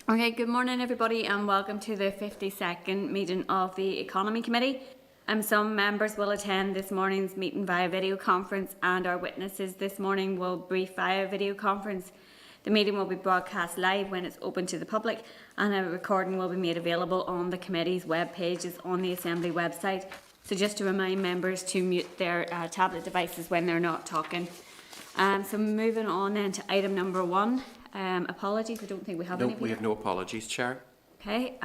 Okay, good morning everybody and welcome to the 52nd meeting of the Economy Committee. Some members will attend this morning's meeting via video conference and our witnesses this morning will brief via video conference. The meeting will be broadcast live when it's open to the public and a recording will be made available on the committee's web pages on the Assembly website. So just to remind members to mute their tablet devices when they're not talking. So moving on then to item number 1. Apologies, I don't think we have any. No, we have no apologies, Chair. Okay,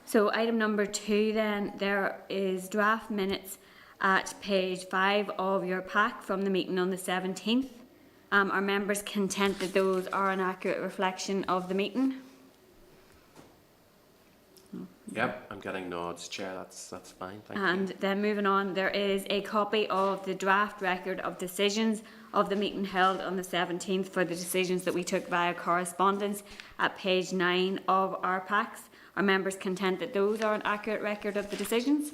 so item number 2 then, there is draft minutes at page 5 of your pack from the meeting on the 17th. Are members content that those are an accurate reflection of the meeting? Yep, I'm getting nods, Chair. That's fine. Thank you. And then moving on, there is a copy of the draft record of decisions of the meeting held on the 17th for the decisions that we took via correspondence at page 9 of our packs. Are members content that those are an accurate record of the decisions?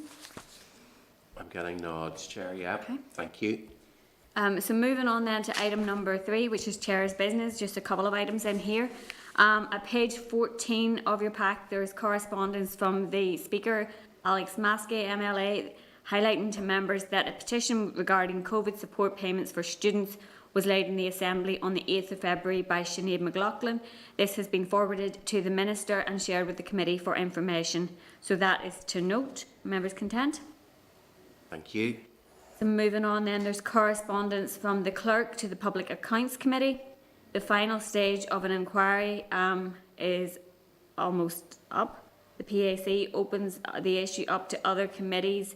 I'm getting nods, Chair. Yep. Okay. Thank you. So moving on then to item number 3, which is Chair's business, just a couple of items in here. At page 14 of your pack, there is correspondence from the Speaker, Alex Maskey, MLA, highlighting to members that a petition regarding COVID support payments for students was laid in the Assembly on the 8th of February by Sinead McLaughlin. This has been forwarded to the Minister and shared with the committee for information. So that is to note. Members content? Thank you. So moving on then, there's correspondence from the Clerk to the Public Accounts Committee. The final stage of an inquiry is almost up. The PAC opens the issue up to other committees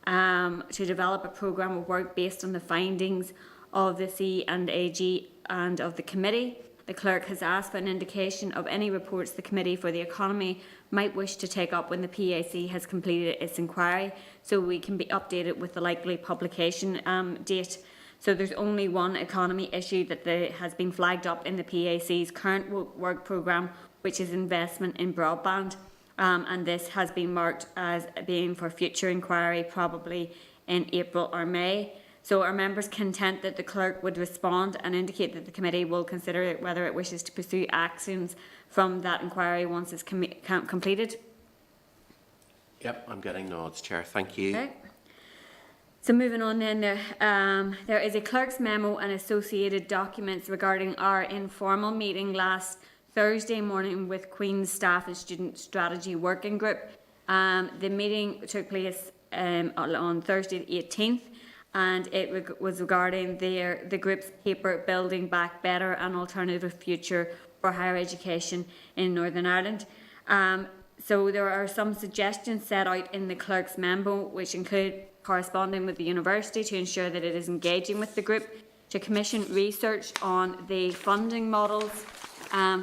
to develop a programme of work based on the findings of the C&AG and of the committee. The Clerk has asked for an indication of any reports the Committee for the Economy might wish to take up when the PAC has completed its inquiry, so we can be updated with the likely publication date. So there's only one economy issue that has been flagged up in the PAC's current work programme, which is investment in broadband. And this has been marked as being for future inquiry, probably in April or May. So are members content that the Clerk would respond and indicate that the committee will consider whether it wishes to pursue actions from that inquiry once it's completed? Yep, I'm getting nods, Chair. Thank you. Okay. So moving on then, there is a Clerk's memo and associated documents regarding our informal meeting last Thursday morning with Queen's Staff and Student Strategy Working Group. The meeting took place on Thursday the 18th and it was regarding the group's paper Building Back Better, an Alternative Future for Higher Education in Northern Ireland. So there are some suggestions set out in the Clerk's memo which include corresponding with the university to ensure that it is engaging with the group, to commission research on the funding models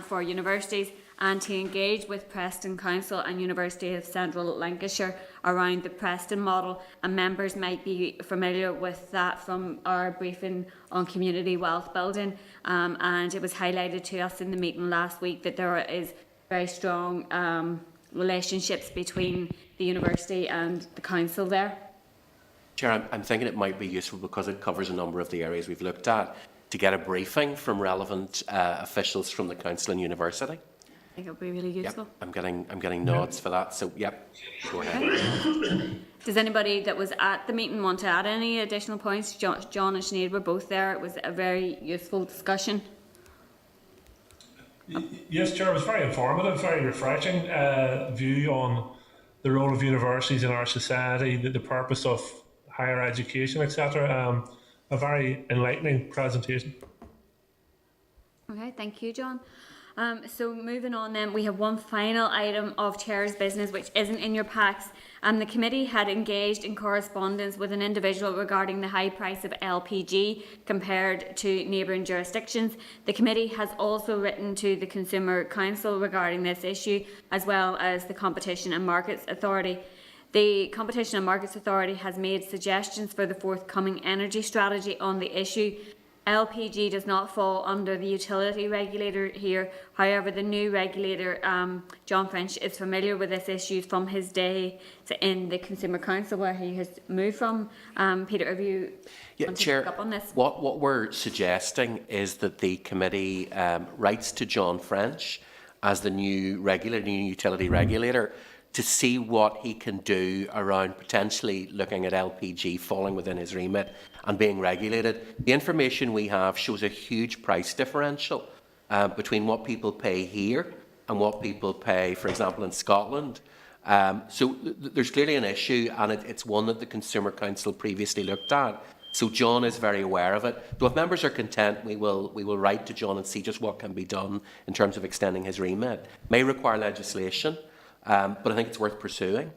for universities, and to engage with Preston Council and University of Central Lancashire around the Preston model. And members might be familiar with that from our briefing on community wealth building, and it was highlighted to us in the meeting last week that there is very strong relationships between the university and the council there. Chair, I'm thinking it might be useful, because it covers a number of the areas we've looked at, to get a briefing from relevant officials from the council and university. I think it would be really useful. Yep, I'm getting nods for that. So yep, go ahead. Does anybody that was at the meeting want to add any additional points? John and Sinead were both there. It was a very useful discussion. Yes, Chair, it was very informative, very refreshing view on the role of universities in our society, the purpose of higher education, etc. A very enlightening presentation. Okay, thank you, John. So moving on then, we have one final item of Chair's business which isn't in your packs. The committee had engaged in correspondence with an individual regarding the high price of LPG compared to neighbouring jurisdictions. The committee has also written to the Consumer Council regarding this issue, as well as the Competition and Markets Authority. The Competition and Markets Authority has made suggestions for the forthcoming energy strategy on the issue. LPG does not fall under the utility regulator here. However, the new regulator, John French, is familiar with this issue from his day in the Consumer Council, where he has moved from. Peter, have you want to pick up on this? What we're suggesting is that the committee writes to John French as the new regulator, new utility regulator, to see what he can do around potentially looking at LPG falling within his remit and being regulated. The information we have shows a huge price differential between what people pay here and what people pay, for example, in Scotland. So there's clearly an issue, and it's one that the Consumer Council previously looked at. So John is very aware of it. So if members are content, we will write to John and see just what can be done in terms of extending his remit. May require legislation, but I think it's worth pursuing.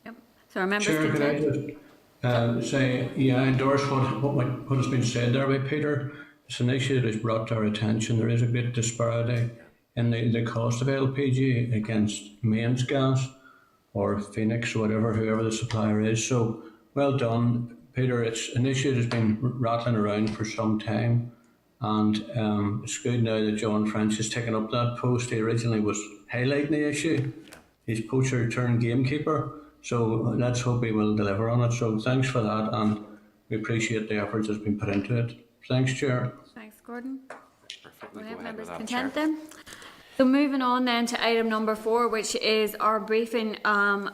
Yep. So our members Chair, content. can I just say, I endorse what has been said there by Peter. It's an issue that is brought to our attention. There is a great disparity in the cost of LPG against mains gas or Phoenix, whatever, whoever the supplier is. So well done, Peter. It's an issue that's been rattling around for some time, and it's good now that John French has taken up that post. He originally was highlighting the issue. He's poacher turned gamekeeper, so let's hope he will deliver on it. So thanks for that, and we appreciate the efforts that's been put into it. Thanks, Chair. Thanks, Gordon. Perfect. We We'll have go ahead members with that, content Chair. then. So moving on then to item number 4, which is our briefing on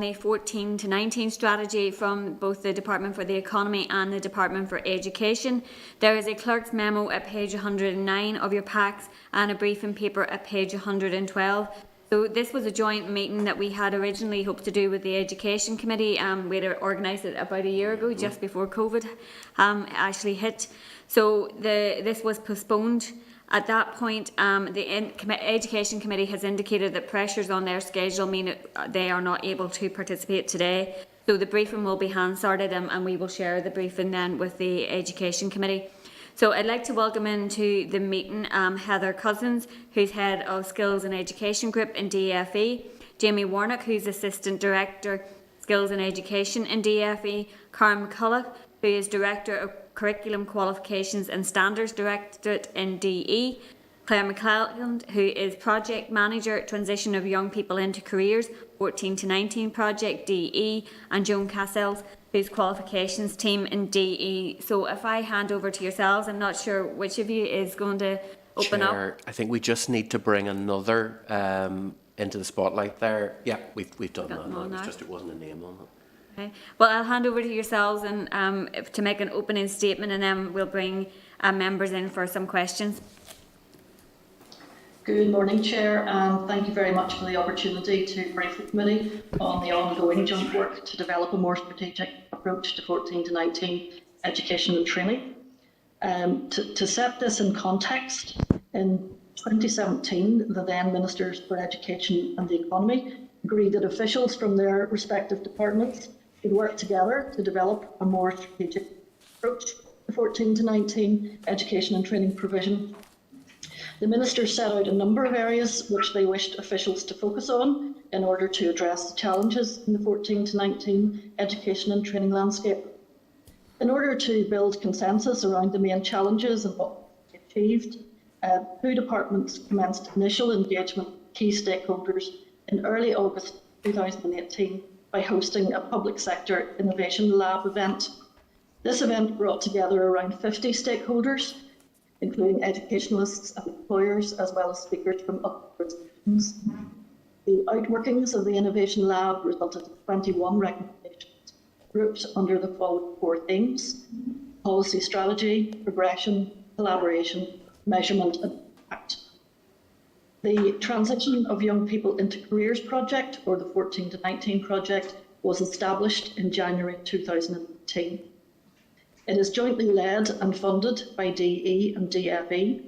the 14 to 19 strategy from both the Department for the Economy and the Department for Education. There is a clerk's memo at page 109 of your packs and a briefing paper at page 112. So this was a joint meeting that we had originally hoped to do with the Education Committee. We had organised it about a year ago, just before COVID actually hit. So this was postponed. At that point, the Education Committee has indicated that pressures on their schedule mean they are not able to participate today. So the briefing will be hand-sorted and we will share the briefing then with the Education Committee. So I'd like to welcome into the meeting Heather Cousins, who's Head of Skills and Education Group in DFE, Jamie Warnock, who's Assistant Director, Skills and Education in DFE, Karen McCullough, who is Director of Curriculum Qualifications and Standards Directorate in DE, Claire McClelland, who is Project Manager, Transition of Young People into Careers, 14 to 19 Project, DE, and Joan Cassells, who's Qualifications Team in DE. So if I hand over to yourselves, I'm not sure which of you is going to open Chair, up. I think we just need to bring another into the spotlight there. Yeah, we've done that. No, it wasn't a name on it. Okay. Well, I'll hand over to yourselves and to make an opening statement, and then we'll bring members in for some questions. Good morning, Chair, and thank you very much for the opportunity to brief the committee on the ongoing joint work to develop a more strategic approach to 14 to 19 education and training. To set this in context, in 2017, the then Ministers for Education and the Economy agreed that officials from their respective departments would work together to develop a more strategic approach to 14 to 19 education and training provision. The Ministers set out a number of areas which they wished officials to focus on in order to address the challenges in the 14 to 19 education and training landscape. In order to build consensus around the main challenges and what we achieved, 2 departments commenced initial engagement with key stakeholders in early August 2018 by hosting a public sector innovation lab event. This event brought together around 50 stakeholders, including educationalists and employers, as well as speakers from other jurisdictions. The outworkings of the Innovation Lab resulted in 21 recommendations grouped under the following 4 themes: policy strategy, progression, collaboration, measurement and impact. The Transition of Young People into Careers project, or the 14 to 19 project, was established in January 2018. It is jointly led and funded by DE and DFE.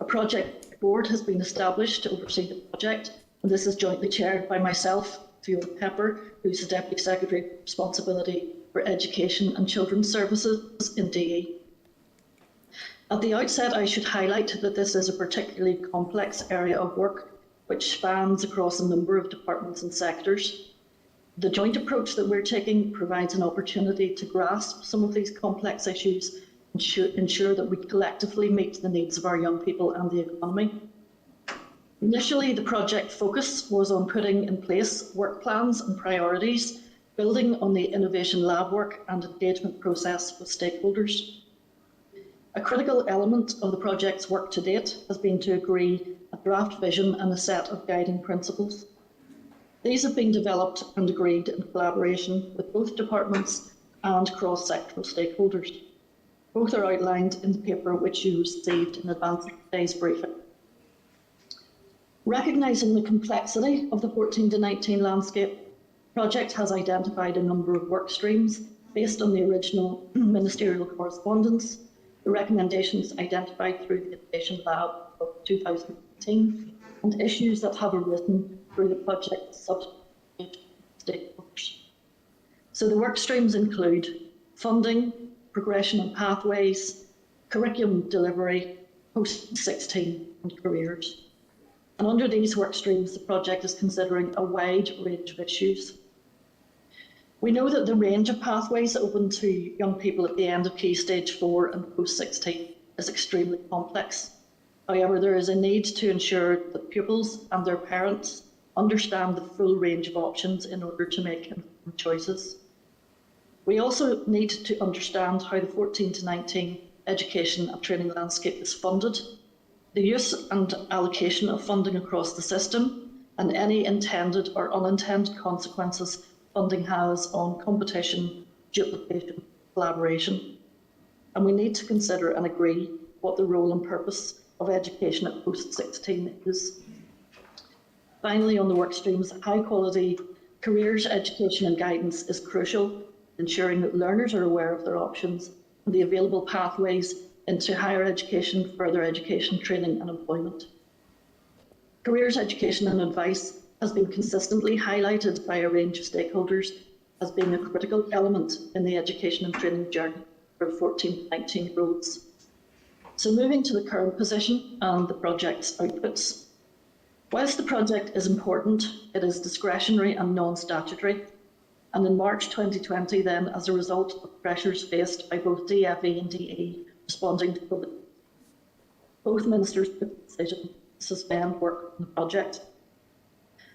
A project board has been established to oversee the project, and this is jointly chaired by myself, Fiona Pepper, who's the Deputy Secretary with responsibility for Education and Children's Services in DE. At the outset, I should highlight that this is a particularly complex area of work which spans across a number of departments and sectors. The joint approach that we're taking provides an opportunity to grasp some of these complex issues and ensure that we collectively meet the needs of our young people and the economy. Initially, the project focus was on putting in place work plans and priorities, building on the Innovation Lab work and engagement process with stakeholders. A critical element of the project's work to date has been to agree a draft vision and a set of guiding principles. These have been developed and agreed in collaboration with both departments and cross-sectoral stakeholders. Both are outlined in the paper which you received in advance of today's briefing. Recognising the complexity of the 14 to 19 landscape, the project has identified a number of work streams based on the original ministerial correspondence, the recommendations identified through the Innovation Lab of 2018, and issues that have arisen through the project's subsequent stakeholders. So the work streams include funding, progression and pathways, curriculum delivery, post-16 and careers. And under these work streams, the project is considering a wide range of issues. We know that the range of pathways open to young people at the end of Key Stage 4 and post-16 is extremely complex. However, there is a need to ensure that pupils and their parents understand the full range of options in order to make informed choices. We also need to understand how the 14 to 19 education and training landscape is funded, the use and allocation of funding across the system, and any intended or unintended consequences funding has on competition, duplication, collaboration. And we need to consider and agree what the role and purpose of education at post-16 is. Finally, on the work streams, high quality careers education and guidance is crucial, ensuring that learners are aware of their options and the available pathways into higher education, further education, training and employment. Careers education and advice has been consistently highlighted by a range of stakeholders as being a critical element in the education and training journey for 14 to 19-year-olds. So moving to the current position and the project's outputs. Whilst the project is important, it is discretionary and non-statutory. And in March 2020 then, as a result of pressures faced by both DFE and DE responding to COVID, both ministers took the decision to suspend work on the project.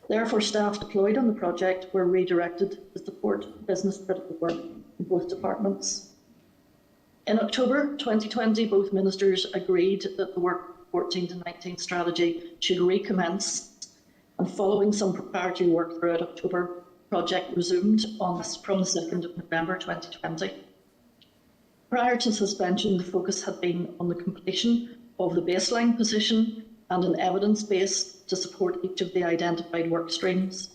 Therefore, staff deployed on the project were redirected to support business critical work in both departments. In October 2020, both ministers agreed that the work 14 to 19 strategy should recommence, and following some preparatory work throughout October, the project resumed from the 2nd of November 2020. Prior to suspension, the focus had been on the completion of the baseline position and an evidence base to support each of the identified work streams.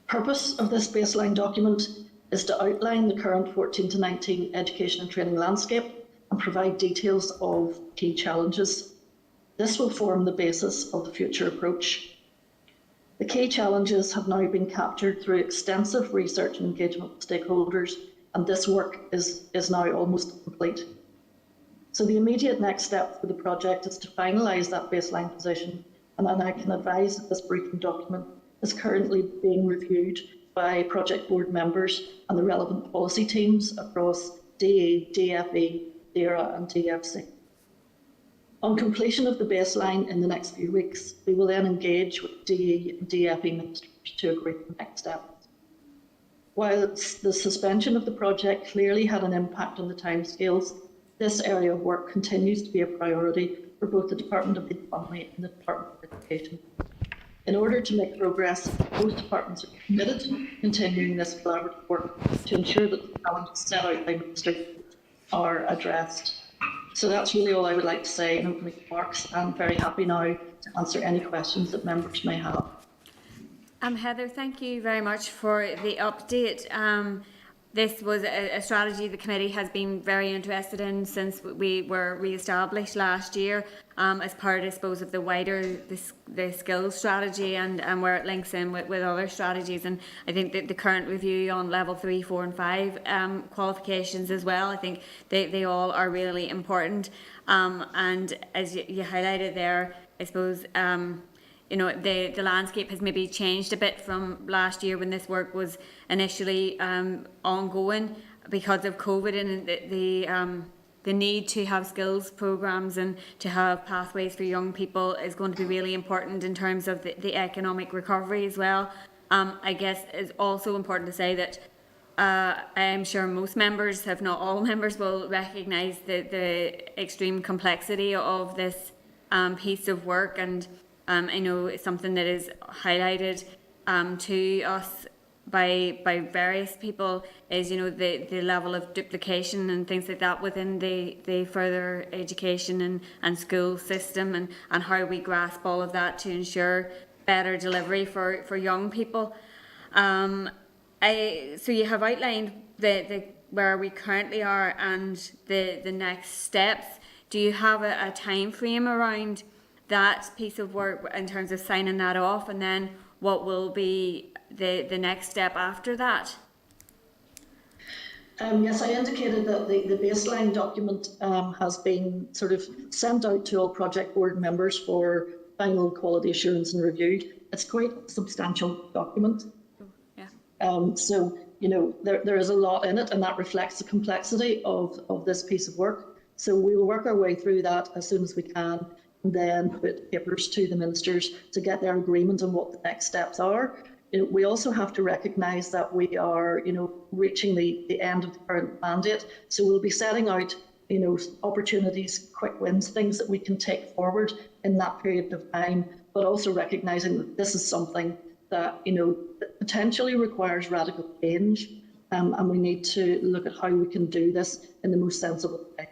The purpose of this baseline document is to outline the current 14 to 19 education and training landscape and provide details of key challenges. This will form the basis of the future approach. The key challenges have now been captured through extensive research and engagement with stakeholders, and this work is now almost complete. So the immediate next step for the project is to finalise that baseline position, and I can advise that this briefing document is currently being reviewed by project board members and the relevant policy teams across DE, DFE, DERA and DFC. On completion of the baseline in the next few weeks, we will then engage with DE and DFE ministers to agree on the next steps. While the suspension of the project clearly had an impact on the timescales, this area of work continues to be a priority for both the Department of the Economy and the Department of Education. In order to make progress, both departments are committed to continuing this collaborative work to ensure that the challenges set out by ministers are addressed. So that's really all I would like to say in opening remarks. I'm very happy now to answer any questions that members may have. Heather, thank you very much for the update. This was a strategy the committee has been very interested in since we were re-established last year as part, I suppose, of the wider the skills strategy and where it links in with other strategies. And I think that the current review on level 3, 4 and 5 qualifications as well, I think they all are really important. And as you highlighted there, I suppose, you know, the landscape has maybe changed a bit from last year when this work was initially ongoing because of COVID, and the need to have skills programs and to have pathways for young people is going to be really important in terms of the economic recovery as well. I guess it's also important to say that I'm sure most members, if not all members, will recognise the extreme complexity of this piece of work, and I know it's something that is highlighted to us by various people is, you know, the level of duplication and things like that within the further education and school system, and how we grasp all of that to ensure better delivery for young people. So you have outlined the where we currently are and the next steps. Do you have a time frame around that piece of work in terms of signing that off, and then what will be the next step after that? Yes, I indicated that the baseline document has been sort of sent out to all project board members for final quality assurance and review. It's quite a substantial document. Yeah. So, you know, there is a lot in it, and that reflects the complexity of this piece of work. So we will work our way through that as soon as we can, and then put papers to the ministers to get their agreement on what the next steps are. You know, we also have to recognise that we are, you know, reaching the end of the current mandate. So we'll be setting out, you know, opportunities, quick wins, things that we can take forward in that period of time, but also recognising that this is something that, you know, potentially requires radical change, and we need to look at how we can do this in the most sensible way.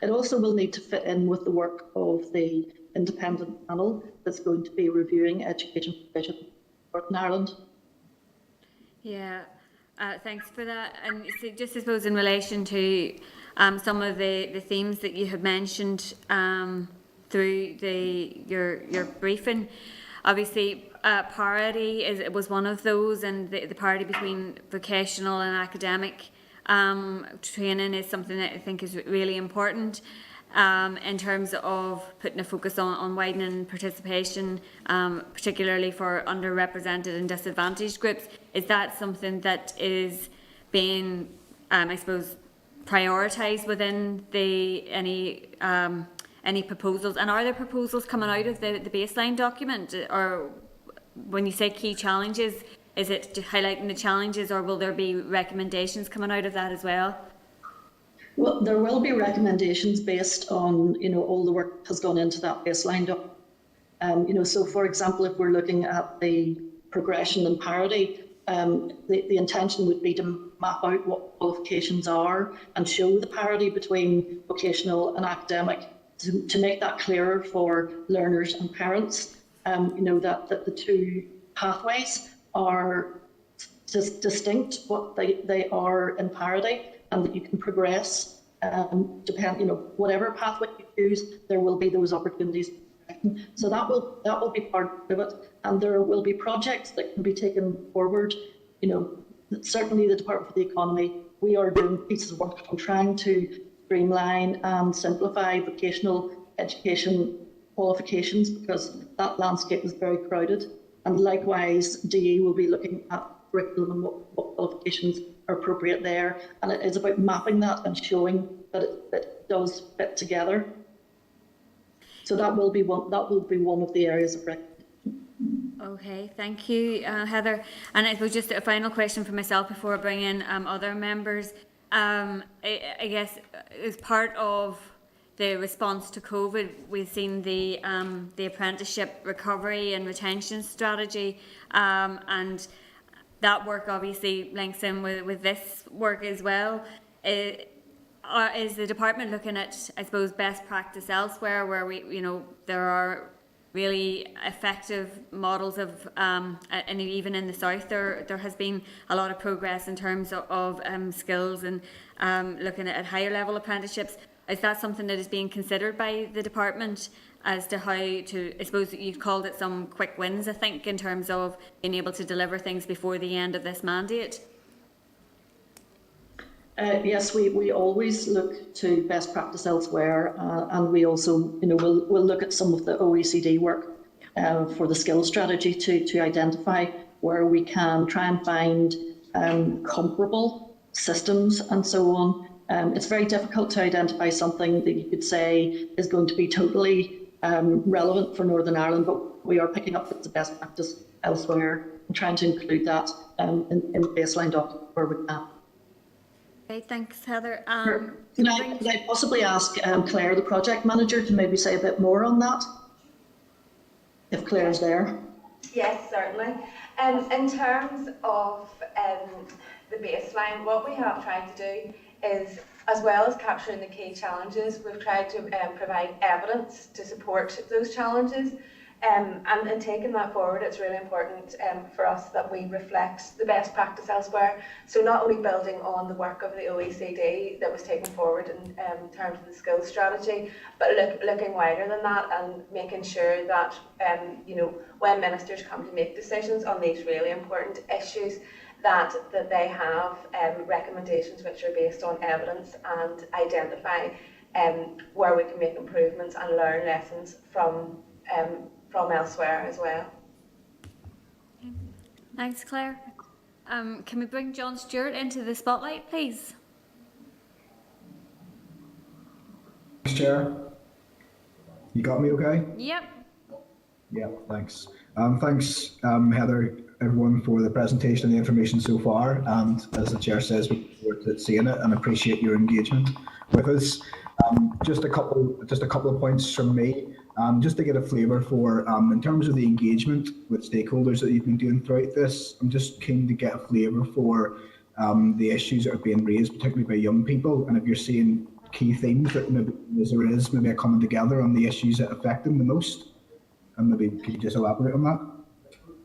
It also will need to fit in with the work of the independent panel that's going to be reviewing education provision in Northern Ireland. Yeah, thanks for that. And so just I suppose in relation to some of the themes that you have mentioned through your briefing, obviously parity was one of those, and the parity between vocational and academic training is something that I think is really important in terms of putting a focus on widening participation, particularly for underrepresented and disadvantaged groups. Is that something that is being, I suppose, prioritised within any proposals? And are there proposals coming out of the baseline document? Or when you say key challenges, is it highlighting the challenges, or will there be recommendations coming out of that as well? Well, there will be recommendations based on, you know, all the work that has gone into that baseline document. You know, so for example, if we're looking at the progression and parity, the intention would be to map out what qualifications are and show the parity between vocational and academic to make that clearer for learners and parents. You know, that the two pathways are distinct, but they are in parity, and that you can progress, you know, whatever pathway you choose, there will be those opportunities. So that will be part of it, and there will be projects that can be taken forward. You know, certainly the Department for the Economy, we are doing pieces of work on trying to streamline and simplify vocational education qualifications, because that landscape is very crowded. And likewise, DE will be looking at curriculum and what qualifications are appropriate there. And it is about mapping that and showing that it does fit together. So that will be one of the areas of recognition. Okay, thank you, Heather. And I suppose just a final question for myself before I bring in other members. I guess as part of the response to COVID, we've seen the apprenticeship recovery and retention strategy, and that work obviously links in with this work as well. Is the department looking at, I suppose, best practice elsewhere, where there are really effective models of, and even in the south there has been a lot of progress in terms of skills and looking at higher level apprenticeships. Is that something that is being considered by the department as to how to, I suppose you've called it some quick wins, I think, in terms of being able to deliver things before the end of this mandate? Yes, we always look to best practice elsewhere, and we also, you know, we'll look at some of the OECD work for the skills strategy to identify where we can try and find comparable systems and so on. It's very difficult to identify something that you could say is going to be totally relevant for Northern Ireland, but we are picking up the best practice elsewhere and trying to include that in the baseline document where we can. Okay, thanks, Heather. Can I possibly ask Claire, the project manager, to maybe say a bit more on that? if Claire's there. Yes, certainly. In terms of the baseline, what we have tried to do is, as well as capturing the key challenges, we've tried to provide evidence to support those challenges. And taking that forward, it's really important for us that we reflect the best practice elsewhere. So not only building on the work of the OECD that was taken forward in terms of the skills strategy, but looking wider than that and making sure that when ministers come to make decisions on these really important issues, that they have recommendations which are based on evidence and identify where we can make improvements and learn lessons from elsewhere as well. Thanks, Claire. Can we bring John Stewart into the spotlight, please? Chair, you got me okay? Yep. Yeah, thanks. Thanks, Heather, everyone, for the presentation and the information so far. And as the chair says, we look forward to seeing it and appreciate your engagement with us. Just a couple of points from me. Just to get a flavour for, in terms of the engagement with stakeholders that you've been doing throughout this, I'm just keen to get a flavour for the issues that are being raised, particularly by young people, and if you're seeing key themes that maybe a coming together on the issues that affect them the most, and maybe could you just elaborate on that?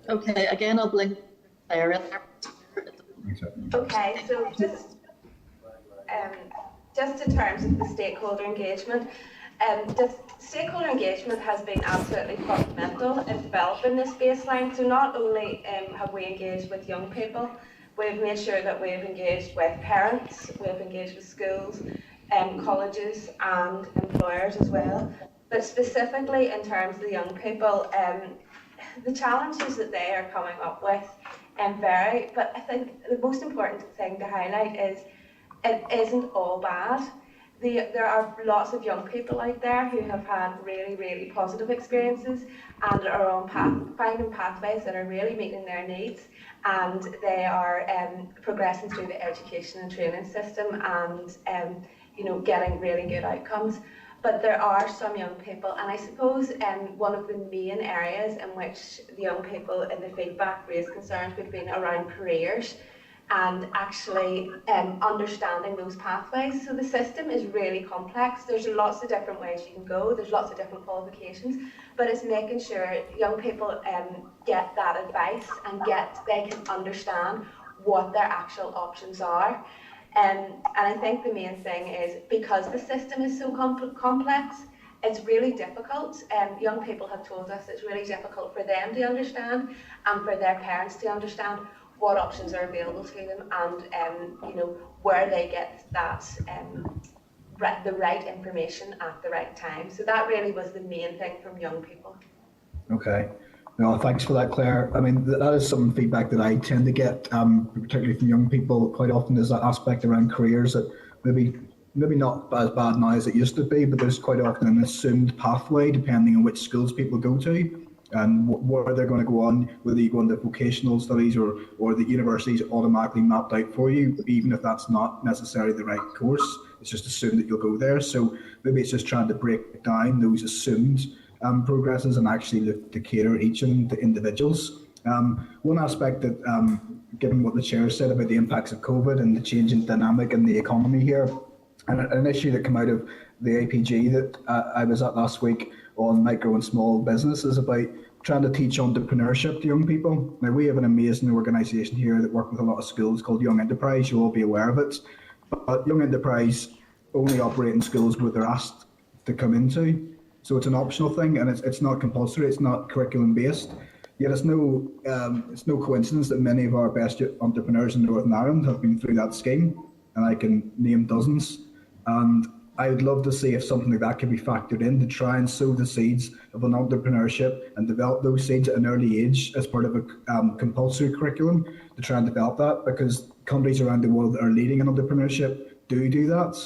Okay, again, I'll blink Claire in there. Okay, so just in terms of the stakeholder engagement, stakeholder engagement has been absolutely fundamental in developing this baseline. So not only have we engaged with young people, we've made sure that we've engaged with parents, we've engaged with schools, colleges and employers as well. But specifically in terms of the young people, the challenges that they are coming up with vary, but I think the most important thing to highlight is it isn't all bad. There are lots of young people out there who have had really, really positive experiences and are on finding pathways that are really meeting their needs, and they are progressing through the education and training system and getting really good outcomes. But there are some young people, and I suppose one of the main areas in which the young people in the feedback raised concerns would have been around careers and actually understanding those pathways. So the system is really complex. There's lots of different ways you can go. There's lots of different qualifications, but it's making sure young people get that advice and they can understand what their actual options are. And I think the main thing is, because the system is so complex, it's really difficult. Young people have told us it's really difficult for them to understand and for their parents to understand what options are available to them and where they get that the right information at the right time. So that really was the main thing from young people. Okay. No, thanks for that, Claire. I mean, that is some feedback that I tend to get, particularly from young people quite often, is that aspect around careers that maybe not as bad now as it used to be, but there's quite often an assumed pathway depending on which schools people go to and where they're going to go on, whether you go into vocational studies or the university's automatically mapped out for you, even if that's not necessarily the right course. It's just assumed that you'll go there. So maybe it's just trying to break down those assumed progresses and actually to cater each of them to individuals. One aspect that, given what the chair said about the impacts of COVID and the changing dynamic in the economy here, and an issue that came out of the APG that I was at last week on micro and small business is about trying to teach entrepreneurship to young people. Now, we have an amazing organisation here that work with a lot of schools called Young Enterprise. You'll all be aware of it. But Young Enterprise only operate in schools where they're asked to come into. So it's an optional thing, and it's not compulsory. It's not curriculum based. Yet it's no coincidence that many of our best entrepreneurs in Northern Ireland have been through that scheme, and I can name dozens. And I would love to see if something like that could be factored in to try and sow the seeds of an entrepreneurship and develop those seeds at an early age as part of a compulsory curriculum to try and develop that, because countries around the world that are leading in entrepreneurship do that.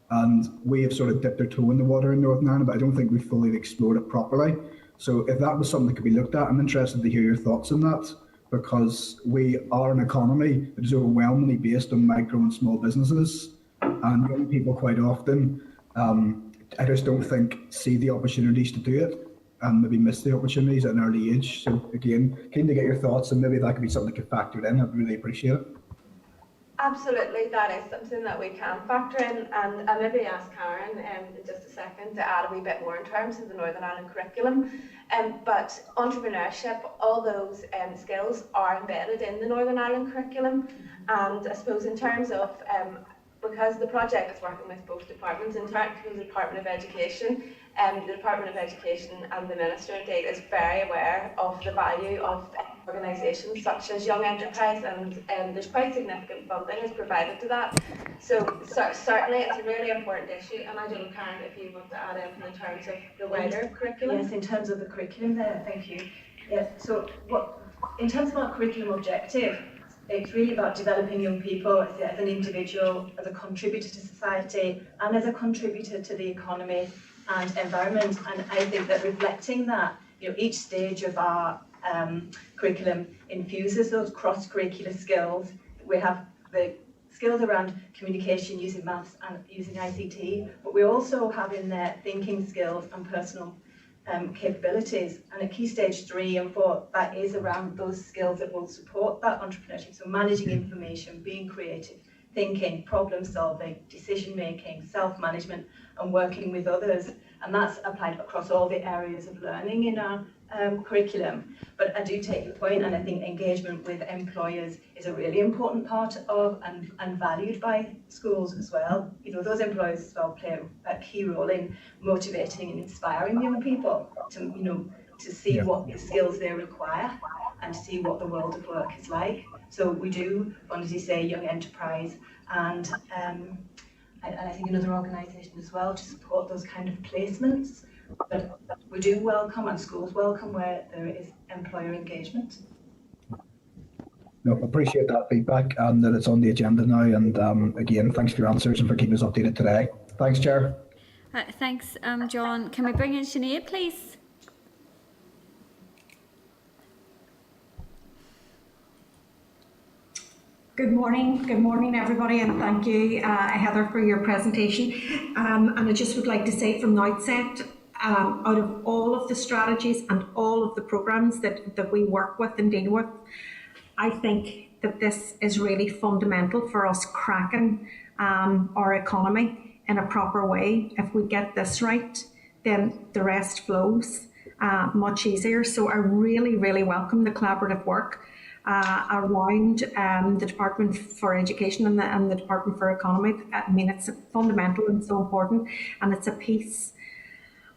And we have sort of dipped our toe in the water in Northern Ireland, but I don't think we've fully explored it properly. So if that was something that could be looked at, I'm interested to hear your thoughts on that, because we are an economy that is overwhelmingly based on micro and small businesses, and young people quite often, I just don't think see the opportunities to do it. and maybe miss the opportunities at an early age. So again, keen to get your thoughts, and maybe that could be something that could factor in. I'd really appreciate it. Absolutely, that is something that we can factor in, and I'll maybe ask Karen in just a second to add a wee bit more in terms of the Northern Ireland curriculum. But entrepreneurship, all those skills are embedded in the Northern Ireland curriculum, and I suppose in terms of because the project is working with both departments, in terms of the Department of Education, the Department of Education and the Minister indeed is very aware of the value of organisations such as Young Enterprise, and there's quite significant funding is provided to that. So certainly it's a really important issue, and I don't know, Karen, if you want to add anything in terms of the wider curriculum. Yes, in terms of the curriculum there, thank you. Yes, so in terms of our curriculum objective, it's really about developing young people as an individual, as a contributor to society, and as a contributor to the economy and environment. And I think that reflecting that, each stage of our curriculum infuses those cross-curricular skills. We have the skills around communication using maths and using ICT, but we also have in there thinking skills and personal capabilities. And at Key Stage 3 and 4, that is around those skills that will support that entrepreneurship. So managing information, being creative, thinking, problem solving, decision making, self-management, and working with others. And that's applied across all the areas of learning in our curriculum. But I do take your point, and I think engagement with employers is a really important part of and valued by schools as well. Those employers as well play a key role in motivating and inspiring young people to see what the skills they require and to see what the world of work is like. So we do, as you say, Young Enterprise and I think another organisation as well to support those kind of placements. But we do welcome, and schools welcome, where there is employer engagement. No, appreciate that feedback and that it's on the agenda now. And again, thanks for your answers and for keeping us updated today. Thanks, Chair. Thanks, John. Can we bring in Sinead, please? Good morning everybody, and thank you Heather for your presentation. And I just would like to say from the outset, out of all of the strategies and all of the programs that we work with and deal with, I think that this is really fundamental for us cracking our economy in a proper way. If we get this right, then the rest flows much easier. So I really welcome the collaborative work around the Department for Education and the Department for Economy. I mean, it's fundamental and so important, and it's a piece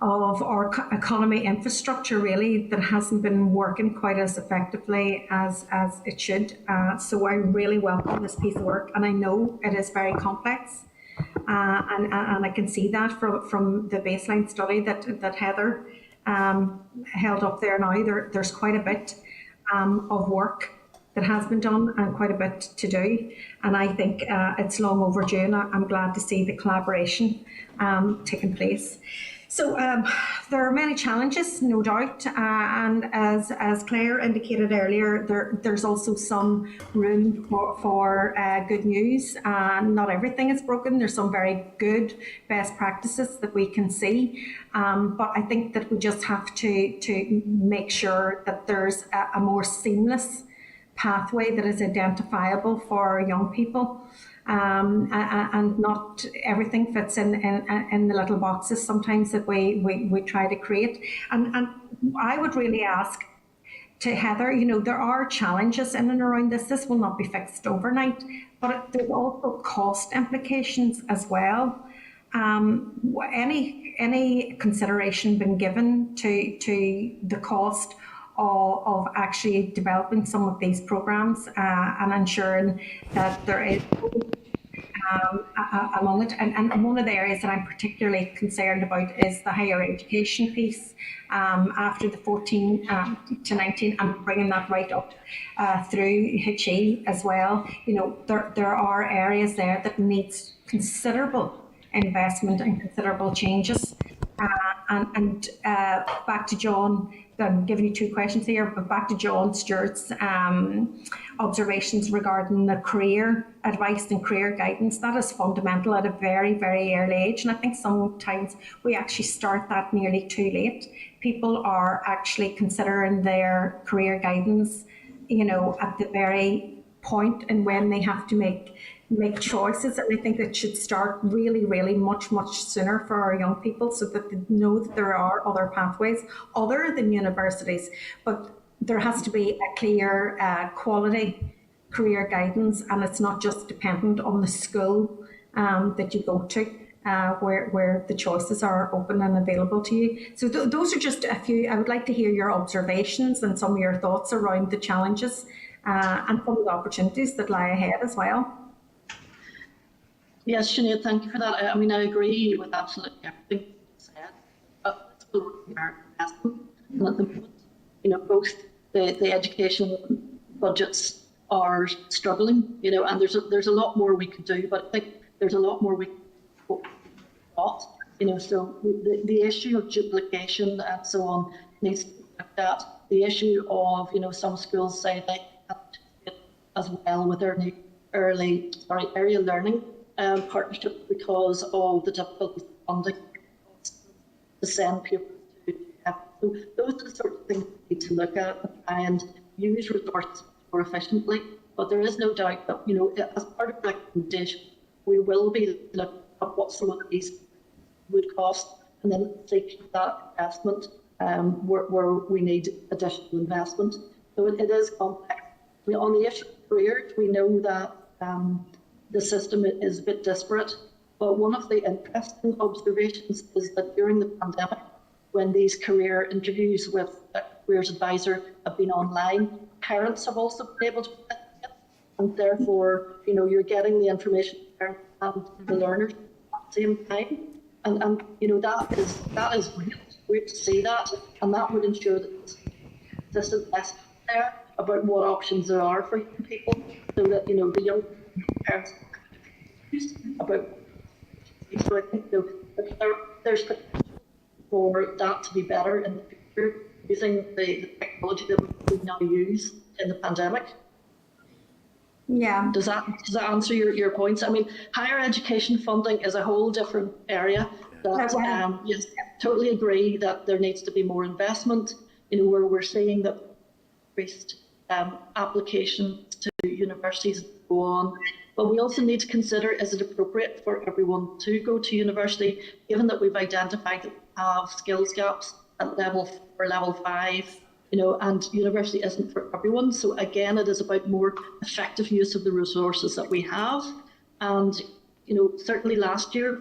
of our economy infrastructure really that hasn't been working quite as effectively as it should. So I really welcome this piece of work, and I know it is very complex, and I can see that from the baseline study that Heather held up there now. There's quite a bit of work that has been done and quite a bit to do, and I think it's long overdue, and I'm glad to see the collaboration taking place. So there are many challenges, no doubt, and as Claire indicated earlier, there's also some room for good news. Not everything is broken. There's some very good best practices that we can see, but I think that we just have to make sure that there's a more seamless pathway that is identifiable for young people. And not everything fits in the little boxes sometimes that we try to create. And I would really ask to Heather, there are challenges in and around this. This will not be fixed overnight, but there's also cost implications as well. Any consideration been given to the cost of actually developing some of these programs and ensuring that there is along it, and one of the areas that I'm particularly concerned about is the higher education piece after the 14 to 19 and bringing that right up through HE as well. There are areas there that needs considerable investment and considerable changes. And back to John, I'm giving you two questions here, but back to John Stewart's observations regarding the career advice and career guidance. That is fundamental at a very, very early age. And I think sometimes we actually start that nearly too late. People are actually considering their career guidance, you know, at the very point and when they have to make choices. And I think it should start really, really much sooner for our young people, so that they know that there are other pathways other than universities. But there has to be a clear quality career guidance, and it's not just dependent on the school that you go to, where the choices are open and available to you. So those are just a few. I would like to hear your observations and some of your thoughts around the challenges and some of the opportunities that lie ahead as well. Yes, Sinead, thank you for that. I mean, I agree with absolutely everything you said. It's and at the moment, you know, both the education budgets are struggling, you know, and there's a lot more we could do, but I think there's a lot more we not, you know, so the issue of duplication and so on needs to be looked at. The issue of, you know, some schools say they have to do it as well with early learning partnership because of the difficulties funding to send pupils to. So those are the sort of things we need to look at and use resources more efficiently. But there is no doubt that, you know, as part of the recommendation, we will be looking at what some of these would cost and then seek that investment where we need additional investment. So it is complex. I mean, on the issue of careers, we know that the system is a bit disparate, but one of the interesting observations is that during the pandemic, when these career interviews with a careers advisor have been online, parents have also been able to participate, and therefore, you know, you're getting the information and the learners at the same time, and you know, that is great to see that, and that would ensure that this is less there about what options there are for young people, so that, you know, the young parents about. So I think, you know, there's potential for that to be better in the future using the technology that we now use in the pandemic. Yeah. Does that answer your points? I mean, higher education funding is a whole different area. That, yes, totally agree that there needs to be more investment. You know, where we're seeing that increased applications to universities and go on. But we also need to consider, is it appropriate for everyone to go to university, given that we've identified that we have skills gaps at level 5, you know, and university isn't for everyone. So again, it is about more effective use of the resources that we have. And, you know, certainly last year,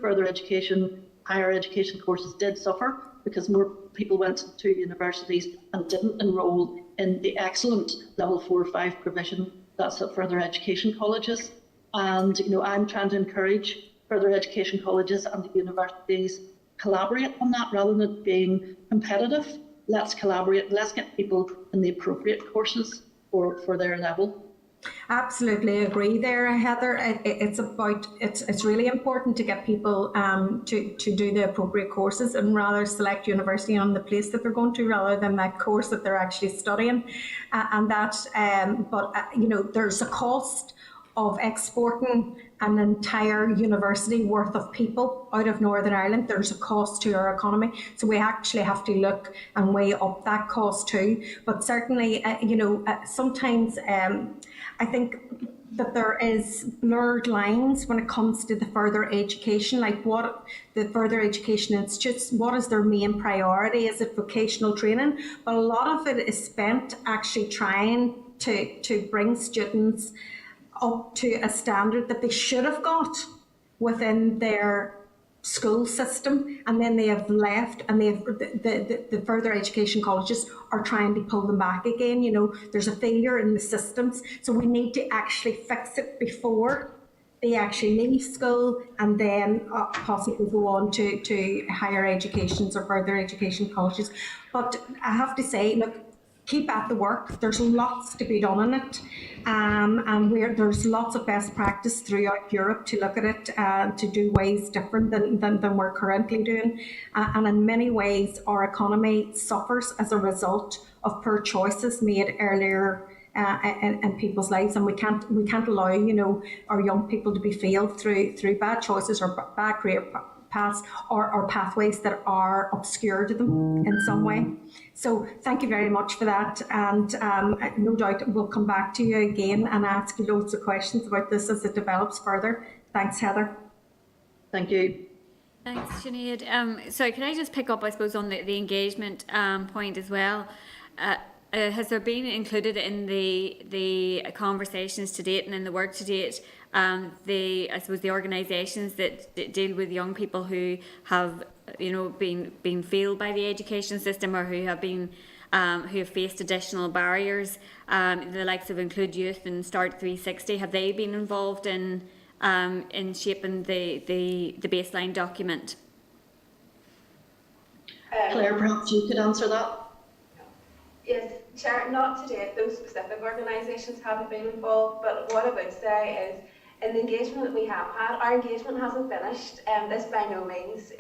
higher education courses did suffer because more people went to universities and didn't enrol in the excellent level 4 or 5 provision that's at further education colleges. And, you know, I'm trying to encourage further education colleges and the universities collaborate on that rather than it being competitive. Let's collaborate, let's get people in the appropriate courses for their level. Absolutely agree there, Heather. It's really important to get people to do the appropriate courses and rather select university on the place that they're going to rather than that course that they're actually studying. You know, there's a cost of exporting an entire university worth of people out of Northern Ireland. There's a cost to our economy. So we actually have to look and weigh up that cost too. But certainly, you know, sometimes I think that there is blurred lines when it comes to the further education, like what the further education institutes, what is their main priority? Is it vocational training? But a lot of it is spent actually trying to bring students up to a standard that they should have got within their school system, and then they have left, and the further education colleges are trying to pull them back again. You know, there's a failure in the systems, so we need to actually fix it before they actually leave school and then possibly go on to higher educations or further education colleges. But I have to say, look, keep at the work. There's lots to be done in it, and there's lots of best practice throughout Europe to look at it, to do ways different than we're currently doing. And in many ways, our economy suffers as a result of poor choices made earlier in people's lives, and we can't allow, you know, our young people to be failed through bad choices or bad career paths or pathways that are obscure to them in some way. So thank you very much for that, and no doubt we'll come back to you again and ask you loads of questions about this as it develops further. Thanks, Heather. Thank you. Thanks, Sinead. Sorry, can I just pick up, I suppose, on the engagement point as well? Has there been included in the conversations to date and in the work to date, I suppose the organisations that deal with young people who have, you know, been failed by the education system, or who have faced additional barriers, the likes of Include Youth and Start 360, have they been involved in shaping the baseline document? Claire, perhaps you could answer that. Yes, Chair, not to date, those specific organisations haven't been involved, but what I would say is, in the engagement that we have had, our engagement hasn't finished. This by no means.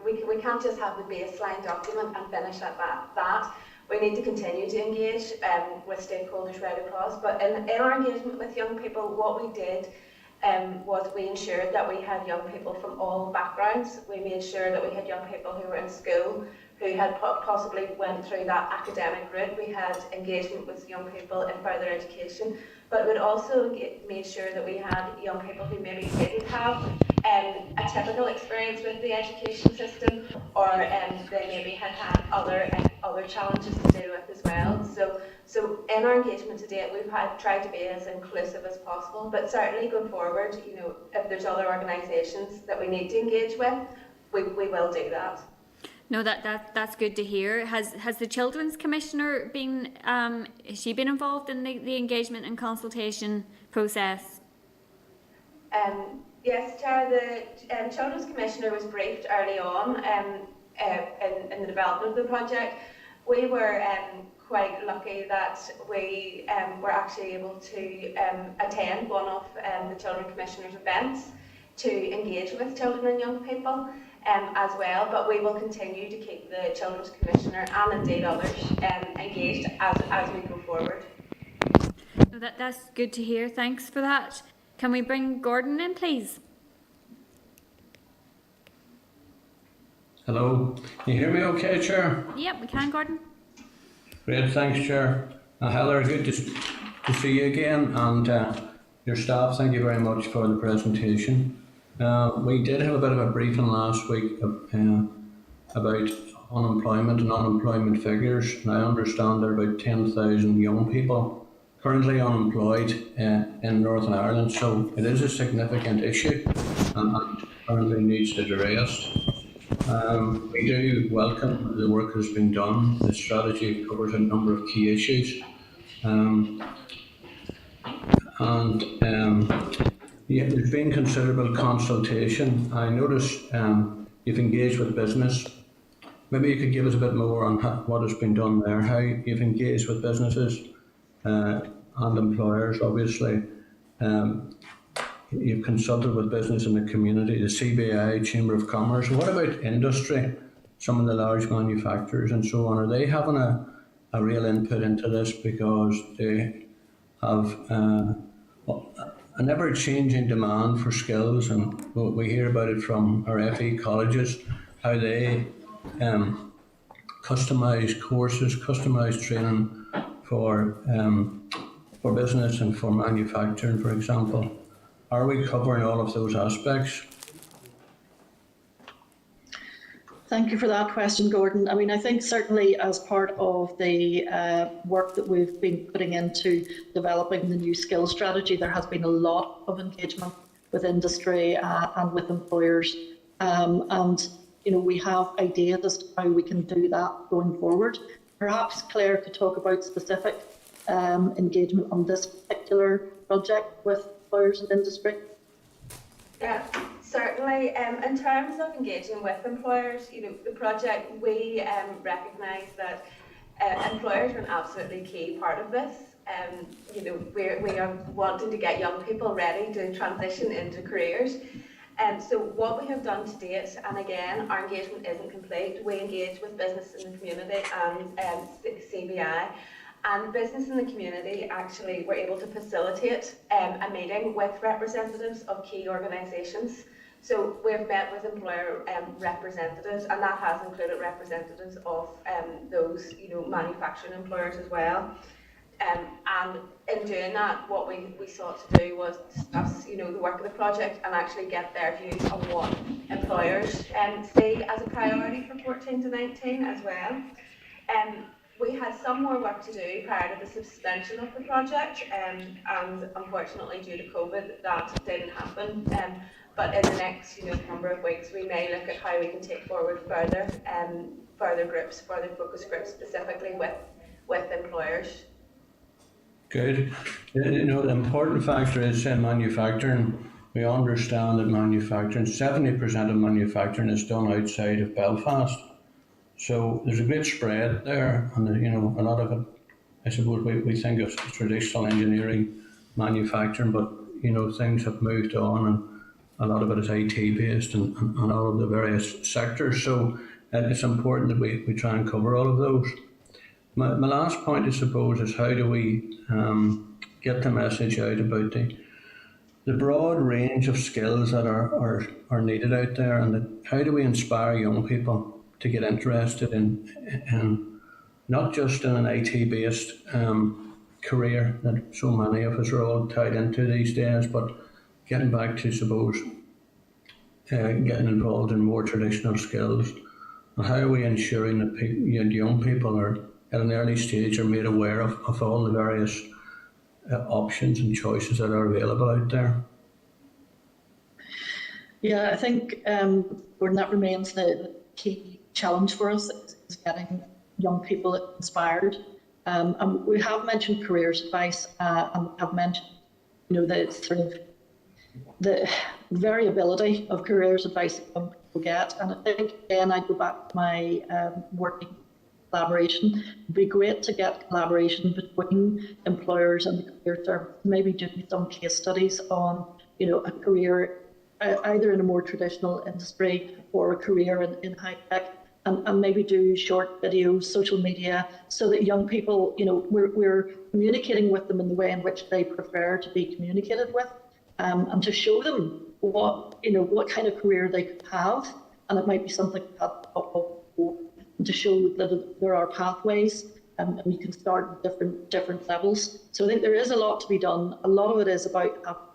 We can't just have the baseline document and finish at that. We need to continue to engage with stakeholders right across. But in our engagement with young people, what we did was we ensured that we had young people from all backgrounds. We made sure that we had young people who were in school, who had possibly went through that academic route. We had engagement with young people in further education, but we'd also made sure that we had young people who maybe didn't have a typical experience with the education system, or they maybe had other challenges to deal with as well. So in our engagement to date, we've tried to be as inclusive as possible, but certainly going forward, you know, if there's other organisations that we need to engage with, we will do that. No, that's good to hear. Has the Children's Commissioner been has she been involved in the engagement and consultation process? Yes, Chair. The Children's Commissioner was briefed early on in the development of the project. We were quite lucky that we were actually able to attend one of the Children's Commissioner's events to engage with children and young people. As well, but we will continue to keep the Children's Commissioner and indeed others engaged as we go forward. No, that's good to hear. Thanks for that. Can we bring Gordon in, please? Hello, can you hear me okay, Chair? Yep, we can, Gordon. Great, thanks, Chair. Heather, good to see you again, and your staff, thank you very much for the presentation. We did have a bit of a briefing last week about unemployment and unemployment figures, and I understand there are about 10,000 young people currently unemployed in Northern Ireland, so it is a significant issue and currently needs to be addressed. We do welcome the work that has been done. The strategy covers a number of key issues. Yeah, there's been considerable consultation. I noticed you've engaged with business. Maybe you could give us a bit more on what has been done there, how you've engaged with businesses and employers, obviously. You've consulted with business in the community, the CBI, Chamber of Commerce. What about industry, some of the large manufacturers and so on? Are they having a real input into this, because they have an ever-changing demand for skills, and we hear about it from our FE colleges, how they customise courses, customise training for business and for manufacturing, for example. Are we covering all of those aspects? Thank you for that question, Gordon. I mean, I think certainly as part of the work that we've been putting into developing the new skills strategy, there has been a lot of engagement with industry and with employers. And, you know, we have ideas as to how we can do that going forward. Perhaps Claire could talk about specific engagement on this particular project with employers and industry. Yeah. Certainly, in terms of engaging with employers, you know, the project, we recognise that Employers are an absolutely key part of this. You know, we are wanting to get young people ready to transition into careers. So what we have done to date, and again, our engagement isn't complete, we engage with business in the community and CBI, and business in the community actually were able to facilitate a meeting with representatives of key organisations. So we've met with employer representatives, and that has included representatives of those, you know, manufacturing employers as well. And in doing that, what we sought to do was discuss, you know, the work of the project and actually get their views on what employers see as a priority for 14 to 19 as well. We had some more work to do prior to the suspension of the project, and unfortunately due to COVID that didn't happen. But in the next, you know, number of weeks, we may look at how we can take forward further focus groups specifically with employers. Good. You know, the important factor is in manufacturing. We understand that 70% of manufacturing is done outside of Belfast. So there's a great spread there, and you know, a lot of it, I suppose we think of traditional engineering, manufacturing, but you know, things have moved on, and a lot of it is IT based and all of the various sectors. So it's important that we try and cover all of those. My last point, I suppose, is how do we get the message out about the broad range of skills that are needed out there, and how do we inspire young people to get interested in not just in an IT-based career that so many of us are all tied into these days, but getting back to, suppose, getting involved in more traditional skills. And how are we ensuring that young people are at an early stage are made aware of all the various options and choices that are available out there? Yeah, I think Gordon, that remains the key challenge for us is getting young people inspired. And we have mentioned careers advice and have mentioned, you know, the sort of the variability of careers advice that young people get. And I think, again, I go back to my working collaboration. It'd be great to get collaboration between employers and the career service, maybe doing some case studies on, you know, a career either in a more traditional industry or a career in high tech, and maybe do short videos, social media, so that young people, you know, we're communicating with them in the way in which they prefer to be communicated with, and to show them what kind of career they could have, and it might be something to show that there are pathways, and you can start at different levels. So I think there is a lot to be done. A lot of it is about out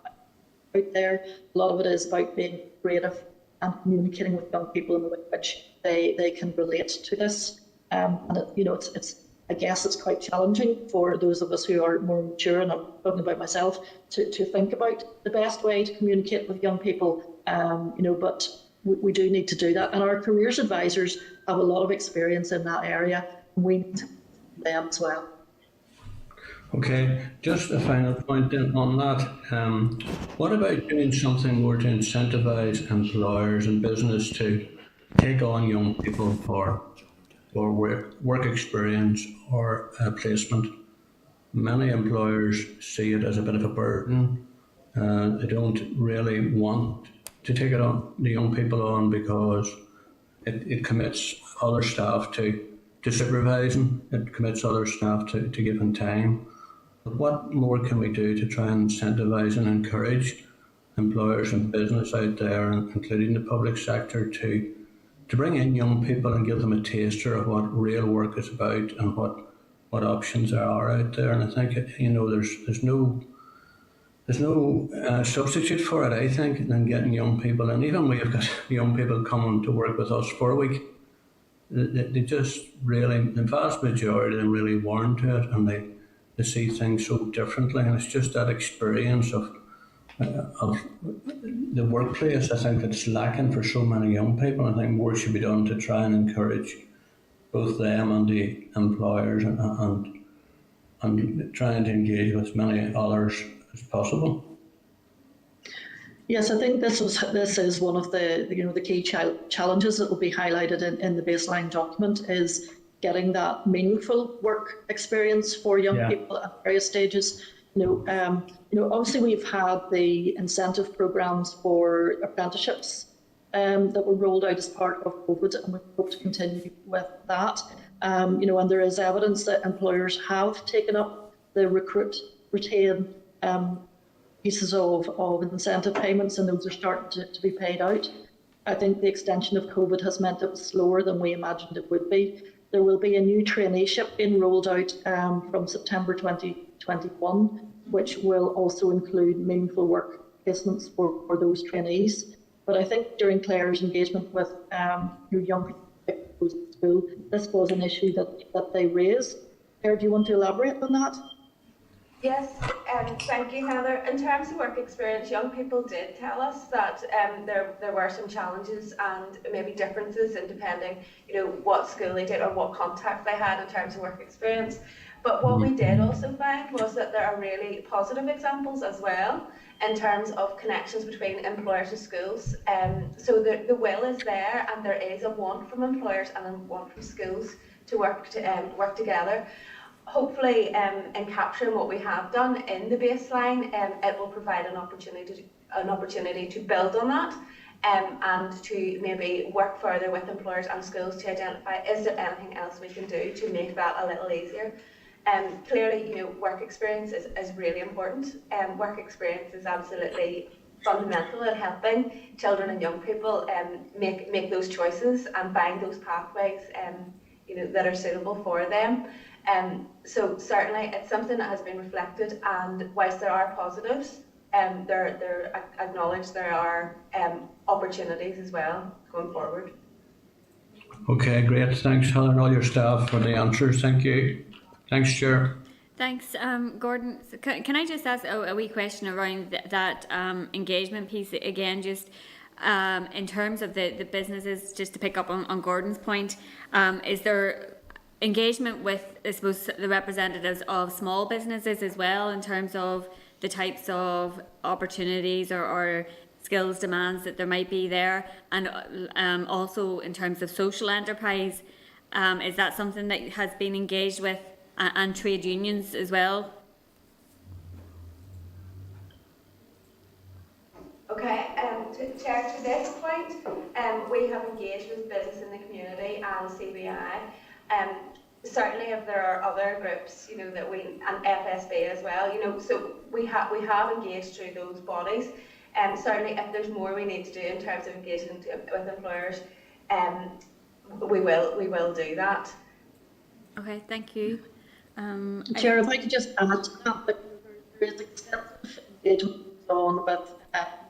there. A lot of it is about being creative and communicating with young people in the way in which they can relate to this. And it's I guess it's quite challenging for those of us who are more mature, and I'm talking about myself, to think about the best way to communicate with young people. But we do need to do that, and our careers advisors have a lot of experience in that area, and we need them as well. Okay, just a final point then on that. What about doing something more to incentivise employers and business to take on young people for work experience or placement? Many employers see it as a bit of a burden. They don't really want to take it on, the young people on, because it commits other staff to supervising, it commits other staff to giving time. But what more can we do to try and incentivise and encourage employers and business out there, including the public sector, to bring in young people and give them a taster of what real work is about and what options there are out there? And I think, there's no substitute for it, I think, than getting young people. And even we've got young people coming to work with us for a week. They just really, the vast majority of them really warm to it, and they see things so differently. And it's just that experience of the workplace, I think, that's lacking for so many young people. I think more should be done to try and encourage both them and the employers and trying to engage with as many others as possible. Yes, I think this is one of the key challenges that will be highlighted in the baseline document, is getting that meaningful work experience for young people at various stages. Obviously we've had the incentive programs for apprenticeships that were rolled out as part of COVID, and we hope to continue with that. And there is evidence that employers have taken up the retain pieces of incentive payments, and those are starting to be paid out. I think the extension of COVID has meant it was slower than we imagined it would be. There will be a new traineeship being rolled out from September 2021, which will also include meaningful work placements for those trainees. But I think during Claire's engagement with your young people at school, this was an issue that they raised. Claire, do you want to elaborate on that? Yes, thank you, Heather. In terms of work experience, young people did tell us that there were some challenges and maybe differences in depending, what school they did or what contacts they had in terms of work experience. But what we did also find was that there are really positive examples as well in terms of connections between employers and schools. So the will is there, and there is a want from employers and a want from schools to work together. Hopefully, in capturing what we have done in the baseline, it will provide an opportunity to build on that, and to maybe work further with employers and schools to identify, is there anything else we can do to make that a little easier. Clearly, work experience is really important. Work experience is absolutely fundamental in helping children and young people make those choices and find those pathways that are suitable for them. So certainly it's something that has been reflected, and whilst there are positives, there acknowledge there are opportunities as well going forward. Okay, great. Thanks, Helen, and all your staff for the answers. Thank you. Thanks, Chair. Thanks, Gordon. So can I just ask a wee question around that engagement piece again, just in terms of the businesses, just to pick up on Gordon's point, is there engagement with, I suppose, the representatives of small businesses as well in terms of the types of opportunities or skills demands that there might be there, and also in terms of social enterprise, is that something that has been engaged with, and trade unions as well? Okay, Chair, to this point, we have engaged with business in the community and CBI. Certainly, if there are other groups, and FSB as well, so we have engaged through those bodies. Certainly, if there's more we need to do in terms of engagement with employers, we will do that. Okay, thank you. Chair, if I could just add to that, there is extensive engagement on with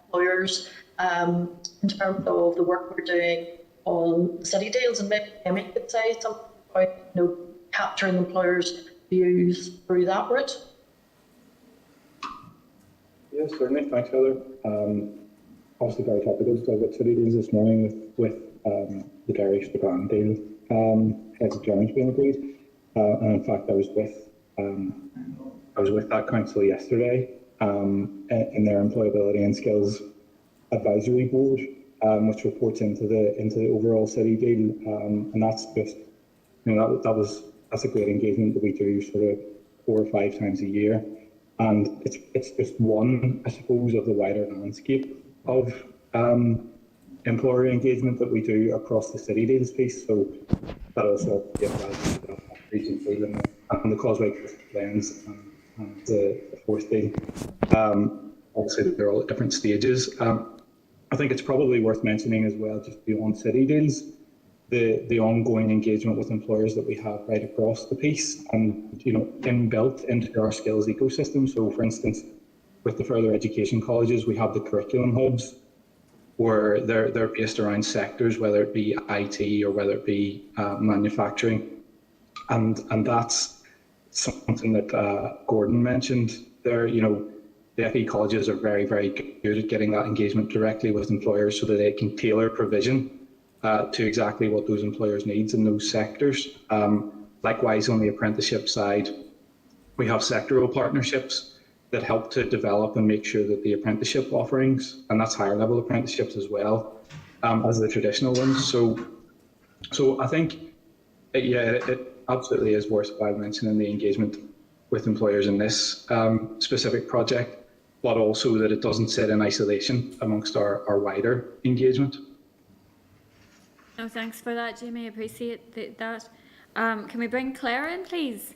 employers in terms of the work we're doing on city deals, and maybe Amy could say something about capturing employers' views through that route. Yes, certainly. Thanks, Heather. Obviously very topical to talk about city deals this morning with the Derry Strabane deal. Heads of terms being agreed. And in fact, I was with that council yesterday in their Employability and Skills Advisory Board, which reports into the overall city deal, and that's just that's a great engagement that we do sort of 4 or 5 times a year, and it's just one, I suppose, of the wider landscape of employer engagement that we do across the city deals piece. So that also applies to region deal and the Causeway Lens and the fourth deal. Obviously, they're all at different stages. I think it's probably worth mentioning as well, just beyond city deals, the ongoing engagement with employers that we have right across the piece, and inbuilt into our skills ecosystem. So, for instance, with the further education colleges, we have the curriculum hubs, where they're based around sectors, whether it be IT or whether it be manufacturing, and that's something that Gordon mentioned there. The FE colleges are very, very good at getting that engagement directly with employers so that they can tailor provision to exactly what those employers' needs in those sectors. Likewise, on the apprenticeship side, we have sectoral partnerships that help to develop and make sure that the apprenticeship offerings, and that's higher level apprenticeships as well as the traditional ones. So I think it absolutely is worthwhile mentioning the engagement with employers in this specific project, but also that it doesn't sit in isolation amongst our wider engagement. No, thanks for that, Jamie. I appreciate that. Can we bring Claire in, please?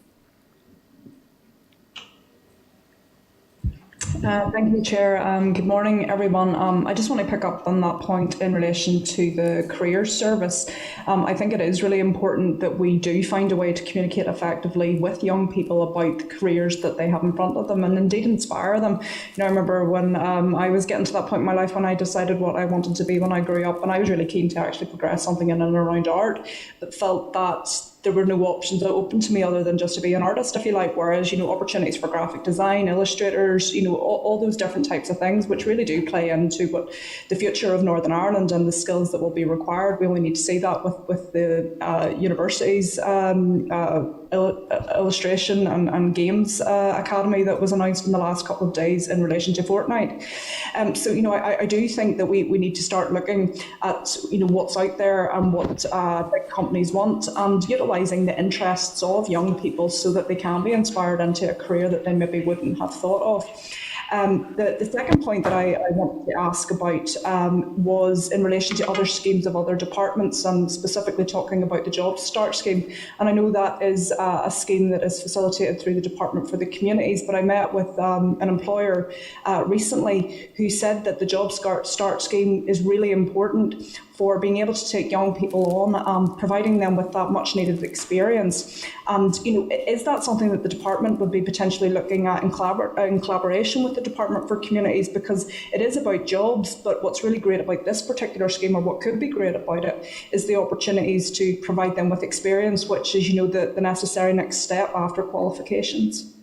Thank you, Chair. Good morning, everyone. I just want to pick up on that point in relation to the careers service. I think it is really important that we do find a way to communicate effectively with young people about the careers that they have in front of them, and indeed inspire them. I remember when I was getting to that point in my life when I decided what I wanted to be when I grew up, and I was really keen to actually progress something in and around art, but felt that there were no options open to me other than just to be an artist, if you like, whereas, opportunities for graphic design, illustrators, all those different types of things, which really do play into what the future of Northern Ireland and the skills that will be required. We only need to see that with the universities, illustration and games academy that was announced in the last couple of days in relation to Fortnite. So I do think that we need to start looking at what's out there and what big companies want, and utilising the interests of young people so that they can be inspired into a career that they maybe wouldn't have thought of. The second point that I wanted to ask about was in relation to other schemes of other departments, and specifically talking about the Job Start scheme. And I know that is a scheme that is facilitated through the Department for the Communities, but I met with an employer recently who said that the Job Start scheme is really important for being able to take young people on, providing them with that much needed experience. And is that something that the department would be potentially looking at in collaboration with the Department for Communities? Because it is about jobs, but what's really great about this particular scheme, or what could be great about it, is the opportunities to provide them with experience, which is the necessary next step after qualifications.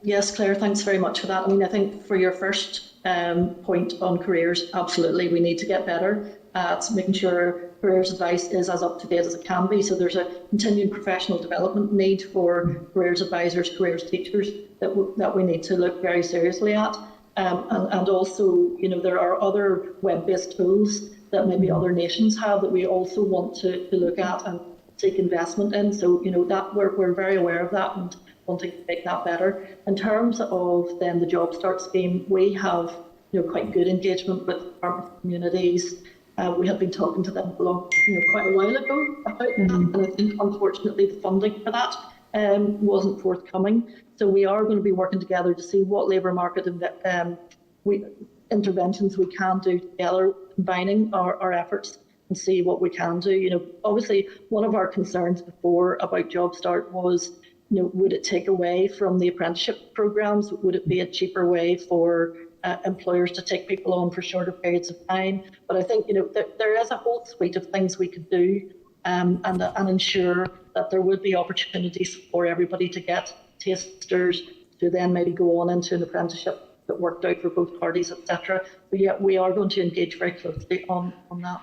Yes, Claire, thanks very much for that. I think for your first point on careers, absolutely, we need to get better at making sure careers advice is as up to date as it can be. So there's a continuing professional development need for careers advisors, careers teachers that we need to look very seriously at. And also, there are other web-based tools that maybe other nations have that we also want to look at and seek investment in. So, that we're very aware of that and wanting to make that better. In terms of then the Job Start scheme, we have quite good engagement with Department of Communities. We had been talking to them quite a while ago about that, and I think unfortunately the funding for that wasn't forthcoming. So we are going to be working together to see what labour market interventions we can do together, combining our efforts and see what we can do. Obviously one of our concerns before about Job Start was, would it take away from the apprenticeship programmes? Would it be a cheaper way for employers to take people on for shorter periods of time? But I think there is a whole suite of things we could do and ensure that there would be opportunities for everybody to get tasters to then maybe go on into an apprenticeship that worked out for both parties, etc. But yeah, we are going to engage very closely on that.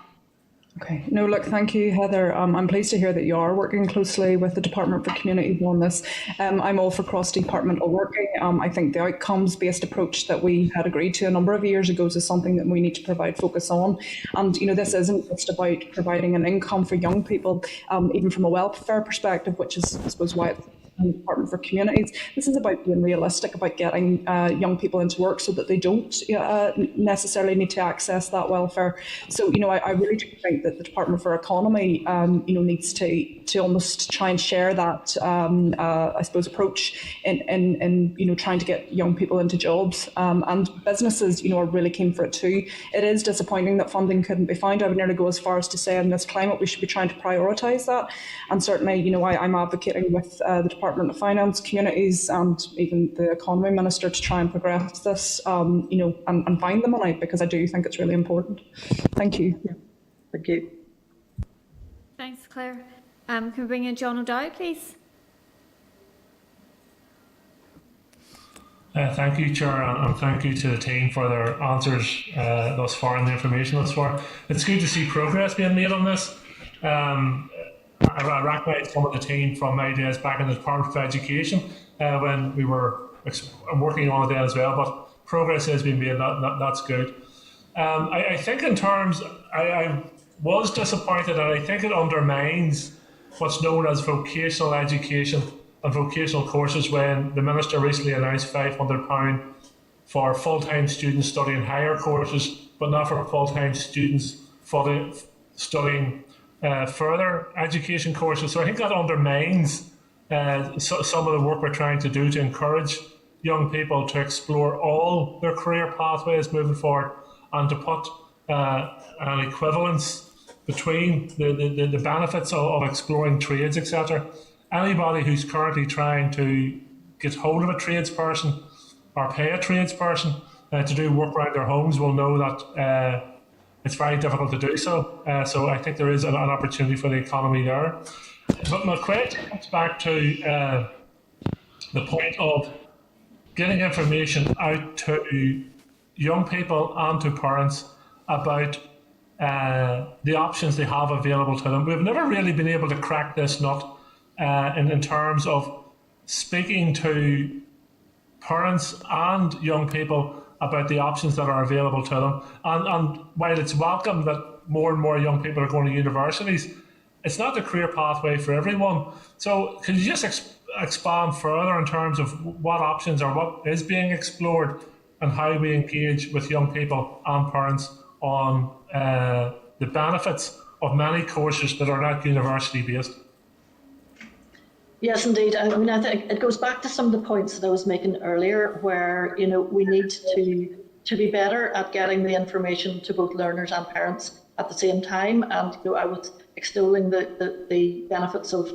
Okay. No, look, thank you, Heather. I'm pleased to hear that you are working closely with the Department for Communities on this. I'm all for cross-departmental working. I think the outcomes-based approach that we had agreed to a number of years ago is something that we need to provide focus on. And, this isn't just about providing an income for young people, even from a welfare perspective, which is, I suppose, why it's the Department for Communities. This is about being realistic about getting young people into work so that they don't necessarily need to access that welfare. So, I really do think that the Department for Economy, needs to almost try and share that, I suppose, approach in trying to get young people into jobs. And businesses, are really keen for it too. It is disappointing that funding couldn't be found. I would nearly go as far as to say in this climate we should be trying to prioritise that. And certainly, I'm advocating with the Department of Finance, Communities, and even the Economy Minister to try and progress this, and find the money, because I do think it's really important. Thank you. Yeah. Thank you. Thanks, Claire. Can we bring in John O'Dowd, please? Thank you, Chair, and thank you to the team for their answers thus far and the information thus far. It's good to see progress being made on this. I recognise some of the team from my days back in the Department of Education when we were working on it as well, but progress has been made, that's good. I think in terms, I'm was disappointed, and I think it undermines what's known as vocational education and vocational courses when the Minister recently announced £500 for full-time students studying higher courses, but not for full-time students studying further education courses. So I think that undermines some of the work we're trying to do to encourage young people to explore all their career pathways moving forward, and to put an equivalence between the benefits of exploring trades, etc. Anybody who's currently trying to get hold of a tradesperson or pay a tradesperson to do work around their homes will know that it's very difficult to do so. So I think there is an opportunity for the economy there. But my question comes back to the point of getting information out to young people and to parents about the options they have available to them. We've never really been able to crack this nut in terms of speaking to parents and young people about the options that are available to them. And while it's welcome that more and more young people are going to universities, it's not the career pathway for everyone. So could you just expand further in terms of what options or what is being explored and how we engage with young people and parents on the benefits of many courses that are not university based? Yes, indeed. I mean, I think it goes back to some of the points that I was making earlier, where we need to be better at getting the information to both learners and parents at the same time. And I was extolling the benefits of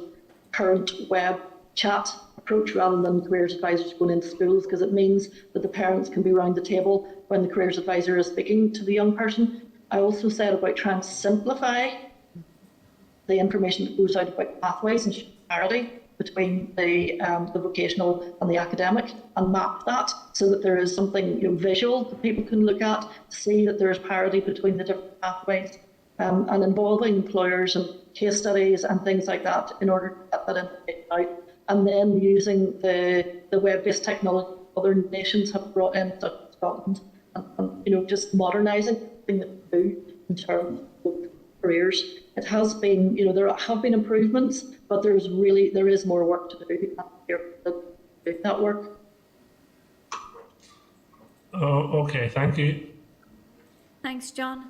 current web chat approach rather than careers advisors going into schools, because it means that the parents can be around the table when the careers advisor is speaking to the young person. I also said about trying to simplify the information that goes out about pathways and parity between the vocational and the academic, and map that so that there is something visual that people can look at to see that there is parity between the different pathways, and involving employers and case studies and things like that in order to get that information out. And then using the web-based technology other nations have brought in, such as Scotland, and just modernising things that we do in terms of careers. It has been, there have been improvements, but there is more work to do to do that work. Oh, okay, thank you. Thanks, John.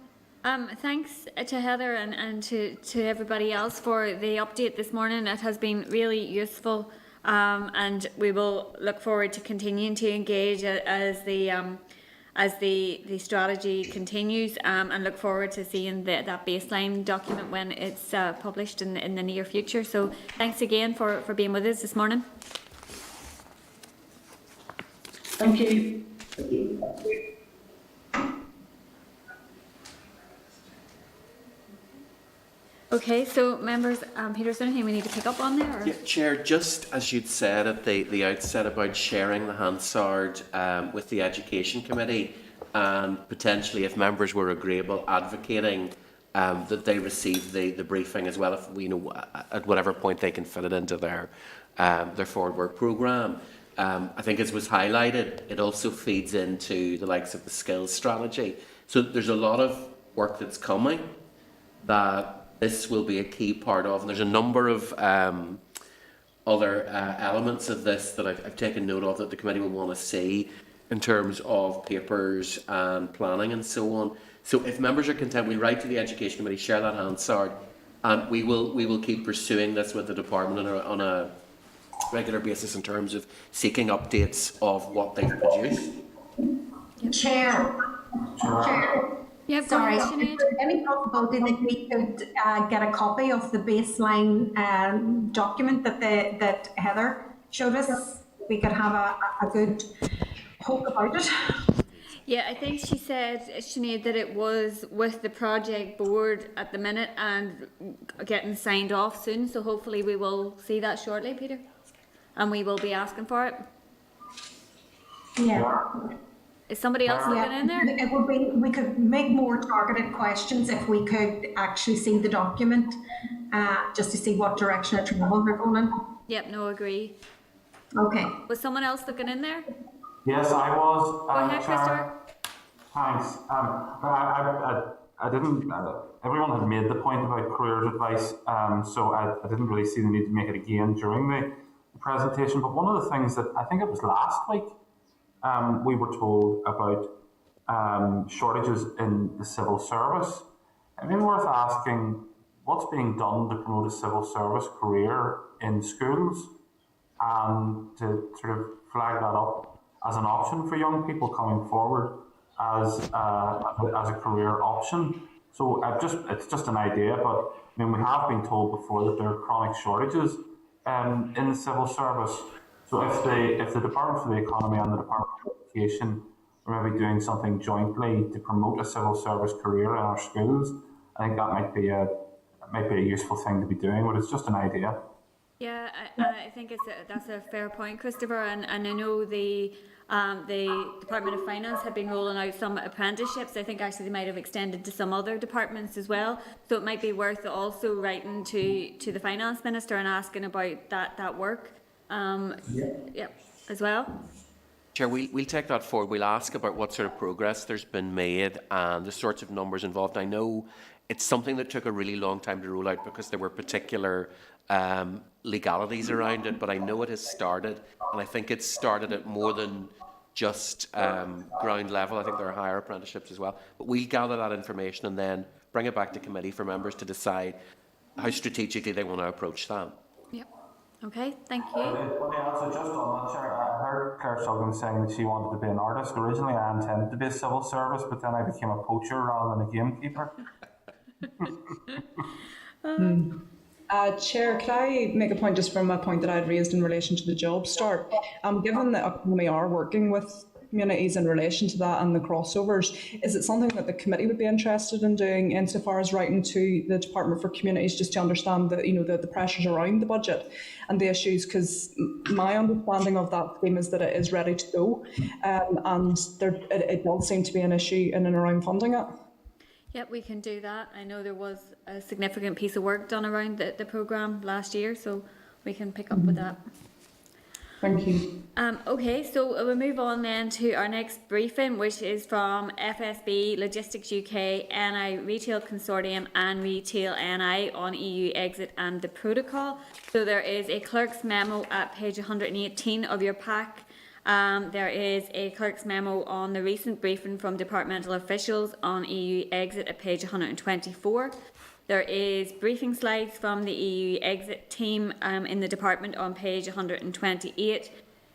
Thanks to Heather and to everybody else for the update this morning. It has been really useful, and we will look forward to continuing to engage as the strategy continues, and look forward to seeing that baseline document when it's published in the near future. So thanks again for being with us this morning. Thank you. Okay, so members, Peter, is there anything we need to pick up on there? Or? Yeah, Chair, just as you'd said at the outset about sharing the Hansard with the Education Committee, and potentially, if members were agreeable, advocating that they receive the briefing as well, if at whatever point they can fit it into their forward work programme. I think, as was highlighted, it also feeds into the likes of the skills strategy. So there's a lot of work that's coming that this will be a key part of, and there's a number of other elements of this that I've taken note of that the committee will want to see in terms of papers and planning and so on. So if members are content, we write to the Education Committee, share that Hansard, and we will keep pursuing this with the department on a regular basis in terms of seeking updates of what they've produced. Chair. Yeah, Sorry, is Sinead. there any possibility that we could get a copy of the baseline document that Heather showed us? We could have a good poke about it. Yeah, I think she said, Sinead, that it was with the project board at the minute and getting signed off soon. So hopefully we will see that shortly, Peter. And we will be asking for it. Yeah. Is somebody else looking in there? It would be, we could make more targeted questions if we could actually see the document, just to see what direction of travel we're going in. Yep, no, agree. Okay. Was someone else looking in there? Yes, I was. Go ahead, Christopher. Thanks. I didn't. Everyone had made the point about careers advice, so I didn't really see the need to make it again during the presentation. But one of the things that I think it was last week, we were told about shortages in the civil service. It may be worth asking what's being done to promote a civil service career in schools and to sort of flag that up as an option for young people coming forward as a career option. So it's just an idea, but I mean, we have been told before that there are chronic shortages in the civil service. So if the Department for the Economy and the Department of Education are maybe doing something jointly to promote a civil service career in our schools, I think that might be a useful thing to be doing, but it's just an idea. Yeah, I think that's a fair point, Christopher, and I know the Department of Finance have been rolling out some apprenticeships. I think actually they might have extended to some other departments as well. So it might be worth also writing to the Finance Minister and asking about that work as well. Chair, we'll take that forward. We'll ask about what sort of progress there's been made and the sorts of numbers involved. I know it's something that took a really long time to roll out because there were particular legalities around it, but I know it has started, and I think it's started at more than just ground level. I think there are higher apprenticeships as well. But we'll gather that information and then bring it back to committee for members to decide how strategically they want to approach that. Yep. Okay, thank you. Also, just on that, Chair, I heard Claire Sullivan saying that she wanted to be an artist. Originally, I intended to be a civil service, but then I became a poacher rather than a gamekeeper. Chair, could I make a point just from a point that I had raised in relation to the job start? Given that we are working with communities in relation to that and the crossovers, is it something that the committee would be interested in doing insofar as writing to the Department for Communities just to understand the pressures around the budget and the issues? Because my understanding of that theme is that it is ready to go, and it does seem to be an issue in and around funding it. Yep, we can do that. I know there was a significant piece of work done around the programme last year, so we can pick up with that. Thank you. Okay, so we'll move on then to our next briefing, which is from FSB, Logistics UK, NI Retail Consortium and Retail NI on EU exit and the protocol. So there is a clerk's memo at page 118 of your pack. There is a clerk's memo on the recent briefing from departmental officials on EU exit at page 124. There is briefing slides from the EU exit team in the department on page 128.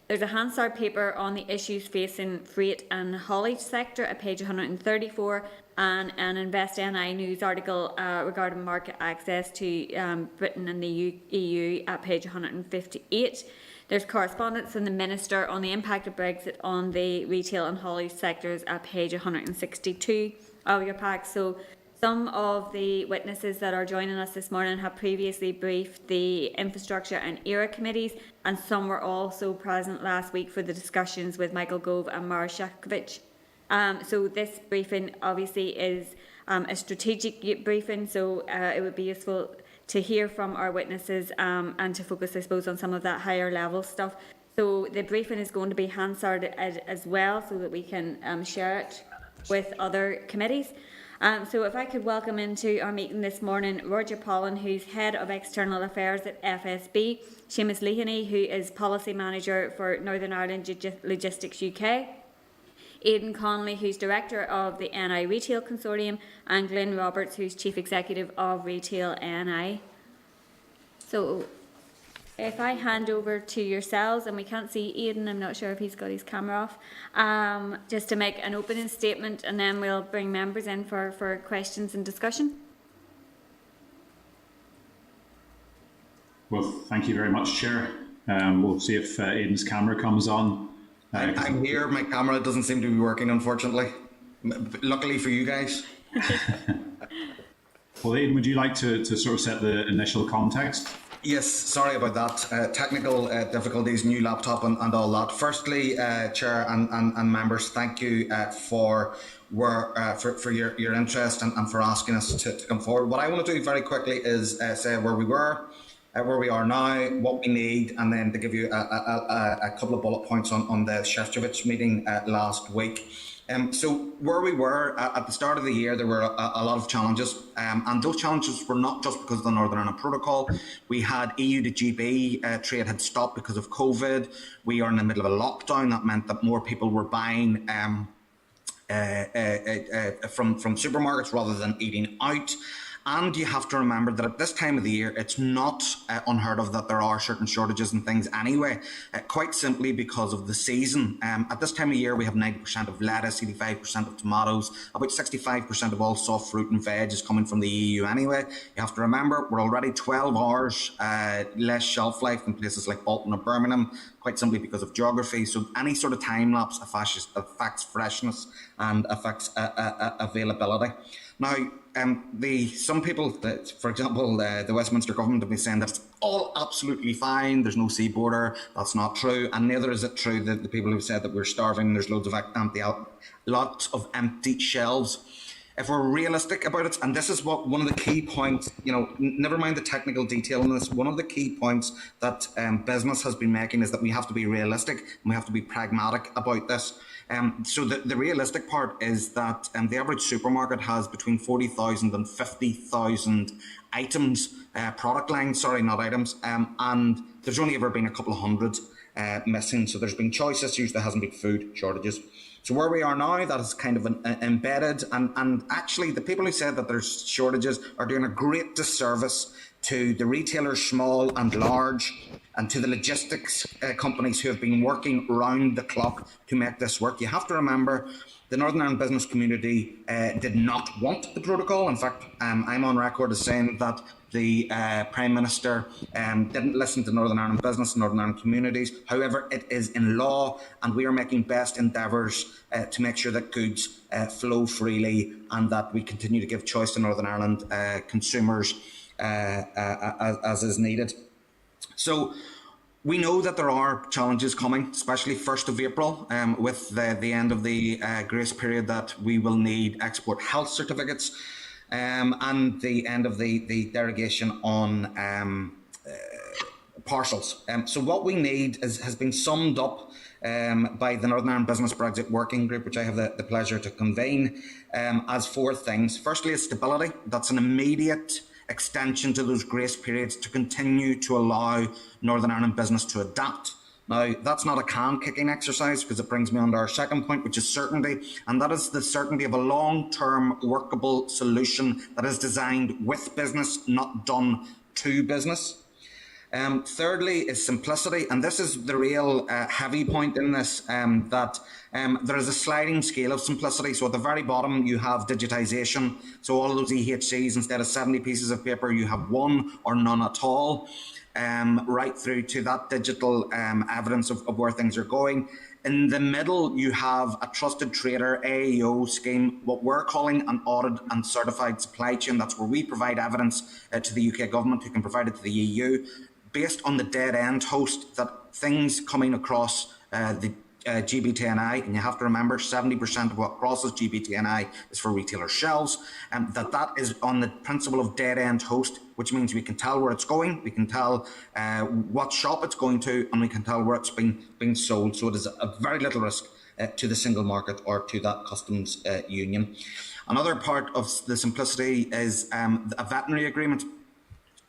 There's a Hansard paper on the issues facing freight and haulage sector at page 134, and an Invest NI news article regarding market access to Britain and the EU at page 158. There's correspondence from the Minister on the impact of Brexit on the retail and haulage sectors at page 162 of your pack. So some of the witnesses that are joining us this morning have previously briefed the Infrastructure and ERA committees, and some were also present last week for the discussions with Michael Gove and Mara Shakovic. So this briefing obviously is a strategic briefing, so it would be useful to hear from our witnesses and to focus, I suppose, on some of that higher level stuff. So the briefing is going to be Hansard as well, so that we can share it with other committees. So if I could welcome into our meeting this morning Roger Pollen, who's Head of External Affairs at FSB, Seamus Leahy, who is Policy Manager for Northern Ireland Logistics UK, Aidan Connolly, who's Director of the NI Retail Consortium, and Glyn Roberts, who's Chief Executive of Retail NI. So if I hand over to yourselves, and we can't see Aidan, I'm not sure if he's got his camera off, just to make an opening statement, and then we'll bring members in for questions and discussion. Well, thank you very much, Chair. We'll see if Aidan's camera comes on. I'm here. My camera doesn't seem to be working, unfortunately. Luckily for you guys. Well, Aidan, would you like to sort of set the initial context? Yes, sorry about that. Technical difficulties, new laptop and all that. Firstly, Chair and members, thank you for your interest and for asking us to come forward. What I want to do very quickly is say where we were, where we are now, what we need, and then to give you a couple of bullet points on the Shevchevich meeting last week. So where we were at the start of the year, there were a lot of challenges, and those challenges were not just because of the Northern Ireland Protocol. We had EU to GB trade had stopped because of COVID. We are in the middle of a lockdown. That meant that more people were buying from supermarkets rather than eating out. And you have to remember that at this time of the year, it's not unheard of that there are certain shortages and things anyway, quite simply because of the season. At this time of year, we have 90% of lettuce, 85% of tomatoes, about 65% of all soft fruit and veg is coming from the EU anyway. You have to remember, we're already 12 hours less shelf life than places like Bolton or Birmingham, quite simply because of geography. So any sort of time lapse affects freshness and affects availability. Now, some people, for example, the Westminster government have been saying that it's all absolutely fine, there's no sea border. That's not true, and neither is it true that the people who've said that we're starving, there's lots of empty shelves. If we're realistic about it, and this is what one of the key points, never mind the technical detail in this, one of the key points that business has been making is that we have to be realistic and we have to be pragmatic about this. So the realistic part is that the average supermarket has between 40,000 and 50,000 items, product lines, sorry, not items, and there's only ever been a couple of hundred missing. So there's been choice issues, there hasn't been food shortages. So where we are now, that is kind of embedded, and actually the people who said that there's shortages are doing a great disservice to the retailers, small and large, and to the logistics companies who have been working round the clock to make this work. You have to remember, the Northern Ireland business community did not want the protocol. In fact, I'm on record as saying that the Prime Minister didn't listen to Northern Ireland business and Northern Ireland communities. However, it is in law, and we are making best endeavours to make sure that goods flow freely and that we continue to give choice to Northern Ireland consumers as is needed. So we know that there are challenges coming, especially 1st of April, with the end of the grace period that we will need export health certificates, and the end of the derogation on parcels. So what we need has been summed up by the Northern Ireland Business Brexit Working Group, which I have the pleasure to convene, as 4 things. Firstly, is stability. That's an immediate extension to those grace periods to continue to allow Northern Ireland business to adapt. Now, that's not a can-kicking exercise, because it brings me on to our second point, which is certainty, and that is the certainty of a long-term workable solution that is designed with business, not done to business. Thirdly is simplicity, and this is the real heavy point in this, that there is a sliding scale of simplicity. So at the very bottom you have digitisation, so all of those EHCs, instead of 70 pieces of paper, you have 1 or none at all, right through to that digital evidence of where things are going. In the middle, you have a trusted trader AEO scheme, what we're calling an audit and certified supply chain. That's where we provide evidence to the UK government, who can provide it to the EU, based on the dead-end host, that things coming across the GBTNI, and you have to remember 70% of what crosses GBTNI is for retailer shelves, and that is on the principle of dead-end host, which means we can tell where it's going, we can tell what shop it's going to, and we can tell where it's being sold. So it is a very little risk to the single market or to that customs union. Another part of the simplicity is a veterinary agreement.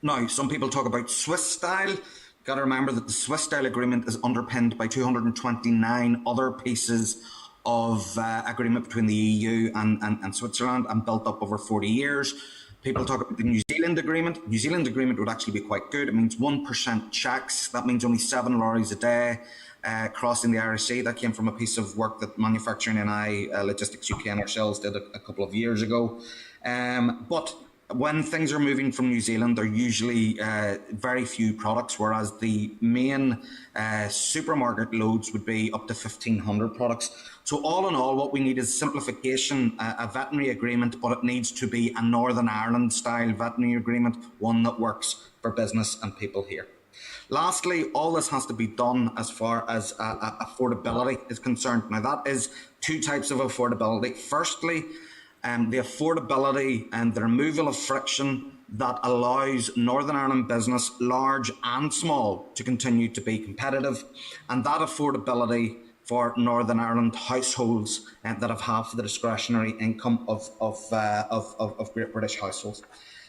Now, some people talk about Swiss style. You've got to remember that the Swiss style agreement is underpinned by 229 other pieces of agreement between the EU and Switzerland, and built up over 40 years. People talk about the New Zealand agreement. New Zealand agreement would actually be quite good. It means 1% checks. That means only 7 lorries a day crossing the Irish Sea. That came from a piece of work that Manufacturing NI, Logistics UK and ourselves did a couple of years ago. But when things are moving from New Zealand, there are usually very few products, whereas the main supermarket loads would be up to 1,500 products. So all in all, what we need is simplification, a veterinary agreement, but it needs to be a Northern Ireland style veterinary agreement, one that works for business and people here. Lastly, all this has to be done as far as affordability is concerned. Now, that is 2 types of affordability. Firstly, the affordability and the removal of friction that allows Northern Ireland business, large and small, to continue to be competitive, and that affordability for Northern Ireland households that have half the discretionary income of Great British households.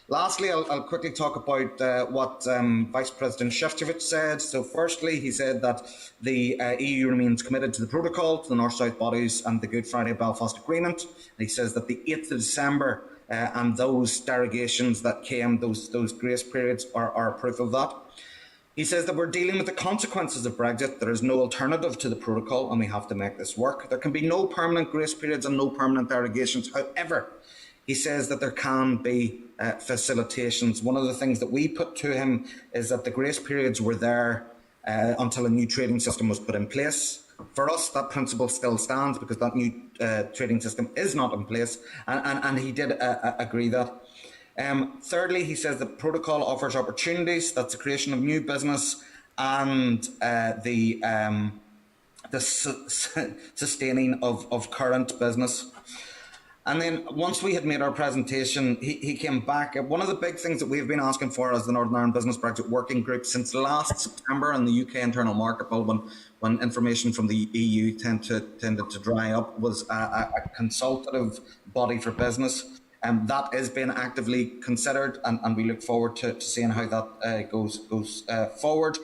Lastly, I'll quickly talk about what Vice President Šefčovič said. So firstly, he said that the EU remains committed to the protocol, to the North-South bodies and the Good Friday Belfast Agreement. And he says that the 8th of December and those derogations that came, those grace periods are proof of that. He says that we're dealing with the consequences of Brexit. There is no alternative to the protocol and we have to make this work. There can be no permanent grace periods and no permanent derogations. However, he says that there can be facilitations. One of the things that we put to him is that the grace periods were there until a new trading system was put in place. For us, that principle still stands because that new trading system is not in place, and he did agree that. Thirdly, he says the protocol offers opportunities. That's the creation of new business and the sustaining of current business. And then once we had made our presentation, he came back. One of the big things that we've been asking for as the Northern Ireland Business Brexit Working Group since last September in the UK Internal Market Bill, when information from the EU tended to dry up, was a consultative body for business. That is being actively considered, and we look forward to seeing how that goes forward.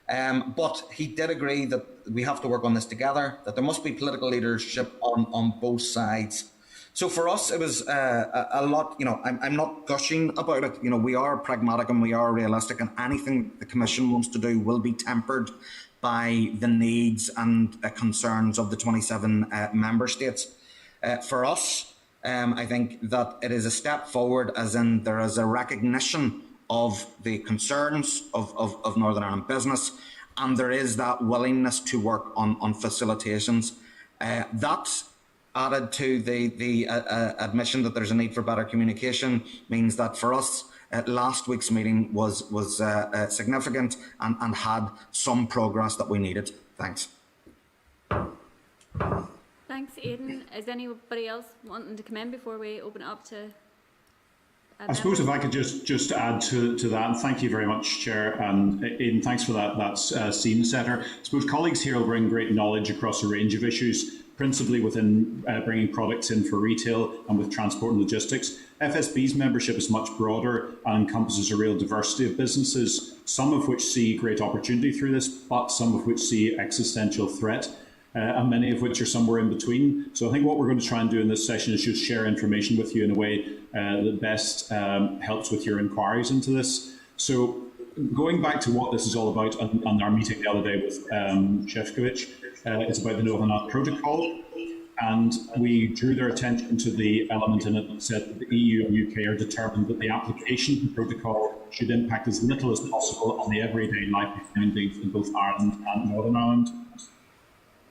But he did agree that we have to work on this together, that there must be political leadership on both sides. So for us, it was a lot, I'm not gushing about it. We are pragmatic and we are realistic, and anything the Commission wants to do will be tempered by the needs and concerns of the 27 member states. For us, I think that it is a step forward, as in there is a recognition of the concerns of Northern Ireland business, and there is that willingness to work on facilitations. That, added to the admission that there's a need for better communication, means that for us, last week's meeting was significant and had some progress that we needed. Thanks. Thanks, Aidan. Is anybody else wanting to come in before we open it up to... I suppose if I could just add to that, and thank you very much, Chair, and Aidan, thanks for that scene setter. I suppose colleagues here will bring great knowledge across a range of issues, principally within bringing products in for retail and with transport and logistics. FSB's membership is much broader and encompasses a real diversity of businesses, some of which see great opportunity through this, but some of which see existential threat, and many of which are somewhere in between. So I think what we're going to try and do in this session is just share information with you in a way that best helps with your inquiries into this. So going back to what this is all about, on our meeting the other day with Šefčovič, it's about the Northern Ireland Protocol, and we drew their attention to the element in it that said that the EU and UK are determined that the application of the protocol should impact as little as possible on the everyday life of communities in both Ireland and Northern Ireland.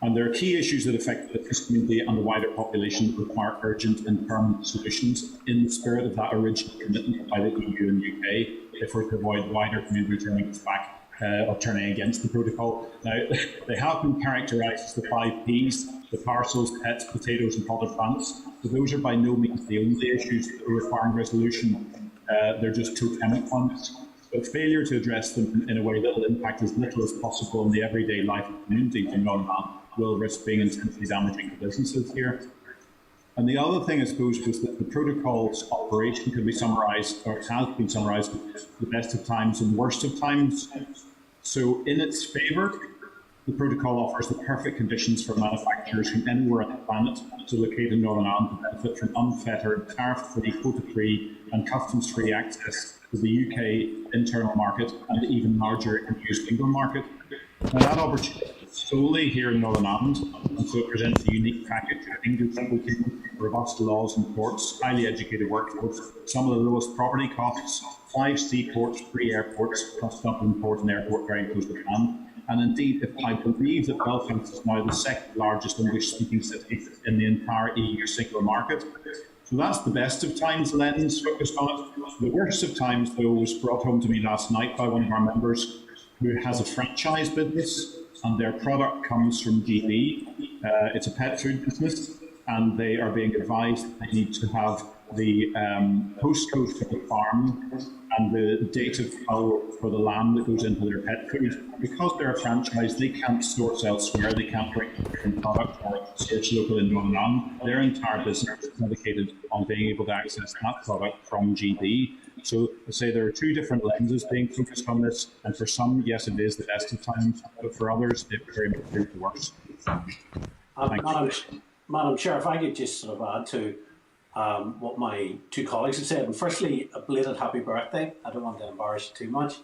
And there are key issues that affect the business community and the wider population that require urgent and permanent solutions in the spirit of that original commitment by the EU and UK, if we're to avoid wider community turning its back or turning against the protocol. Now, they have been characterised as the 5 Ps, the parcels, pets, potatoes and potted plants. So those are by no means the only issues that are requiring resolution. They're just totemic ones. But failure to address them in a way that will impact as little as possible on the everyday life of communities in Northern Ireland will risk being intensely damaging to businesses here. And the other thing, I suppose, was that the protocol's operation could be summarised, or it has been summarised, with the best of times and worst of times. So in its favour, the protocol offers the perfect conditions for manufacturers from anywhere on the planet to locate in Northern Ireland to benefit from unfettered, tariff-free, quota-free and customs-free access to the UK internal market and the even larger EU single market. Now, that opportunity is solely here in Northern Ireland, and so it presents a unique package of English-speaking, robust laws and courts, highly educated workforce, some of the lowest property costs, 5 seaports, 3 airports, plus Dublin Port and Airport very close to hand. And indeed, if I believe that Belfast is now the second largest English-speaking city in the entire EU single market. So that's the best of times lens focused on it. The worst of times, though, was brought home to me last night by one of our members who has a franchise business, and their product comes from GB. It's a pet food business, and they are being advised that they need to have the postcode for the farm and the date of fallow for the lamb that goes into their pet food. Because they're a franchise, they can't source elsewhere, they can't bring a different product or source local in Northern Ireland. Their entire business is dedicated on being able to access that product from GB. So I say there are two different lenses being focused on this, and for some, yes, it is the best of times, but for others, it very much is the worst. Madam Chair, if I could just sort of add to what my two colleagues have said. And firstly, a belated happy birthday. I don't want to embarrass you too much.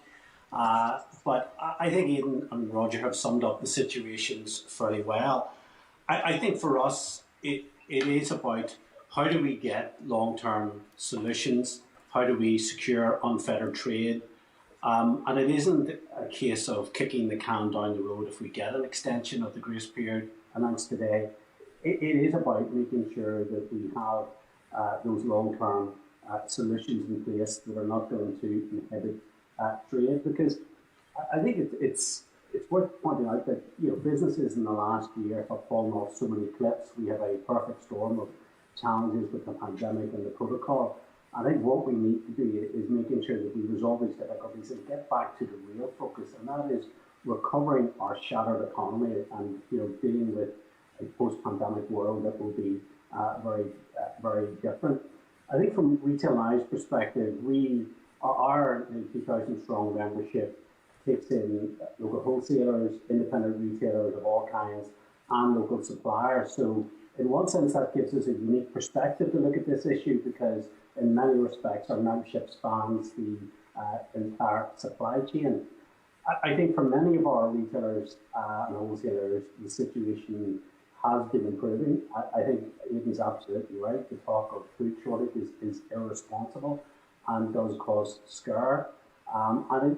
But I think Aidan and Roger have summed up the situations fairly well. I think for us, it is about how do we get long-term solutions? How do we secure unfettered trade? And it isn't a case of kicking the can down the road if we get an extension of the grace period announced today. It is about making sure that we have those long-term solutions in place that are not going to inhibit trade, because I think it's worth pointing out that businesses in the last year have fallen off so many cliffs. We have a perfect storm of challenges with the pandemic and the protocol. I think what we need to do is making sure that we resolve these difficulties and get back to the real focus, and that is recovering our shattered economy and dealing with a post-pandemic world that will be very different. I think from Retail Now's perspective, our 2,000 strong membership takes in local wholesalers, independent retailers of all kinds, and local suppliers. So in one sense, that gives us a unique perspective to look at this issue, because in many respects, our membership spans the entire supply chain. I think for many of our retailers and wholesalers, the situation has been improving. I think Aidan's absolutely right. The talk of food shortage is irresponsible and does cause scare. And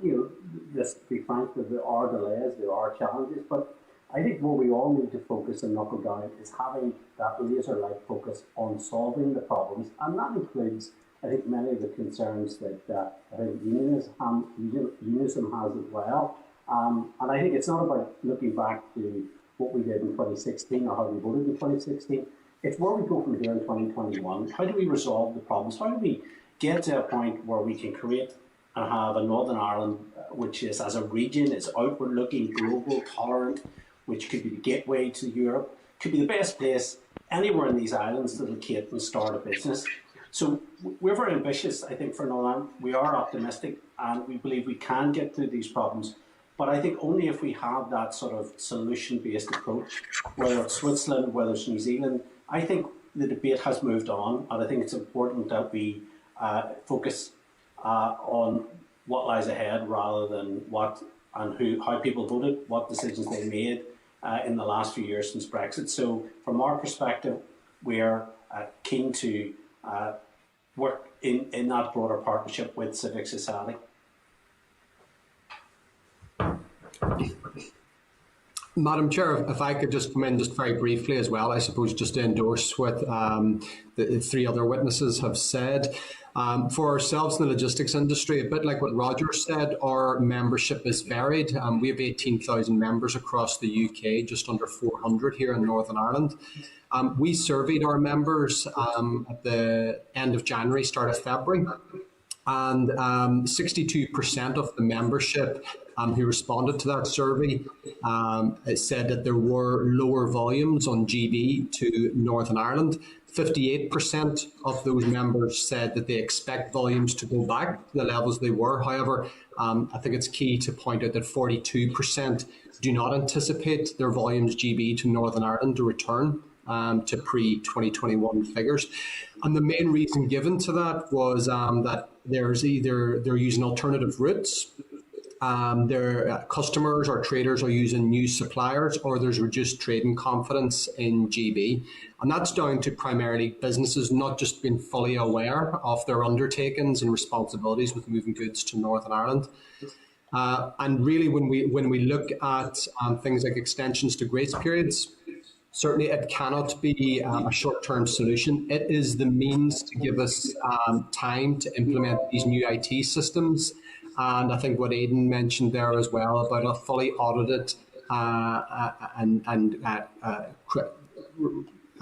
let's be frank, there are delays, there are challenges, but I think what we all need to focus and knuckle down is having that laser-like focus on solving the problems, and that includes, I think, many of the concerns that I think Unionism has as well. And I think it's not about looking back to what we did in 2016 or how we voted in 2016. It's where we go from here in 2021. How do we resolve the problems? How do we get to a point where we can create and have a Northern Ireland which is, as a region, is outward-looking, global, tolerant, which could be the gateway to Europe, could be the best place anywhere in these islands to locate and start a business. So we're very ambitious, I think, for Northern Ireland. We are optimistic, and we believe we can get through these problems. But I think only if we have that sort of solution-based approach, whether it's Switzerland, whether it's New Zealand. I think the debate has moved on, and I think it's important that we focus on what lies ahead rather than what and how people voted, what decisions they made in the last few years since Brexit. So from our perspective, we are keen to work in that broader partnership with civic society. Madam Chair, if I could just come in just very briefly as well, I suppose just to endorse what the three other witnesses have said. For ourselves in the logistics industry, a bit like what Roger said, our membership is varied. We have 18,000 members across the UK, just under 400 here in Northern Ireland. We surveyed our members at the end of January, start of February, and 62% of the membership who responded to that survey said that there were lower volumes on GB to Northern Ireland. 58% of those members said that they expect volumes to go back to the levels they were. However, I think it's key to point out that 42% do not anticipate their volumes GB to Northern Ireland to return to pre-2021 figures. And the main reason given to that was that there's either they're using alternative routes, their customers or traders are using new suppliers, or there's reduced trading confidence in GB. And that's down to primarily businesses not just being fully aware of their undertakings and responsibilities with moving goods to Northern Ireland. And really, when we look at things like extensions to grace periods, certainly it cannot be a short-term solution. It is the means to give us time to implement these new IT systems. And I think what Aidan mentioned there as well about a fully audited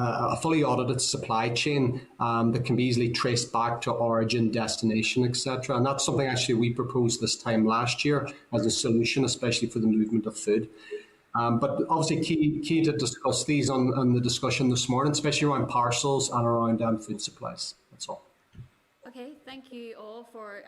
a fully audited supply chain that can be easily traced back to origin, destination, etc. And that's something actually we proposed this time last year as a solution, especially for the movement of food. But obviously key to discuss these on the discussion this morning, especially around parcels and around food supplies. That's all. Okay, thank you all for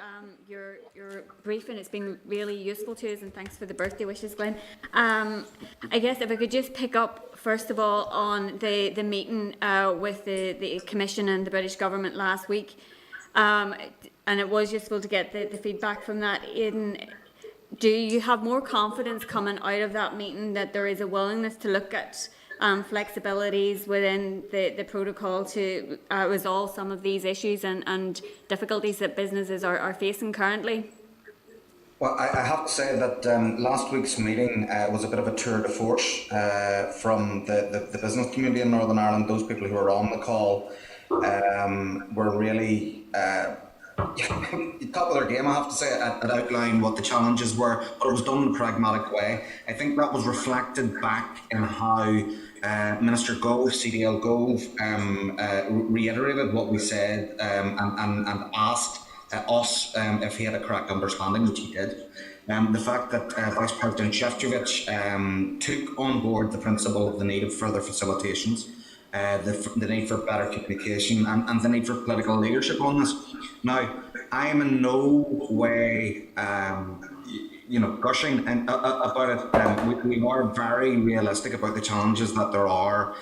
your briefing. It's been really useful to us, and thanks for the birthday wishes, Glenn. I guess if I could just pick up first of all on the meeting with the Commission and the British Government last week, and it was useful to get the feedback from that. Do you have more confidence coming out of that meeting that there is a willingness to look at flexibilities within the protocol to resolve some of these issues and difficulties that businesses are facing currently? Well, I have to say that last week's meeting was a bit of a tour de force from the business community in Northern Ireland. Those people who were on the call were really top of their game, I have to say, at outlining what the challenges were, but it was done in a pragmatic way. I think that was reflected back in how Minister Gove, CDL Gove, reiterated what we said and asked us if he had a correct understanding, which he did. The fact that Vice President Šefčovič took on board the principle of the need of further facilitations, the need for better communication and the need for political leadership on this. Now, I am in no way, gushing about it. We are very realistic about the challenges that there are.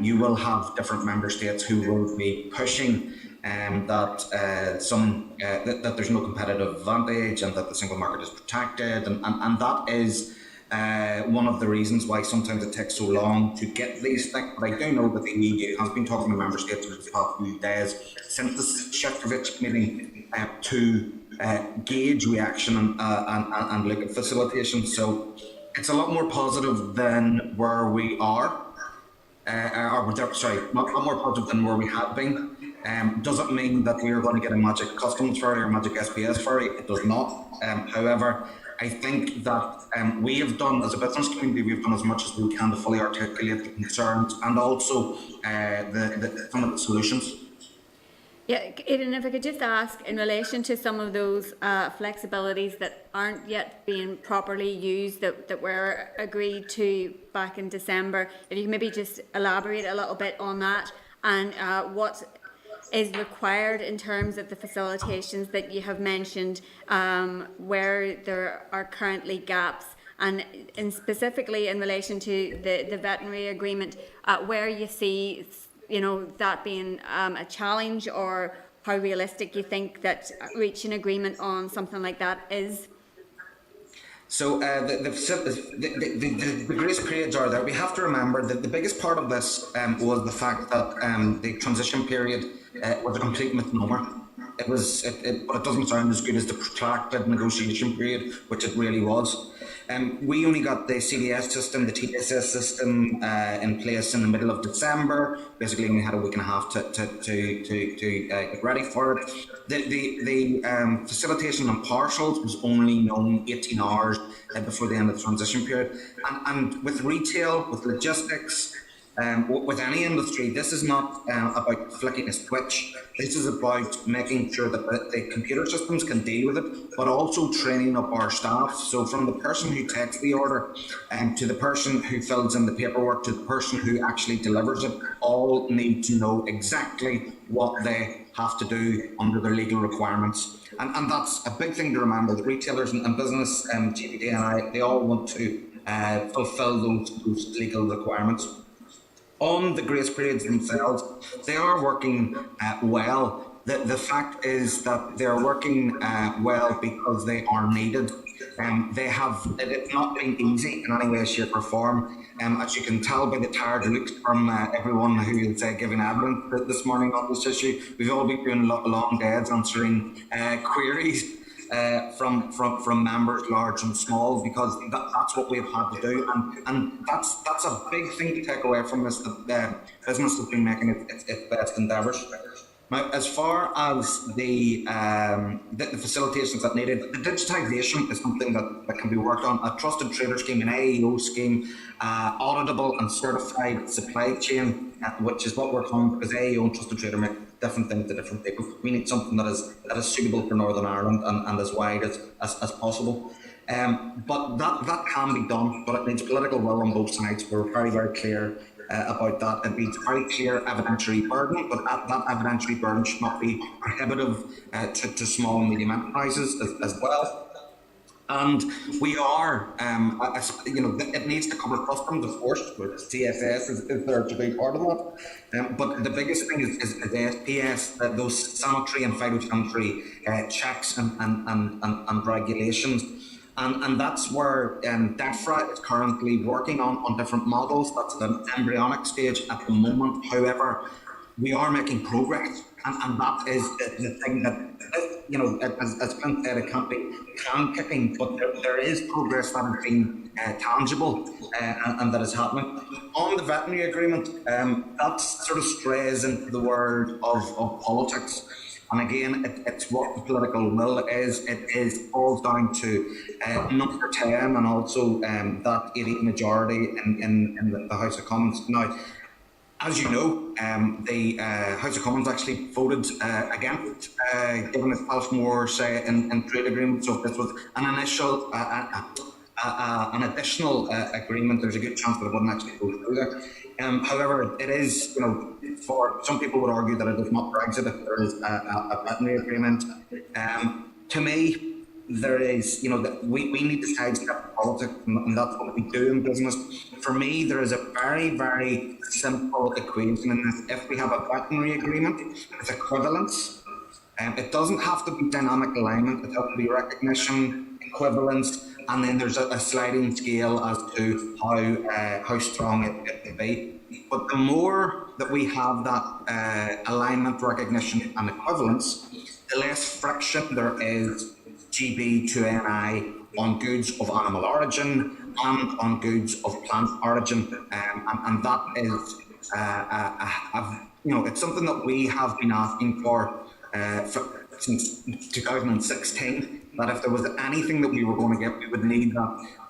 You will have different member states who will be pushing that there's no competitive advantage and that the single market is protected, and that is one of the reasons why sometimes it takes so long to get these things. But I do know that the EU has been talking to member states over the past few days since the Šefčovič meeting to gauge reaction and look at facilitation. So it's a lot more positive than where we are, not more positive than where we had been. Doesn't mean that we are going to get a magic customs ferry or magic SPS ferry. It does not. However, I think that we have done, as a business community, we've done as much as we can to fully articulate the concerns and also some of the solutions. Yeah, Aidan, if I could just ask, in relation to some of those flexibilities that aren't yet being properly used, that were agreed to back in December, if you can maybe just elaborate a little bit on that and what is required in terms of the facilitations that you have mentioned, where there are currently gaps, and specifically in relation to the veterinary agreement, where you see that being a challenge, or how realistic you think that reaching agreement on something like that is? So the grace periods are there. We have to remember that the biggest part of this was the fact that the transition period was a complete misnomer. But it doesn't sound as good as the protracted negotiation period, which it really was. We only got the CDS system, the TSS system in place in the middle of December. Basically, we had a week and a half to get ready for it. The facilitation on parcels was only known 18 hours before the end of the transition period. And with retail, with logistics, with any industry, this is not about flicking a switch. This is about making sure that the computer systems can deal with it, but also training up our staff. So from the person who takes the order to the person who fills in the paperwork to the person who actually delivers it, all need to know exactly what they have to do under their legal requirements. And that's a big thing to remember. The retailers and business, GPD and I, they all want to fulfill those legal requirements. On the grace periods themselves, they are working well. The fact is that they're working well because they are needed. It's not been easy in any way, shape or form. As you can tell by the tired looks from everyone who is giving evidence this morning on this issue, we've all been doing long days answering queries from members, large and small, because that's what we've had to do, and that's a big thing to take away from this. That business has been making its best endeavours. Now, as far as the facilitations that needed, the digitisation is something that can be worked on. A trusted trader scheme, an AEO scheme, auditable and certified supply chain, which is what we're calling, because AEO and trusted trader make different things to different people. We need something that is suitable for Northern Ireland and as wide as possible. But that can be done, but it needs political will on both sides. We're very, very clear about that. It needs a very clear evidentiary burden, but that evidentiary burden should not be prohibitive to small and medium enterprises as well. And we are, it needs to cover customs, of course, with CSS is there to be part of that. But the biggest thing is the SPS, those sanitary and phytosanitary checks and regulations. And that's where DEFRA is currently working on different models. That's the embryonic stage at the moment. However, we are making progress, and that is the thing that, as Clint said, it can't be can-kicking, but there is progress that has been tangible and that is happening. On the veterinary agreement, that sort of strays into the world of politics. And again, it's what the political will is. It falls down to number 10 and also that 80 majority in the House of Commons. Now, as you know, the House of Commons actually voted against giving itself more say in trade agreements. So if this was an initial, an additional agreement, there's a good chance that it wouldn't actually go through there. However, it is, for some people would argue that it is not Brexit if there is a veterinary agreement. To me, there is, that we need to sidestep politics, and that's what we do in business. For me, there is a very, very simple equation in this. If we have a veterinary agreement, it's equivalence. It doesn't have to be dynamic alignment. It has to be recognition, equivalence, and then there's a sliding scale as to how strong it may be. But the more that we have that alignment, recognition, and equivalence, the less friction there is GB to NI on goods of animal origin and on goods of plant origin, and that is, it's something that we have been asking for since 2016. That if there was anything that we were going to get, we would need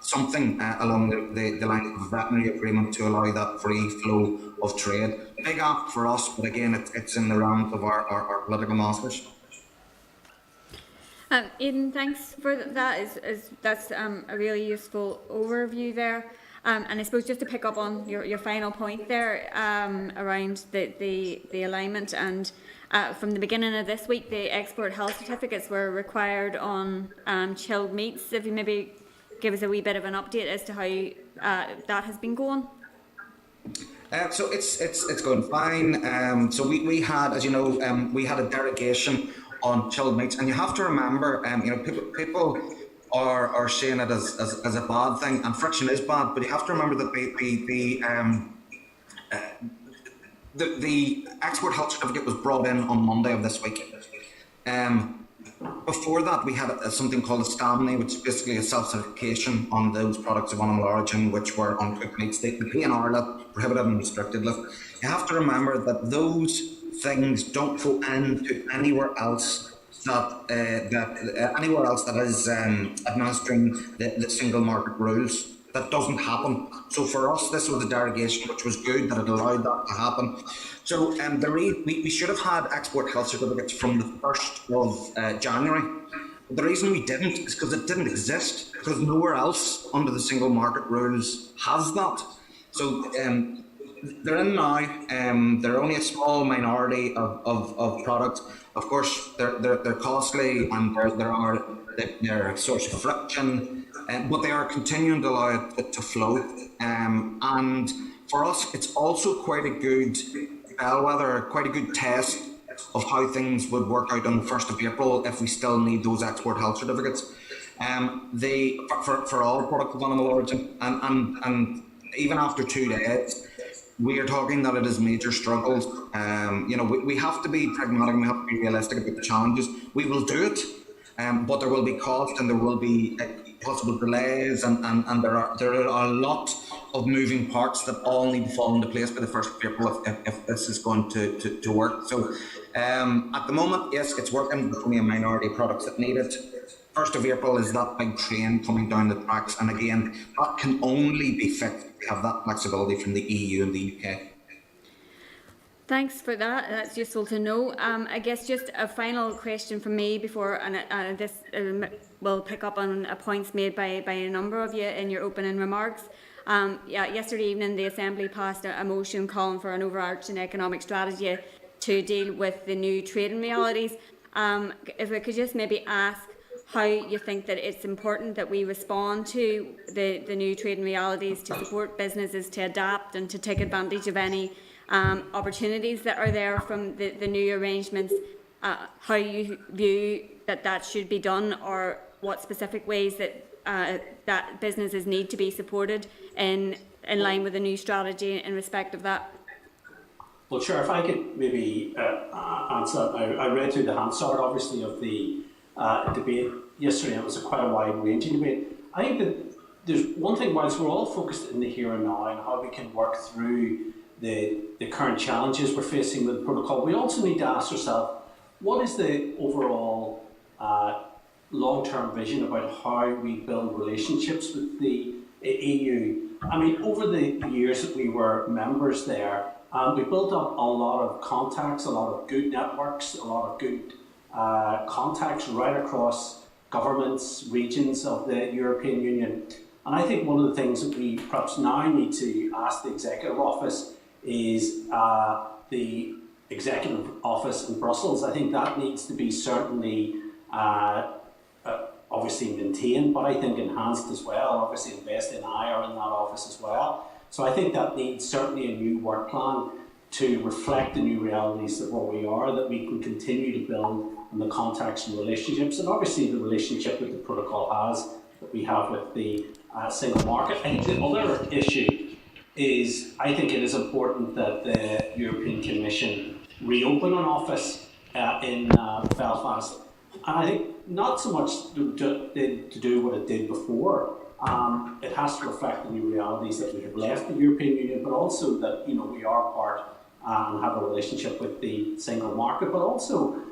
something along the lines of a veterinary agreement to allow that free flow of trade. Big ask for us, but again, it's in the realms of our political masters. Aidan, thanks for that. That's a really useful overview there. And I suppose just to pick up on your final point there around the alignment, and from the beginning of this week, the export health certificates were required on chilled meats. If you maybe give us a wee bit of an update as to how that has been going. So it's going fine. So we had, as you know, we had a derogation on chilled meats, and you have to remember, people are seeing it as a bad thing, and friction is bad. But you have to remember that the export health certificate was brought in on Monday of this week. Before that, we had something called a STAMNI, which is basically a self-certification on those products of animal origin which were uncooked meats. The PNR list, prohibited and restricted list. You have to remember that those things don't go into anywhere else that is administering the single market rules. That doesn't happen. So for us, this was a derogation, which was good that it allowed that to happen. So we should have had export health certificates from the 1st of January. But the reason we didn't is because it didn't exist, because nowhere else under the single market rules has that. So they're in now. They're only a small minority of products. Of course, they're costly, and they're a source of friction. But they are continuing to allow it to flow. And for us, it's also quite a good bellwether, quite a good test of how things would work out on the 1st of April if we still need those export health certificates. For all products of animal origin, and even after 2 days, we are talking that it is major struggles. We have to be pragmatic, we have to be realistic about the challenges. We will do it, but there will be cost, and there will be possible delays, and there are a lot of moving parts that all need to fall into place by the 1st of April if this is going to work. So At the moment, yes, it's working, but only a minority of products that need it. 1st of April is that big train coming down the tracks, and again, that can only be fixed if we have that flexibility from the EU and the UK. Thanks for that. That's useful to know. I guess just a final question from me before, and this will pick up on points made by a number of you in your opening remarks. Yesterday evening, the Assembly passed a motion calling for an overarching economic strategy to deal with the new trading realities. If I could just maybe ask how you think that it's important that we respond to the new trading realities to support businesses to adapt and to take advantage of any opportunities that are there from the new arrangements, how you view that should be done, or what specific ways that businesses need to be supported in line with the new strategy in respect of that. Well, sure, if I could maybe answer that. I read through the Hansard, obviously, of the debate yesterday. It was quite a wide-ranging debate. I think that there's one thing, whilst we're all focused in the here and now and how we can work through the current challenges we're facing with the protocol, we also need to ask ourselves, what is the overall long-term vision about how we build relationships with the EU? I mean, over the years that we were members there, we built up a lot of contacts, a lot of good networks, a lot of good contacts right across governments, regions of the European Union. And I think one of the things that we perhaps now need to ask the Executive Office is the Executive Office in Brussels. I think that needs to be certainly obviously maintained, but I think enhanced as well. Obviously, Invest in I are in that office as well. So I think that needs certainly a new work plan to reflect the new realities of where we are, that we can continue to build on the contacts and relationships, and obviously the relationship that the protocol has, that we have with the single market. I think the other issue is, I think it is important that the European Commission reopen an office in Belfast. And I think not so much to do what it did before. It has to reflect the new realities that we have left the European Union, but also that we are part and have a relationship with the single market. But also,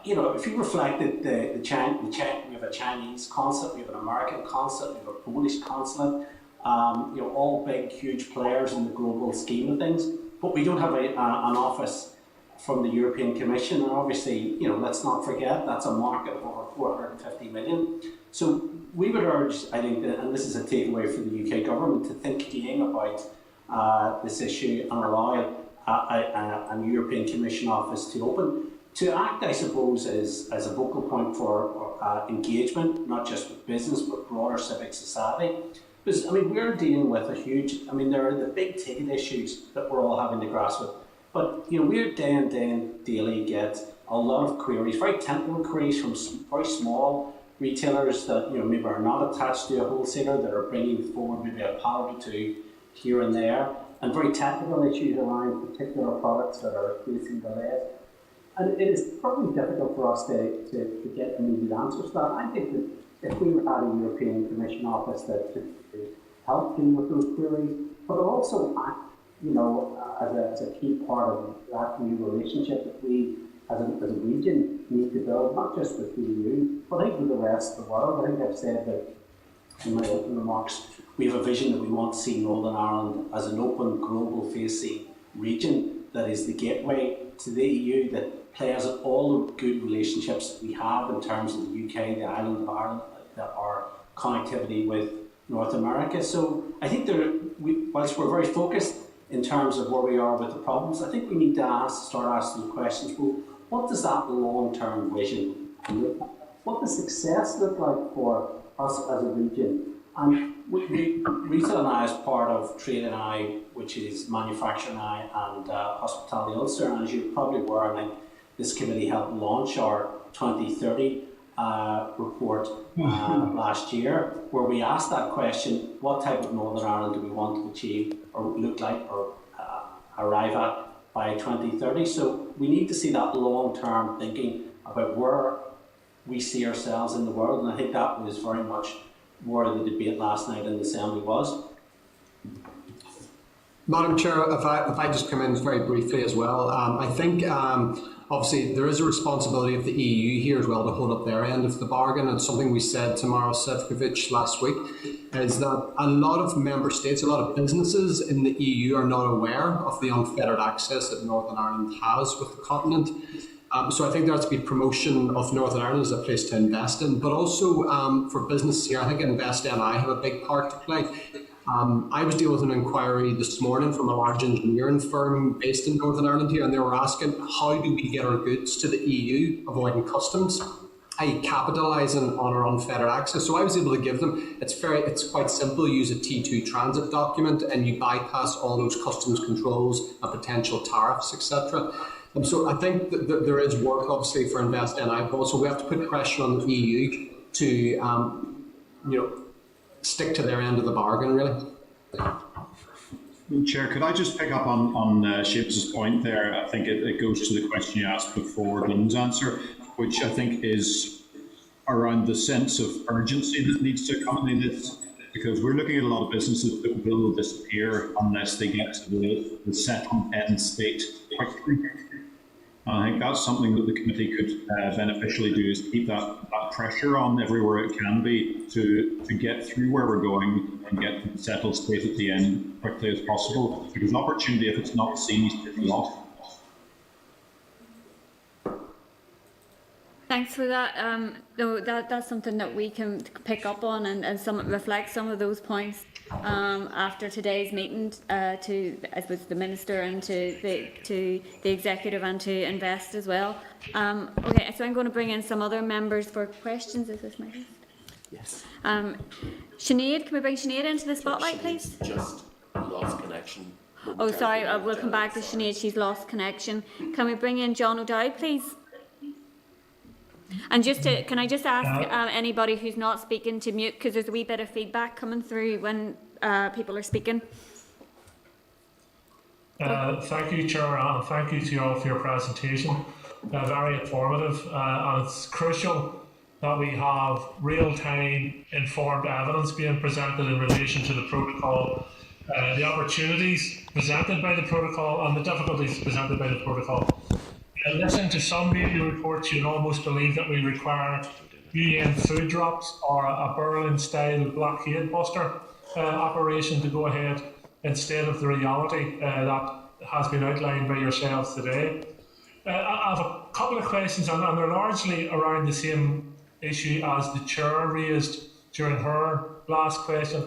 if you reflect that we have a Chinese consulate, we have an American consulate, we have a Polish consulate, all big, huge players in the global scheme of things. But we don't have an office from the European Commission, and obviously, let's not forget that's a market of over 450 million. So we would urge, I think, and this is a takeaway for the UK government, to think again about this issue and allow a European Commission office to open, to act, I suppose, as a vocal point for engagement, not just with business, but broader civic society. Because, we're dealing with a huge, there are the big ticket issues that we're all having to grasp with. But, we're day in, daily get a lot of queries, very technical queries from very small retailers that, maybe are not attached to a wholesaler, that are bringing forward maybe a pallet or two here and there, and very technical issues around particular products that are facing delays. And it is probably difficult for us to get immediate answers to that. I think that if we had a European Commission office that could help deal with those queries, but also act, as a key part of that new relationship that we, as a region, need to build, not just with the EU, but I think with the rest of the world. I think I've said that in my opening remarks, we have a vision that we want to see Northern Ireland as an open, global-facing region that is the gateway to the EU, that plays on all the good relationships that we have in terms of the UK, the island of Ireland, that our connectivity with North America. So I think whilst we're very focused in terms of where we are with the problems, I think we need to start asking the questions, well, what does that long-term vision look like? What does success look like for us as a region? And Retail and I, as part of Trade and I, which is Manufacturing I and Hospitality Ulster, and as you're probably aware, I think this committee helped launch our 2030 report last year, where we asked that question: what type of Northern Ireland do we want to achieve or look like or arrive at by 2030? So we need to see that long-term thinking about where we see ourselves in the world, and I think that was very much where the debate last night in the Assembly was. Madam Chair, if I just come in very briefly as well, I think obviously there is a responsibility of the EU here as well to hold up their end of the bargain, and something we said to Maros Sefcovic last week is that a lot of member states, a lot of businesses in the EU are not aware of the unfettered access that Northern Ireland has with the continent. So I think there has to be promotion of Northern Ireland as a place to invest in, but also for businesses here, I think Invest NI have a big part to play. I was dealing with an inquiry this morning from a large engineering firm based in Northern Ireland here, and they were asking, how do we get our goods to the EU, avoiding customs, i.e. capitalising on our unfettered access? So I was able to give them, it's quite simple, use a T2 transit document and you bypass all those customs controls and potential tariffs, etc. So I think that there is work obviously for Invest NI, but also we have to put pressure on the EU to stick to their end of the bargain, really. Chair, could I just pick up on Seamus's point there? I think it goes to the question you asked before Lynn's answer, which I think is around the sense of urgency that needs to accompany this, because we're looking at a lot of businesses that will disappear unless they get to the settled end state quickly. I think that's something that the committee could beneficially do, is keep that pressure on everywhere it can be to get through where we're going and get to the settled state at the end quickly as possible. Because opportunity, if it's not seized, it's lost. Thanks for that. No, that's something that we can pick up on and reflect some of those points after today's meeting with the Minister and to the Executive and to Invest as well. Okay, so I'm going to bring in some other members for questions. Is this my list? Yes. Sinead, can we bring Sinead into the spotlight, please? Just lost connection. Oh, sorry, we'll come back to Sinead. She's lost connection. Can we bring in John O'Dowd, please? And can I just ask anybody who's not speaking to mute, because there's a wee bit of feedback coming through when people are speaking. Thank you, Chair, and thank you to you all for your presentation. Very informative, and it's crucial that we have real-time informed evidence being presented in relation to the protocol, the opportunities presented by the protocol and the difficulties presented by the protocol. Listening to some media reports, you'd almost believe that we require UN food drops or a Berlin-style blockade buster operation to go ahead instead of the reality that has been outlined by yourselves today. I have a couple of questions, and they're largely around the same issue as the Chair raised during her last question.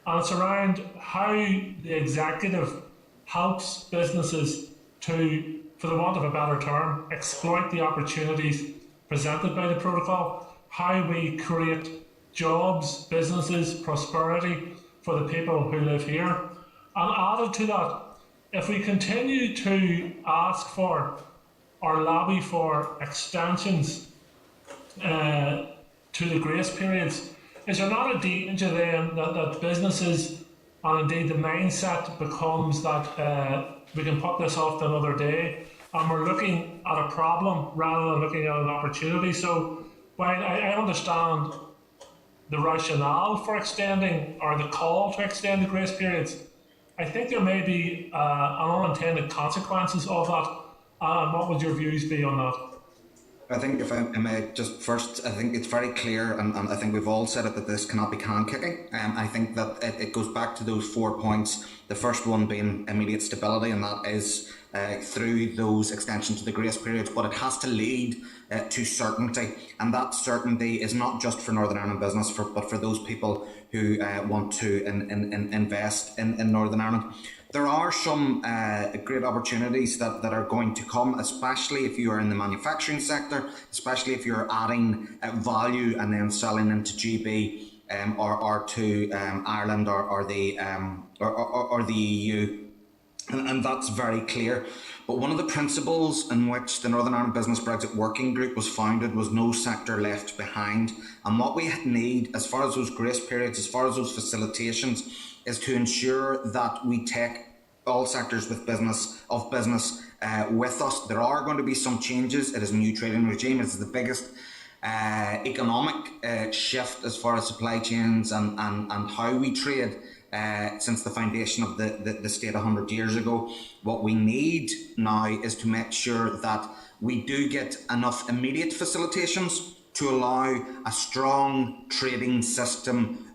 And it's around how the Executive helps businesses to, for the want of a better term, exploit the opportunities presented by the protocol, how we create jobs, businesses, prosperity for the people who live here. And added to that, if we continue to ask for or lobby for extensions to the grace periods, is there not a danger then that businesses, and indeed the mindset becomes that we can put this off to another day, and we're looking at a problem rather than looking at an opportunity? So while I understand the rationale for extending, or the call to extend the grace periods, I think there may be unintended consequences of that. What would your views be on that? I think if I may just first, I think it's very clear, and I think we've all said it, that this cannot be can kicking. I think that it goes back to those 4 points. The first one being immediate stability, and that is through those extensions to the grace periods, but it has to lead to certainty, and that certainty is not just for Northern Ireland business, but for those people who want to invest in Northern Ireland. There are some great opportunities that are going to come, especially if you are in the manufacturing sector, especially if you're adding value and then selling into GB or to Ireland or the EU. And that's very clear. But one of the principles in which the Northern Ireland Business Brexit Working Group was founded was no sector left behind. And what we need, as far as those grace periods, as far as those facilitations, is to ensure that we take all sectors with business with us. There are going to be some changes. It is a new trading regime. It's the biggest economic shift as far as supply chains and how we trade since the foundation of the state 100 years ago. What we need now is to make sure that we do get enough immediate facilitations to allow a strong trading system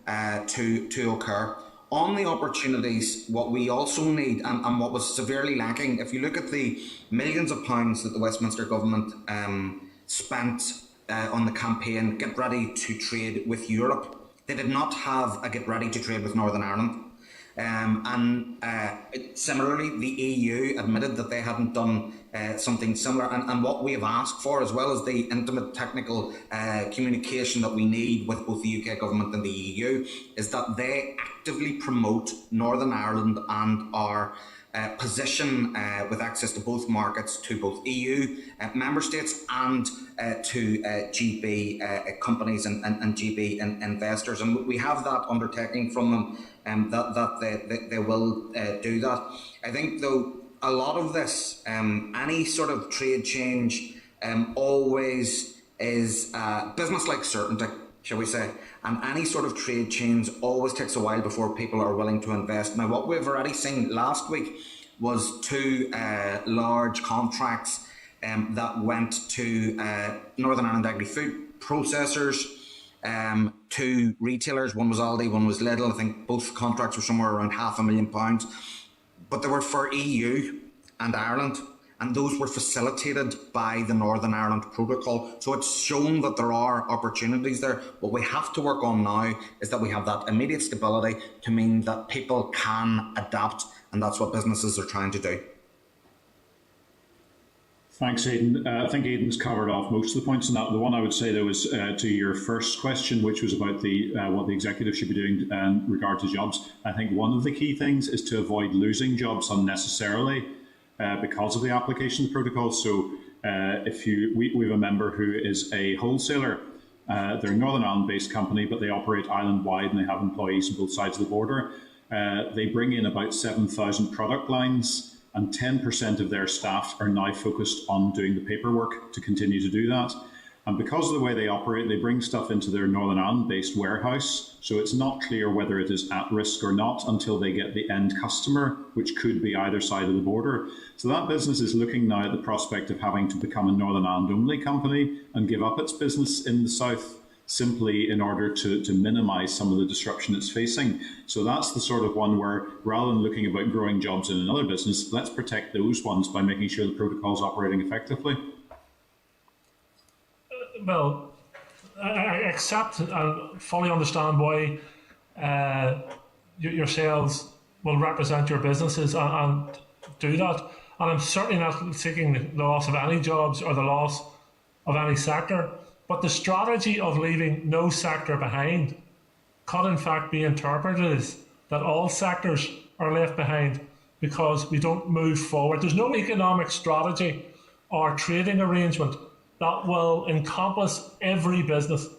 to occur. On the opportunities, what we also need, and what was severely lacking, if you look at the millions of pounds that the Westminster government spent on the campaign, Get Ready to Trade with Europe, they did not have a Get Ready to Trade with Northern Ireland. Similarly, the EU admitted that they hadn't done something similar, and what we have asked for, as well as the intimate technical communication that we need with both the UK government and the EU, is that they actively promote Northern Ireland and our position with access to both markets, to both EU member states and to GB companies and GB investors. And we have that undertaking from them that they will do that. I think, though, a lot of this, any sort of trade change always is business-like certainty, shall we say, and any sort of trade change always takes a while before people are willing to invest. Now, what we've already seen last week was 2 large contracts that went to Northern Ireland agri-food processors, 2 retailers, one was Aldi, one was Lidl. I think both contracts were somewhere around £500,000, but they were for EU and Ireland, and those were facilitated by the Northern Ireland Protocol. So it's shown that there are opportunities there. What we have to work on now is that we have that immediate stability to mean that people can adapt, and that's what businesses are trying to do. Thanks, Aidan. I think Aidan's covered off most of the points on that. The one I would say, though, is to your first question, which was about the what the executive should be doing in regard to jobs. I think one of the key things is to avoid losing jobs unnecessarily because of the application of the protocol. So we have a member who is a wholesaler. They're a Northern Ireland-based company, but they operate island-wide and they have employees on both sides of the border. They bring in about 7,000 product lines, and 10% of their staff are now focused on doing the paperwork to continue to do that. And because of the way they operate, they bring stuff into their Northern Ireland-based warehouse, so it's not clear whether it is at risk or not until they get the end customer, which could be either side of the border. So that business is looking now at the prospect of having to become a Northern Ireland-only company and give up its business in the south, simply in order to minimise some of the disruption it's facing. So that's the sort of one where, rather than looking about growing jobs in another business, let's protect those ones by making sure the protocol is operating effectively. Well, I accept and fully understand why yourselves will represent your businesses and do that. And I'm certainly not seeking the loss of any jobs or the loss of any sector. But the strategy of leaving no sector behind could in fact be interpreted as that all sectors are left behind because we don't move forward. There's no economic strategy or trading arrangement that will encompass every business.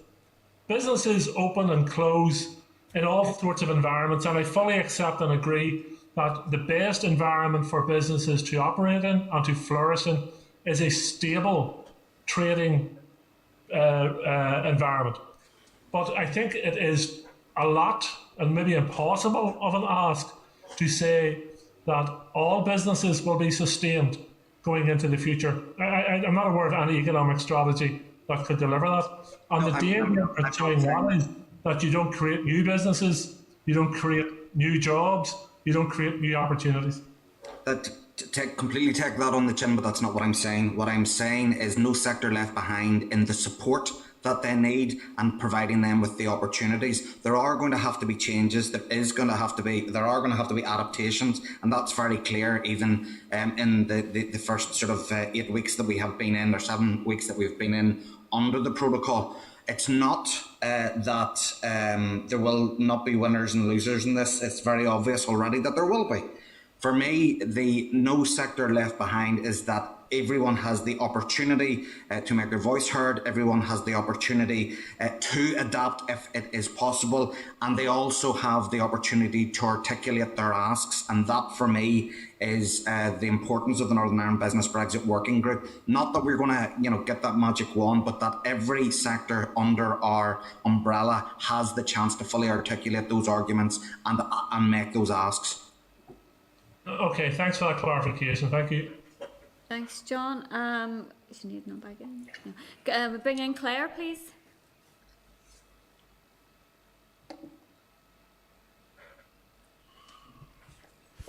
Businesses open and close in all sorts of environments, and I fully accept and agree that the best environment for businesses to operate in and to flourish in is a stable trading environment. But I think it is a lot and maybe impossible of an ask to say that all businesses will be sustained going into the future. I'm not aware of any economic strategy that could deliver that. And the danger of pursuing that is that you don't create new businesses, you don't create new jobs, you don't create new opportunities. Completely take that on the chin, but that's not what I'm saying. What I'm saying is no sector left behind in the support that they need and providing them with the opportunities. There are going to have to be changes. There are going to have to be adaptations, and that's very clear even in the first sort of 8 weeks that we have been in, or 7 weeks that we've been in under the protocol. It's not that there will not be winners and losers in this. It's very obvious already that there will be. For me, the no sector left behind is that everyone has the opportunity to make their voice heard, everyone has the opportunity to adapt if it is possible, and they also have the opportunity to articulate their asks, and that for me is the importance of the Northern Ireland Business Brexit Working Group. Not that we're going to get that magic wand, but that every sector under our umbrella has the chance to fully articulate those arguments and make those asks. Okay, thanks for that clarification. Thank you. Thanks, John. Is you need no back in? No. Bring in Claire, please.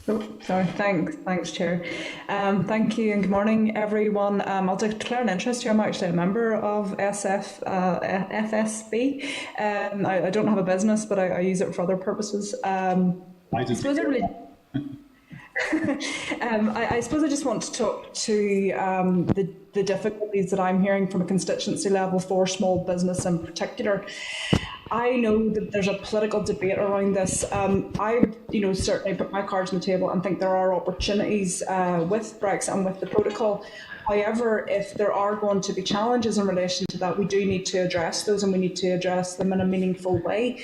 Oh, sorry. Thanks, Chair. Thank you and good morning, everyone. I'll declare an interest here. I'm actually a member of FSB. I don't have a business, but I use it for other purposes. I suppose I suppose I just want to talk to the difficulties that I'm hearing from a constituency level for small business in particular. I know that there's a political debate around this. I, certainly put my cards on the table and think there are opportunities with Brexit and with the protocol. However, if there are going to be challenges in relation to that, we do need to address those and we need to address them in a meaningful way.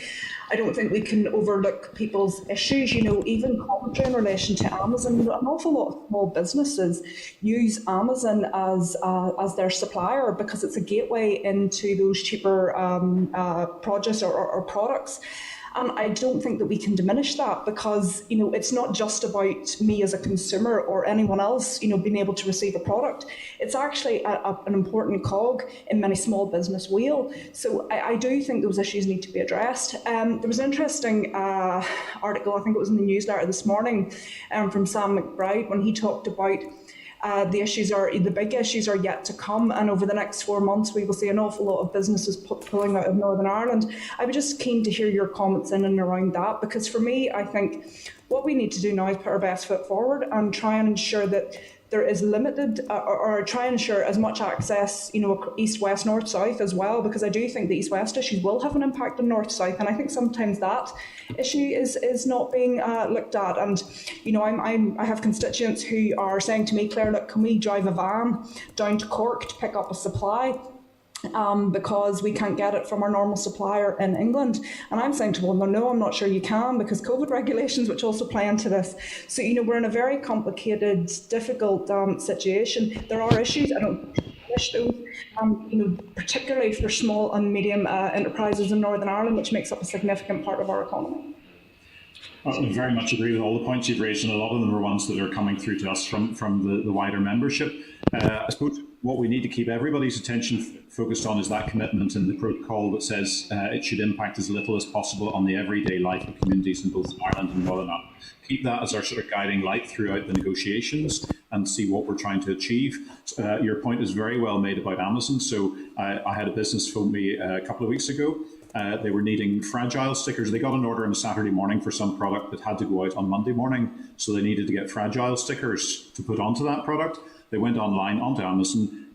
I don't think we can overlook people's issues, even commentary in relation to Amazon. An awful lot of small businesses use Amazon as their supplier because it's a gateway into those cheaper produce or products. And I don't think that we can diminish that because, it's not just about me as a consumer or anyone else, being able to receive a product. It's actually an important cog in many small business wheel. So I do think those issues need to be addressed. There was an interesting article, I think it was in the newsletter this morning, from Sam McBride when he talked about the big issues are yet to come, and over the next 4 months we will see an awful lot of businesses pulling out of Northern Ireland. I was just keen to hear your comments in and around that, because for me, I think what we need to do now is put our best foot forward and try and ensure that there is limited or try and ensure as much access, east, west, north, south as well, because I do think the east, west issues will have an impact on north, south, and I think sometimes that issue is not being looked at. And I have constituents who are saying to me, Claire, look, can we drive a van down to Cork to pick up a supply? Because we can't get it from our normal supplier in England. And I'm saying to them, well, no, I'm not sure you can, because COVID regulations, which also play into this. So, we're in a very complicated, difficult situation. There are issues, I don't wish those, particularly for small and medium enterprises in Northern Ireland, which makes up a significant part of our economy. I very much agree with all the points you've raised, and a lot of them are ones that are coming through to us from the wider membership. I suppose what we need to keep everybody's attention focused on is that commitment in the protocol that says it should impact as little as possible on the everyday life of communities in both Ireland and Northern Ireland. Keep that as our sort of guiding light throughout the negotiations and see what we're trying to achieve. Your point is very well made about Amazon. So I had a business phone me a couple of weeks ago. They were needing fragile stickers. They got an order on a Saturday morning for some product that had to go out on Monday morning. So they needed to get fragile stickers to put onto that product. They went online onto Amazon,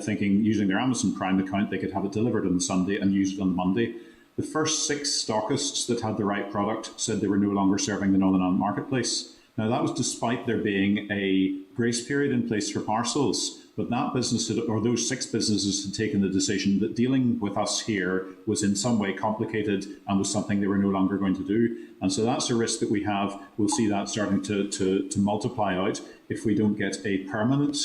thinking using their Amazon Prime account, they could have it delivered on the Sunday and use it on the Monday. The first 6 stockists that had the right product said they were no longer serving the Northern Ireland marketplace. Now, that was despite there being a grace period in place for parcels. But that business, or those 6 businesses, had taken the decision that dealing with us here was in some way complicated and was something they were no longer going to do. And so that's a risk that we have. We'll see that starting to multiply out if we don't get a permanent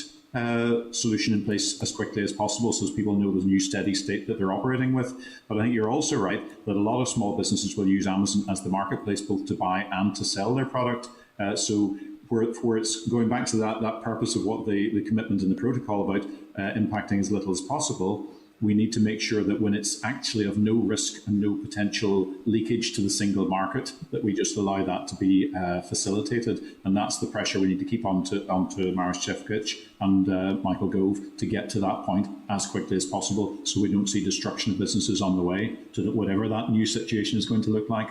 solution in place as quickly as possible, so as people know the new steady state that they're operating with. But I think you're also right that a lot of small businesses will use Amazon as the marketplace both to buy and to sell their product. So where it's going back to that purpose of what the commitment in the protocol about impacting as little as possible, we need to make sure that when it's actually of no risk and no potential leakage to the single market, that we just allow that to be facilitated. And that's the pressure we need to keep onto Maris Šefčovič and Michael Gove to get to that point as quickly as possible, so we don't see destruction of businesses on the way to whatever that new situation is going to look like.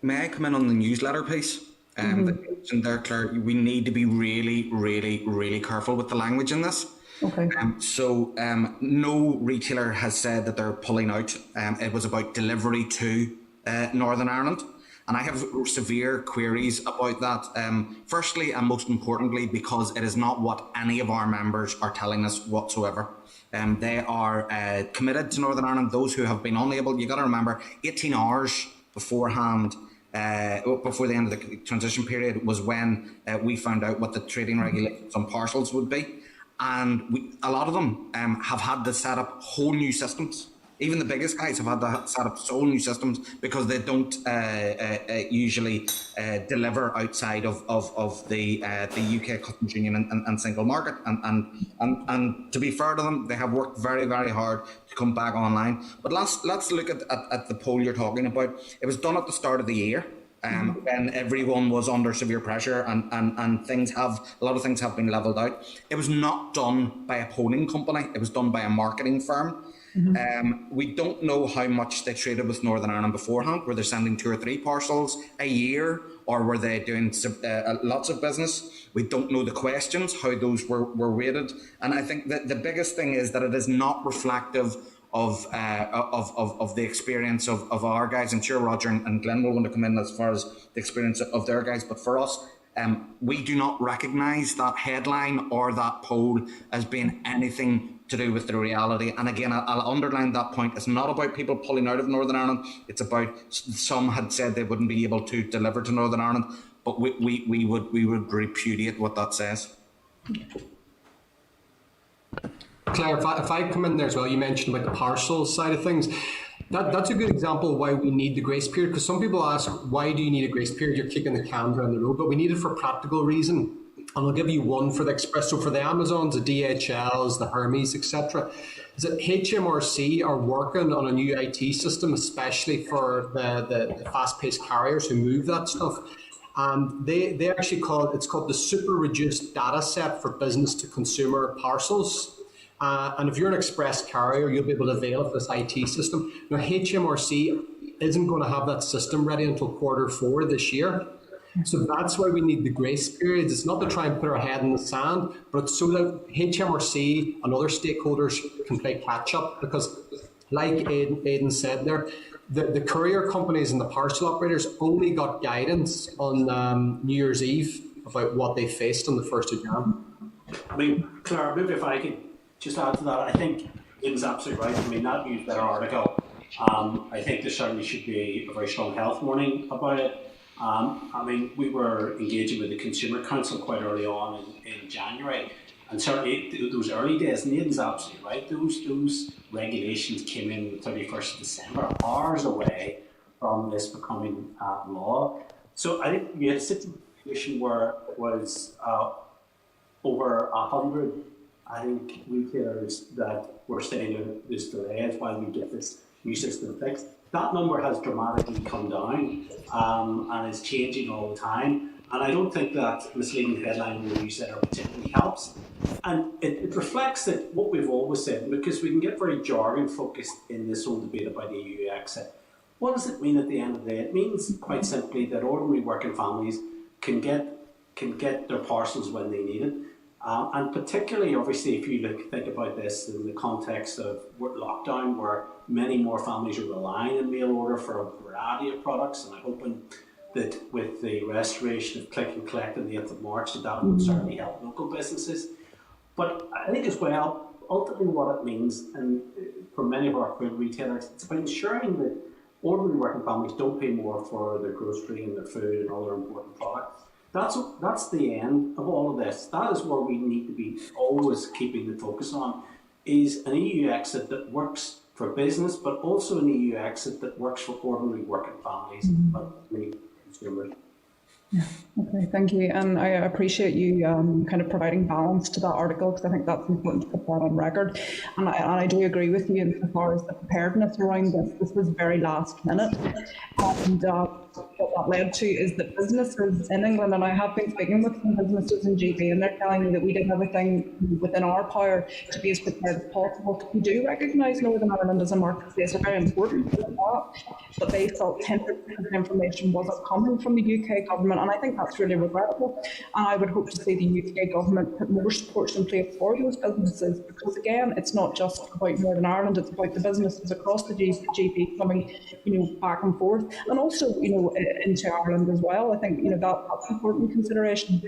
May I come in on the newsletter piece? That you mentioned there, Claire, we need to be really, really, really careful with the language in this. Okay. No retailer has said that they're pulling out. It was about delivery to Northern Ireland. And I have severe queries about that. Firstly, and most importantly, because it is not what any of our members are telling us whatsoever. They are committed to Northern Ireland. Those who have been unable, you got to remember, 18 hours beforehand, before the end of the transition period, was when we found out what the trading regulations on parcels would be. And a lot of them have had to set up whole new systems. Even the biggest guys have had to set up whole new systems because they don't usually deliver outside of the UK Customs Union and single market. And to be fair to them, they have worked very, very hard to come back online. But let's look at the poll you're talking about. It was done at the start of the year. When everyone was under severe pressure and a lot of things have been levelled out. It was not done by a polling company, it was done by a marketing firm. We don't know how much they traded with Northern Ireland beforehand. Were they sending 2 or 3 parcels a year, or were they doing lots of business? We don't know the questions, how those were weighted. And I think that the biggest thing is that it is not reflective of the experience of our guys. I'm sure Roger and Glenn will want to come in as far as the experience of their guys, but for us, we do not recognise that headline or that poll as being anything to do with the reality. And again, I'll underline that point. It's not about people pulling out of Northern Ireland. It's about some had said they wouldn't be able to deliver to Northern Ireland, but we would repudiate what that says. Claire, if I come in there as well, you mentioned about the parcels side of things. That's a good example of why we need the grace period, because some people ask, why do you need a grace period? You're kicking the can down the road, but we need it for practical reason. And I'll give you one for the Express. So for the Amazons, the DHLs, the Hermes, etc., is that HMRC are working on a new IT system, especially for the fast-paced carriers who move that stuff. And they actually it's called the super reduced data set for business to consumer parcels. And if you're an express carrier, you'll be able to avail of this IT system. Now, HMRC isn't going to have that system ready until Q4 this year. So that's why we need the grace periods. It's not to try and put our head in the sand, but it's so that HMRC and other stakeholders can play catch up. Because like Aidan said there, the courier companies and the parcel operators only got guidance on New Year's Eve about what they faced on the 1st of January. I mean, Claire, maybe if I could just add to that, I think Aidan's absolutely right. I mean, that newsletter article, I think there certainly should be a very strong health warning about it. I mean, we were engaging with the Consumer Council quite early on in January, and certainly those early days, and Aidan's absolutely right, those regulations came in the 31st of December, hours away from this becoming law. So I think we had a situation where it was over 100, I think, retailers that were saying there's delays while we get this new system fixed. That number has dramatically come down and is changing all the time. And I don't think that misleading headline in the newsletter particularly helps. And it reflects that what we've always said, because we can get very jargon focused in this whole debate about EU exit. What does it mean at the end of the day? It means quite simply that ordinary working families can get their parcels when they need it. And particularly, obviously, if you think about this in the context of lockdown, where many more families are relying on mail order for a variety of products, and I'm hoping that with the restoration of Click and Collect on the 8th of March, that would certainly help local businesses. But I think as well, ultimately what it means, and for many of our food retailers, it's about ensuring that ordinary working families don't pay more for their grocery and their food and other important products. That's the end of all of this. That is where we need to be always keeping the focus on, is an EU exit that works for business, but also an EU exit that works for ordinary working families, but many consumers. Yeah. Okay, thank you. And I appreciate you kind of providing balance to that article, because I think that's important to put that on record. And I do agree with you insofar as the preparedness around this. This was very last minute. And what that led to is that businesses in England, and I have been speaking with some businesses in GB, and they're telling me that we did everything within our power to be as prepared as possible. We do recognise Northern Ireland as a marketplace, they're very important for that, but they felt 10% information wasn't coming from the UK government, and I think that's really regrettable. And I would hope to see the UK government put more supports in place for those businesses, because again, it's not just about Northern Ireland, it's about the businesses across the GB coming, back and forth. And also, into Ireland as well. I think that's an important consideration.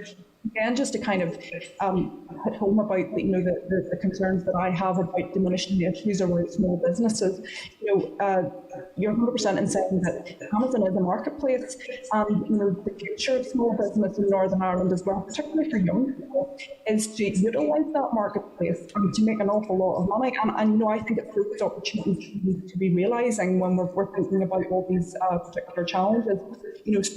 Again, just to kind of hit home about the concerns that I have about diminishing the issues around small businesses. You're 100% in saying that Amazon is a marketplace, and the future of small business in Northern Ireland as well, particularly for young people, is to utilise that marketplace and to make an awful lot of money. And I think it's those opportunities we need to be realising when we're thinking about all these particular challenges.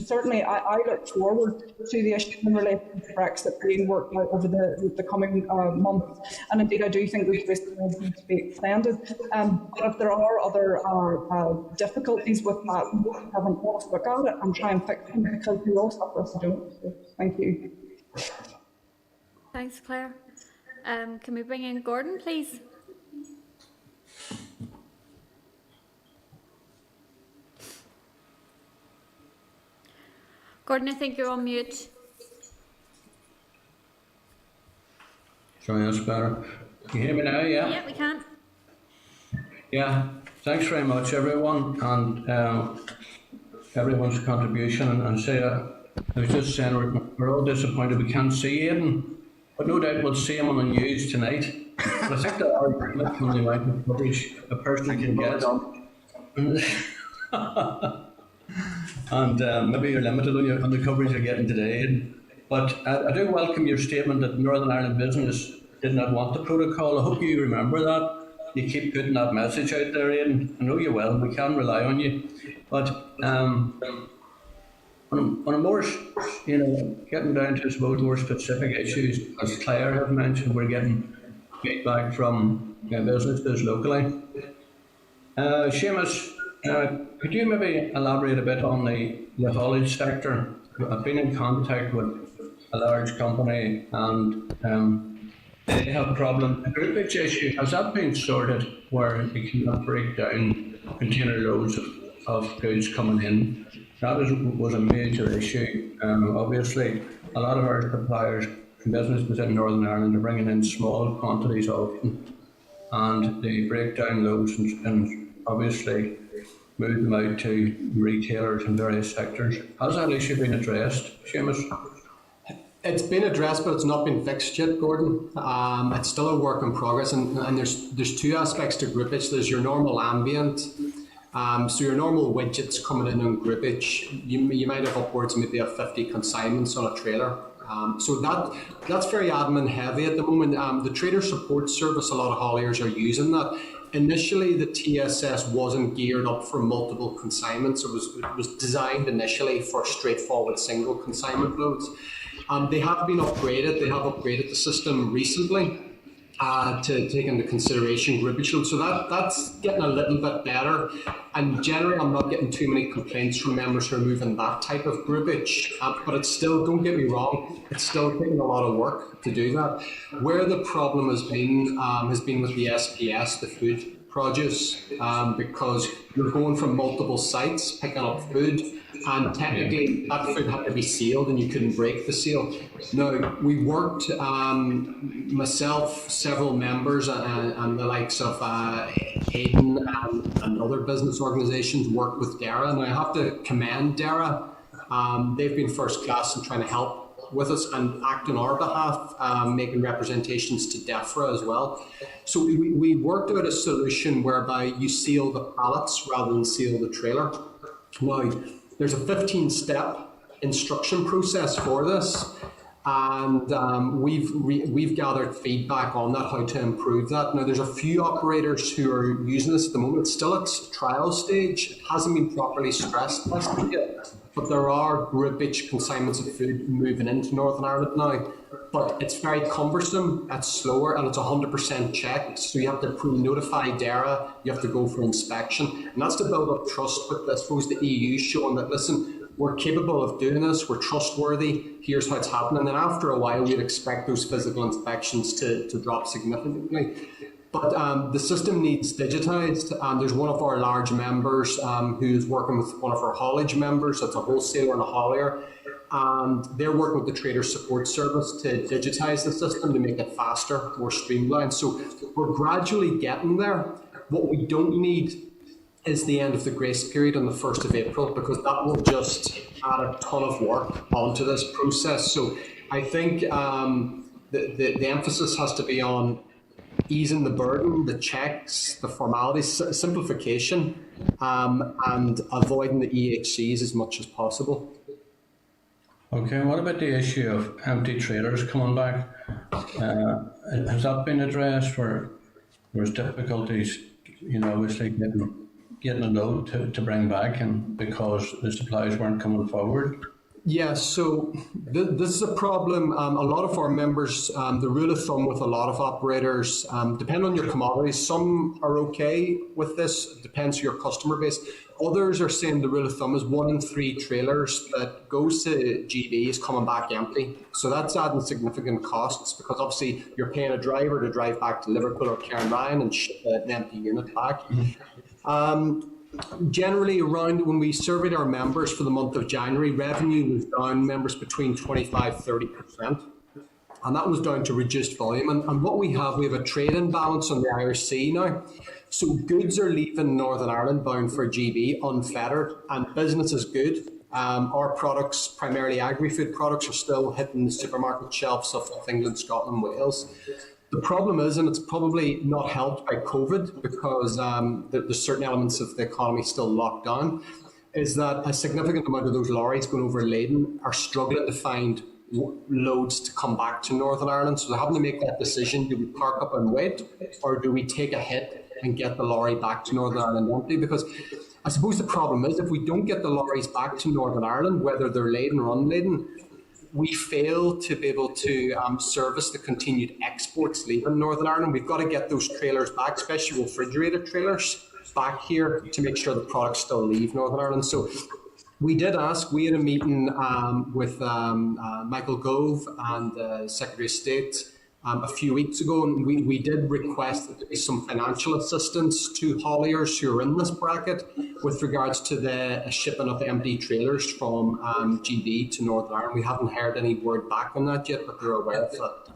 Certainly I look forward to the issues in relation to Brexit being worked out over the coming months, and indeed I do think those risks need to be extended. But if there are other difficulties with that, we have an honest look at it and try and fix them, because we all suffer if we don't. So, thank you. Thanks, Claire. Can we bring in Gordon, please? Gordon, I think you're on mute. Sorry, that's better. Can you hear me now? Yeah? Yeah, we can. Yeah, thanks very much, everyone, and everyone's contribution. And say, I was just saying, we're all disappointed we can't see Aidan, but no doubt we'll see him on the news tonight. But I think there are limits on the amount of coverage a person can get. And maybe you're limited on the coverage you're getting today. But I do welcome your statement that Northern Ireland Business did not want the protocol. I hope you remember that. You keep putting that message out there, Aidan. I know you will. We can rely on you. But on a more, getting down to, I suppose, more specific issues, as Claire have mentioned, we're getting feedback from businesses locally. Seamus, could you maybe elaborate a bit on the haulage sector? I've been in contact with a large company, and they have a problem. The groupage issue, has that been sorted where you cannot break down container loads of goods coming in? That was a major issue. Obviously, a lot of our suppliers and businesses in Northern Ireland are bringing in small quantities often, and they break down loads and obviously move them out to retailers in various sectors. Has that issue been addressed, Seamus? It's been addressed, but it's not been fixed yet, Gordon. It's still a work in progress, and there's two aspects to groupage. There's your normal ambient, so your normal widgets coming in on groupage. You might have upwards maybe of 50 consignments on a trailer. So that's very admin heavy at the moment. The trader support service, a lot of hauliers are using that. Initially, the TSS wasn't geared up for multiple consignments. It was designed initially for straightforward single consignment loads. They have been upgraded. They have upgraded the system recently to take into consideration groupage loads. So that's getting a little bit better. And generally, I'm not getting too many complaints from members who are moving that type of groupage. But it's still, don't get me wrong, it's still taking a lot of work to do that. Where the problem has been with the SPS, the food produce, because you're going from multiple sites, picking up food, and technically that food had to be sealed and you couldn't break the seal. Now, we worked, myself, several members and the likes of Hayden and other business organisations worked with DERA, and I have to commend DERA. They've been first class in trying to help with us and act on our behalf, making representations to DEFRA as well. So we worked out a solution whereby you seal the pallets rather than seal the trailer. Now, there's a 15-step instruction process for this, and we've gathered feedback on that, how to improve that. Now, there's a few operators who are using this at the moment. It's still at trial stage. It hasn't been properly stress tested yet, but there are groupage consignments of food moving into Northern Ireland now. But it's very cumbersome, it's slower, and it's 100% checked. So you have to pre-notify DERA, you have to go for inspection. And that's to build up trust with, I suppose, the EU showing that, listen, we're capable of doing this, we're trustworthy, here's how it's happening. And then after a while, we'd expect those physical inspections to drop significantly. But the system needs digitised, and there's one of our large members who's working with one of our haulage members, that's a wholesaler and a haulier, and they're working with the Trader Support Service to digitise the system to make it faster, more streamlined. So we're gradually getting there. What we don't need is the end of the grace period on the 1st of April, because that will just add a ton of work onto this process. So I think the emphasis has to be on easing the burden, the checks, the formalities, simplification, and avoiding the EHCs as much as possible. Okay, what about the issue of empty trailers coming back? Has that been addressed where there's difficulties, obviously getting a load to bring back, and because the supplies weren't coming forward? Yeah, so this is a problem. A lot of our members, the rule of thumb with a lot of operators, depending on your commodities, some are okay with this, it depends on your customer base. Others are saying the rule of thumb is 1 in 3 trailers that goes to GB is coming back empty. So that's adding significant costs, because obviously you're paying a driver to drive back to Liverpool or Cairnryan and ship an empty unit back. Generally, around when we surveyed our members for the month of January, revenue was down, members between 25-30%. And that was down to reduced volume. And what we have a trade imbalance on the Irish Sea now. So goods are leaving Northern Ireland bound for GB unfettered, and business is good. Our products, primarily agri-food products, are still hitting the supermarket shelves of England, Scotland, Wales. The problem is, and it's probably not helped by COVID, because there's certain elements of the economy still locked down, is that a significant amount of those lorries going over laden are struggling to find loads to come back to Northern Ireland. So they're having to make that decision: do we park up and wait, or do we take a hit and get the lorry back to Northern Ireland empty? Because I suppose the problem is, if we don't get the lorries back to Northern Ireland, whether they're laden or unladen, we fail to be able to service the continued exports leaving Northern Ireland. We've got to get those trailers back, especially refrigerated trailers, back here to make sure the products still leave Northern Ireland. So we did ask, we had a meeting with Michael Gove and Secretary of State a few weeks ago, and we did request that there be some financial assistance to hauliers who are in this bracket with regards to the shipping of empty trailers from GB to Northern Ireland. We haven't heard any word back on that yet, but they're aware of that.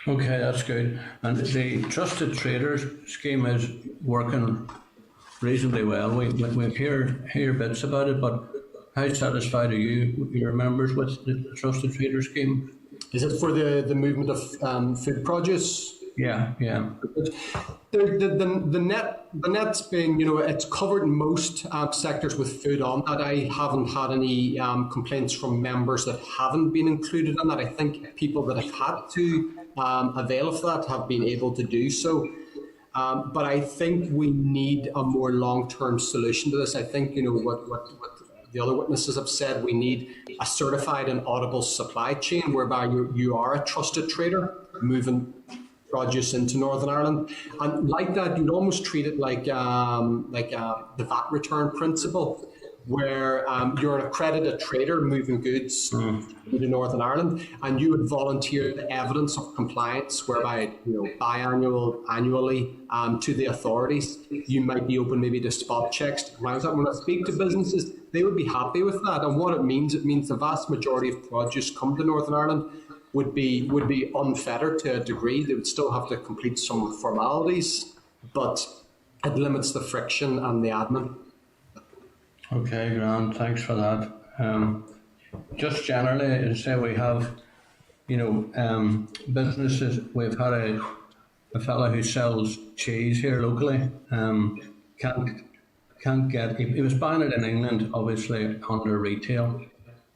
Okay, that's good. And the Trusted Traders scheme is working reasonably well. We hear bits about it, but how satisfied are your members with the Trusted Traders scheme? Is it for the movement of food produce? Yeah. The net's been, it's covered most sectors with food on that. I haven't had any complaints from members that haven't been included in that. I think people that have had to avail of that have been able to do so. But I think we need a more long-term solution to this. I think, what the other witnesses have said, we need a certified and audible supply chain whereby you are a trusted trader moving produce into Northern Ireland. And like that, you'd almost treat it like the VAT return principle, where you're an accredited trader moving goods into Northern Ireland, and you would volunteer the evidence of compliance, whereby annually to the authorities. You might be open maybe to spot checks. When I speak to businesses, they would be happy with that. And what it means the vast majority of produce come to Northern Ireland would be unfettered to a degree. They would still have to complete some formalities, but it limits the friction and the admin. Okay, grand. Thanks for that. Just generally, say we have, businesses. We've had a fellow who sells cheese here locally. Can't get. He was buying it in England, obviously under retail,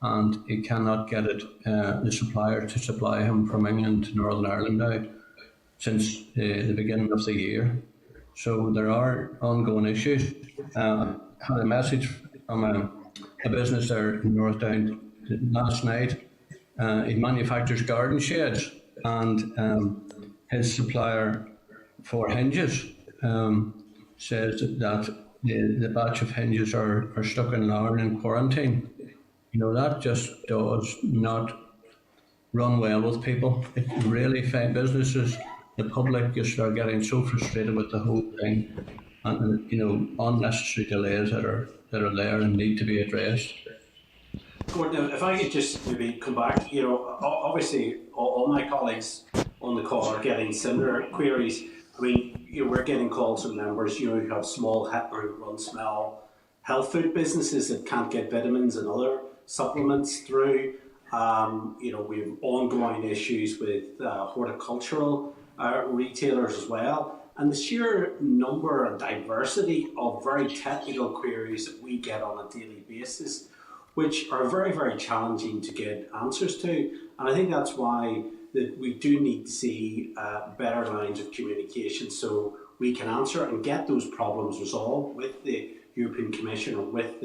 and he cannot get it. The supplier to supply him from England to Northern Ireland now since the beginning of the year. So there are ongoing issues. Had a message from a business there in Northdown last night. He manufactures garden sheds, and his supplier for hinges says that the batch of hinges are stuck in Larne in quarantine. That just does not run well with people. It really finds businesses, the public just are getting so frustrated with the whole thing. And unnecessary delays that are there and need to be addressed. Gordon, if I could just maybe come back, obviously all my colleagues on the call are getting similar queries. I mean, we're getting calls from members, who have small or run small health food businesses that can't get vitamins and other supplements through. We have ongoing issues with horticultural retailers as well. And the sheer number and diversity of very technical queries that we get on a daily basis, which are very, very challenging to get answers to. And I think that's why that we do need to see better lines of communication so we can answer and get those problems resolved with the European Commission, or with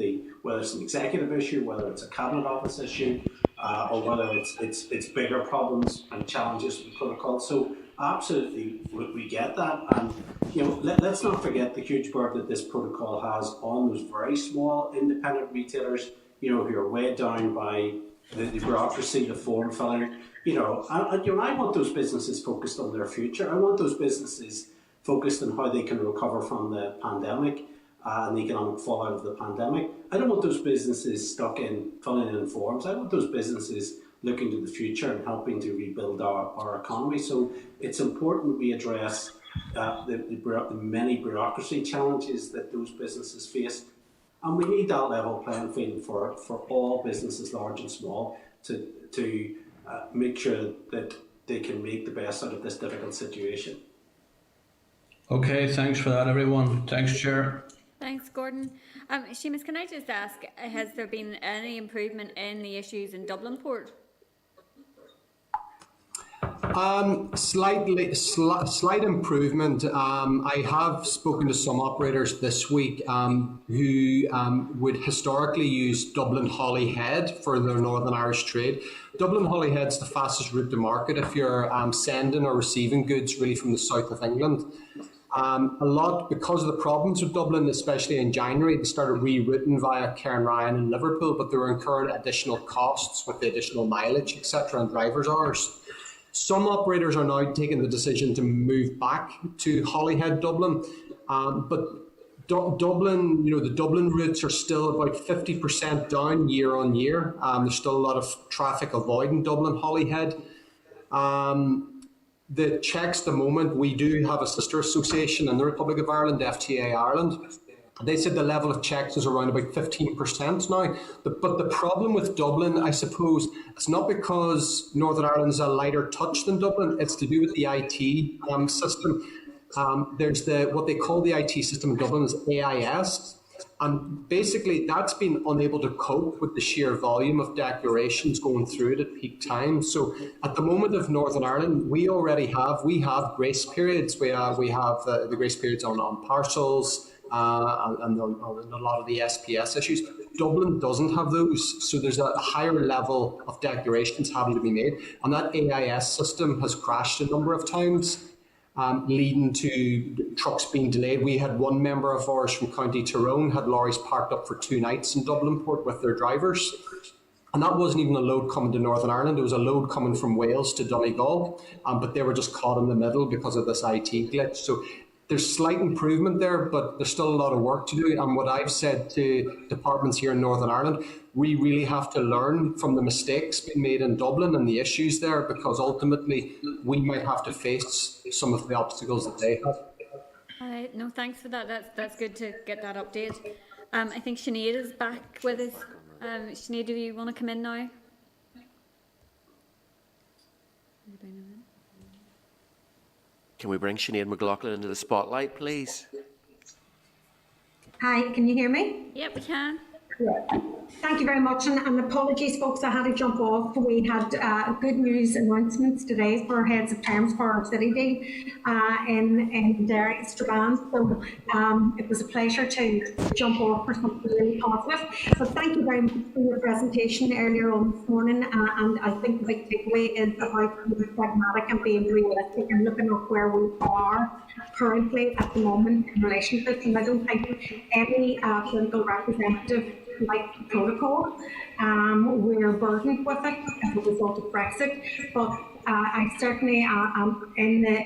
whether it's an executive issue, whether it's a Cabinet Office issue, or whether it's bigger problems and challenges with the protocol. So absolutely, we get that, and let's not forget the huge burden that this protocol has on those very small independent retailers, who are weighed down by the bureaucracy, the form filling. I want those businesses focused on their future. I want those businesses focused on how they can recover from the pandemic and the economic fallout of the pandemic. I don't want those businesses stuck in filling in forms. I want those businesses looking to the future and helping to rebuild our economy. So it's important we address the many bureaucracy challenges that those businesses face. And we need that level playing field for all businesses, large and small, to make sure that they can make the best out of this difficult situation. Okay, thanks for that, everyone. Thanks, Chair. Thanks, Gordon. Seamus, can I just ask, has there been any improvement in the issues in Dublin Port? Slight improvement. I have spoken to some operators this week who would historically use Dublin Holyhead for their Northern Irish trade. Dublin Holyhead's the fastest route to market if you're sending or receiving goods really from the south of England. A lot, because of the problems with Dublin, especially in January, they started rerouting via Cairnryan and Liverpool, but they were incurring additional costs with the additional mileage, etc., and drivers' hours. Some operators are now taking the decision to move back to Holyhead, Dublin, but Dublin, the Dublin routes are still about 50% down year on year. There's still a lot of traffic avoiding Dublin Holyhead. The checks at the moment, we do have a sister association in the Republic of Ireland, FTA Ireland. They said the level of checks is around about 15% now. But the problem with Dublin, I suppose, it's not because Northern Ireland is a lighter touch than Dublin. It's to do with the IT system. There's what they call the IT system in Dublin is AIS. And basically, that's been unable to cope with the sheer volume of declarations going through it at peak times. So at the moment of Northern Ireland, we have grace periods. We have the grace periods on parcels and on a lot of the SPS issues. Dublin doesn't have those. So there's a higher level of declarations having to be made. And that AIS system has crashed a number of times, leading to trucks being delayed. We had one member of ours from County Tyrone had lorries parked up for 2 nights in Dublin Port with their drivers. And that wasn't even a load coming to Northern Ireland. It was a load coming from Wales to Donegal, but they were just caught in the middle because of this IT glitch. So there's slight improvement there, but there's still a lot of work to do. And what I've said to departments here in Northern Ireland, we really have to learn from the mistakes being made in Dublin and the issues there, because ultimately we might have to face some of the obstacles that they have. No, thanks for that. That's good to get that update. I think Sinead is back with us. Sinead, do you want to come in now? Can we bring Sinead McLaughlin into the spotlight, please? Hi, can you hear me? Yep, we can. Thank you very much, and apologies folks, I had to jump off. We had good news announcements today for heads of terms for our city deal in Derry, Strabane, so it was a pleasure to jump off for something really positive. So thank you very much for your presentation earlier on this morning, and I think the big takeaway is about being pragmatic and being realistic and looking at where we are currently at the moment in relation to this, and I don't think any political representative like the protocol. We're burdened with it as a result of Brexit, but I certainly am in the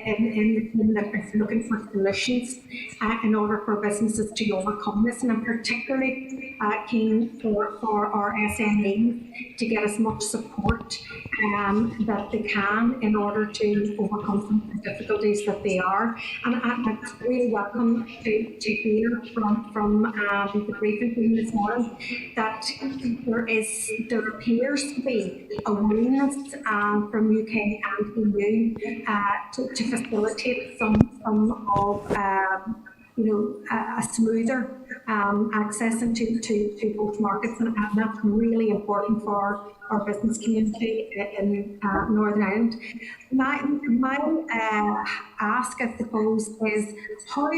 team that is looking for solutions in order for businesses to overcome this, and I'm particularly keen for our SMEs to get as much support that they can in order to overcome some of the difficulties that they are. And it's really welcome to hear from the briefing team this morning that there appears to be a willingness from UK and EU to facilitate some of a smoother access to both markets, and that's really important for our business community in Northern Ireland. My ask, I suppose, is how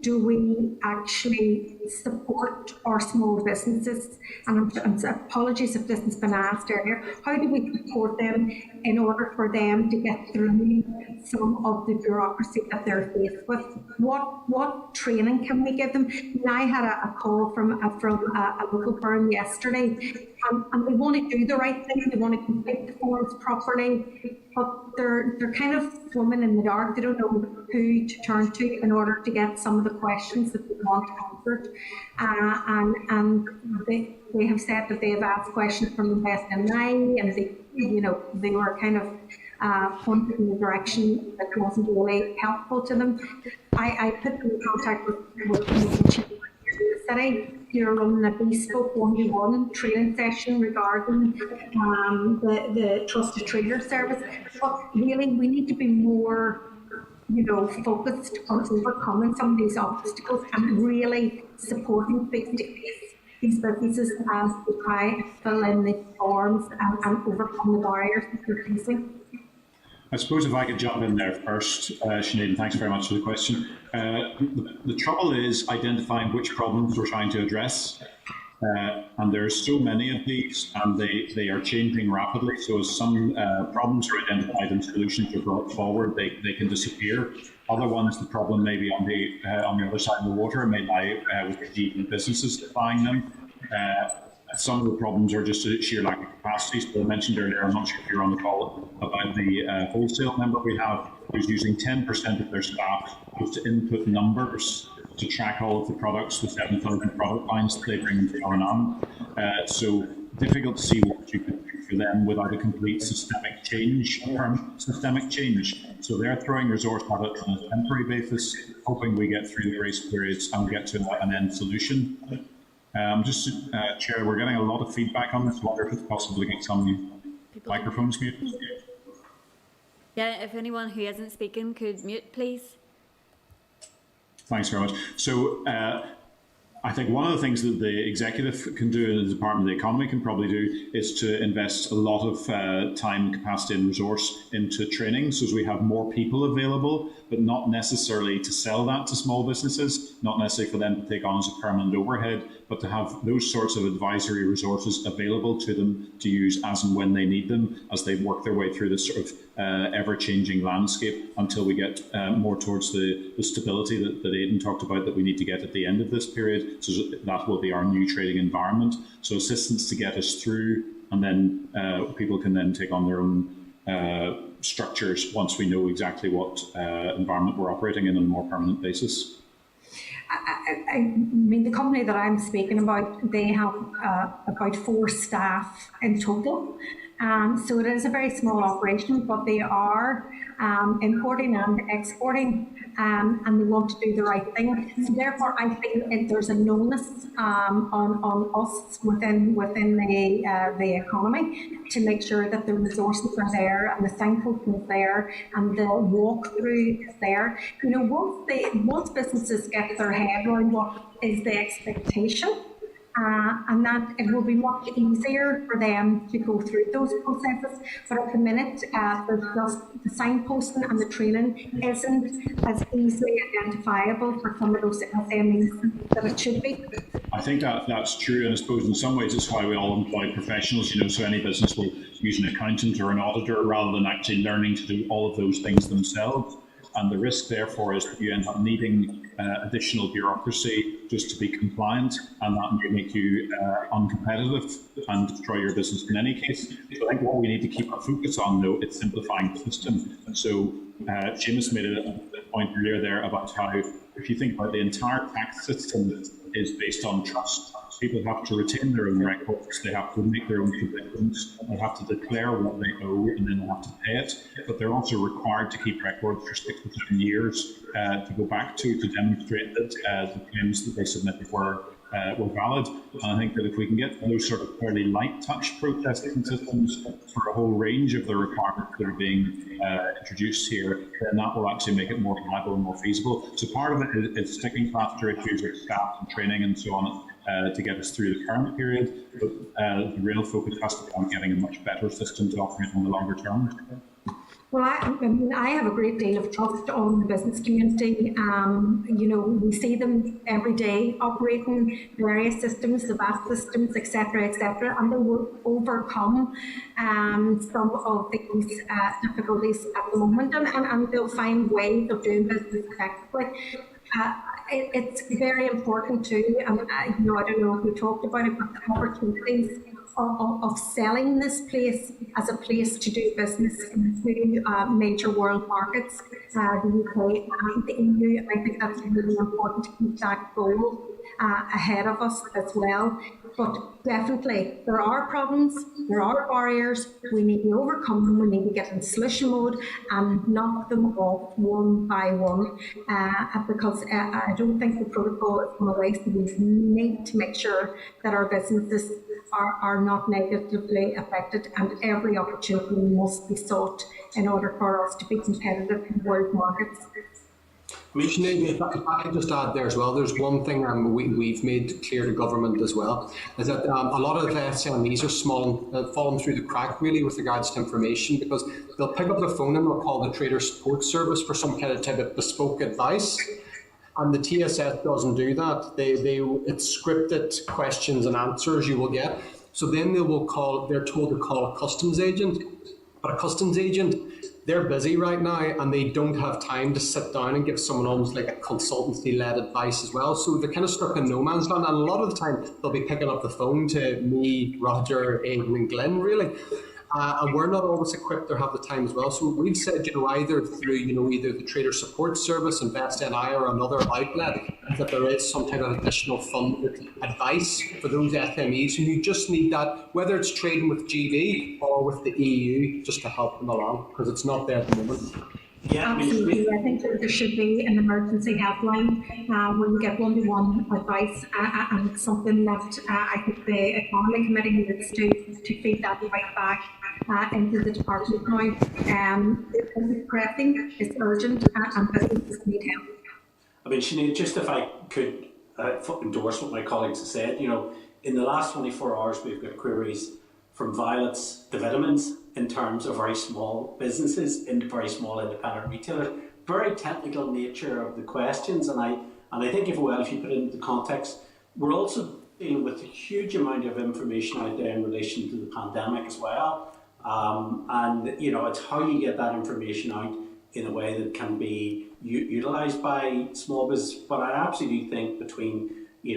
do we actually support our small businesses? And apologies if this has been asked earlier. How do we support them in order for them to get through some of the bureaucracy that they're faced with? What training can we give them? And I had a call from a local firm yesterday, and they want to do the right thing. They want to complete the forms properly, but they're kind of swimming in the dark. They don't know who to turn to in order to get some of the questions that they want answered. And they have said that they have asked questions from the SNI, and they were kind of pointed in a direction that wasn't really helpful to them. I put them in contact with the chief in the city. You're running a bespoke one-to-one training session regarding the trusted trader service. But really, we need to be more, focused on overcoming some of these obstacles and really supporting face-to-face these businesses as they try to fill in the forms and overcome the barriers that they're facing. I suppose if I could jump in there first, Sinead, and thanks very much for the question. The trouble is identifying which problems we're trying to address. And there's so many of these, and they are changing rapidly. So as some problems are identified and solutions are brought forward, they can disappear. Other ones, the problem may be on the other side of the water, may lie with the businesses buying them. Some of the problems are just a sheer lack of capacity. So I mentioned earlier, I'm not sure if you're on the call, about the wholesale member we have, who's using 10% of their staff to input numbers to track all of the products, the 7,000 product lines that they bring into R&M. So difficult to see what you could do for them without a complete systemic change. So they're throwing resource at it on a temporary basis, hoping we get through the grace periods and get to an end solution. Chair, we're getting a lot of feedback on this. I wonder if it's possible to get some microphones muted. Yeah, if anyone who isn't speaking could mute, please. Thanks very much. So I think one of the things that the executive can do and the Department of the Economy can probably do is to invest a lot of time, capacity and resource into training, so as we have more people available, but not necessarily to sell that to small businesses, not necessarily for them to take on as a permanent overhead, but to have those sorts of advisory resources available to them to use as and when they need them, as they work their way through this sort of ever-changing landscape until we get more towards the stability that Aidan talked about that we need to get at the end of this period. So that will be our new trading environment. So assistance to get us through, and then people can then take on their own structures once we know exactly what environment we're operating in on a more permanent basis. I mean, the company that I'm speaking about, they have about 4 staff in total. So it is a very small operation, but they are importing and exporting, and they want to do the right thing. So therefore, I think there's a onus on us within the economy to make sure that the resources are there and the signpost is there and the walkthrough is there. You know, once businesses get their head around what is the expectation, and that it will be much easier for them to go through those processes. But at the minute, there's just the signposting and the training isn't as easily identifiable for some of those SMEs that it should be. I think that's true, and I suppose in some ways it's why we all employ professionals, you know, so any business will use an accountant or an auditor rather than actually learning to do all of those things themselves. And the risk, therefore, is that you end up needing additional bureaucracy just to be compliant, and that may make you uncompetitive and destroy your business in any case. So I think what we need to keep our focus on, though, is simplifying the system. And so Seamus made a point earlier there about how, if you think about the entire tax system is based on trust. People have to retain their own records, they have to make their own commitments, they have to declare what they owe, and then they have to pay it. But they're also required to keep records for 6 to 7 years to go back to demonstrate that the claims that they submitted were valid. And I think that if we can get those sort of fairly light touch processing systems for a whole range of the requirements that are being introduced here, then that will actually make it more reliable and more feasible. So part of it is sticking faster issues like staff and training and so on to get us through the current period. But the real focus has to be on getting a much better system to operate on the longer term. Well, I have a great deal of trust on the business community. You know, we see them every day operating various systems, the VAT systems, etc., and they will overcome some of these difficulties at the moment, and they'll find ways of doing business effectively. It's very important too, you know, I don't know if we talked about it, but the opportunities of selling this place as a place to do business into major world markets, the UK and the EU. I think that's really important to keep that goal ahead of us as well. But definitely, there are problems, there are barriers, we need to overcome them, we need to get in solution mode and knock them off one by one, because I don't think the protocol is going to waste. We need to make sure that our businesses are not negatively affected, and every opportunity must be sought in order for us to be competitive in world markets. Sinead, if I just add there as well, there's one thing we've made clear to government as well, is that a lot of SMEs are falling through the crack really with regards to information, because they'll pick up the phone and they'll call the Trader Support Service for some kind of type of bespoke advice. And the TSS doesn't do that. It's scripted questions and answers you will get. So then they're told to call a customs agent. But a customs agent, they're busy right now and they don't have time to sit down and give someone almost like a consultancy-led advice as well. So they're kind of stuck in no man's land. And a lot of the time they'll be picking up the phone to me, Roger, Aidan and Glenn, really. And we're not always equipped or have the time as well. So we've said, either through, either the Trader Support Service, InvestNI, or another outlet, that there is some type of additional funded advice for those SMEs who just need that, whether it's trading with GB or with the EU, just to help them along, because it's not there at the moment. Yeah, absolutely. I think that there should be an emergency helpline where you get one-to-one advice, and it's something that I think the Economy Committee needs to feed that right back into the department now. It's pressing, it's urgent, and businesses need help. I mean, Sinead, just if I could endorse what my colleagues have said, in the last 24 hours we've got queries from Violet's to Vitamins in terms of very small businesses into very small independent retailers. Very technical nature of the questions, and I think if you put it into context, we're also dealing with a huge amount of information out there in relation to the pandemic as well. And it's how you get that information out in a way that can be utilised by small business. But I absolutely think between the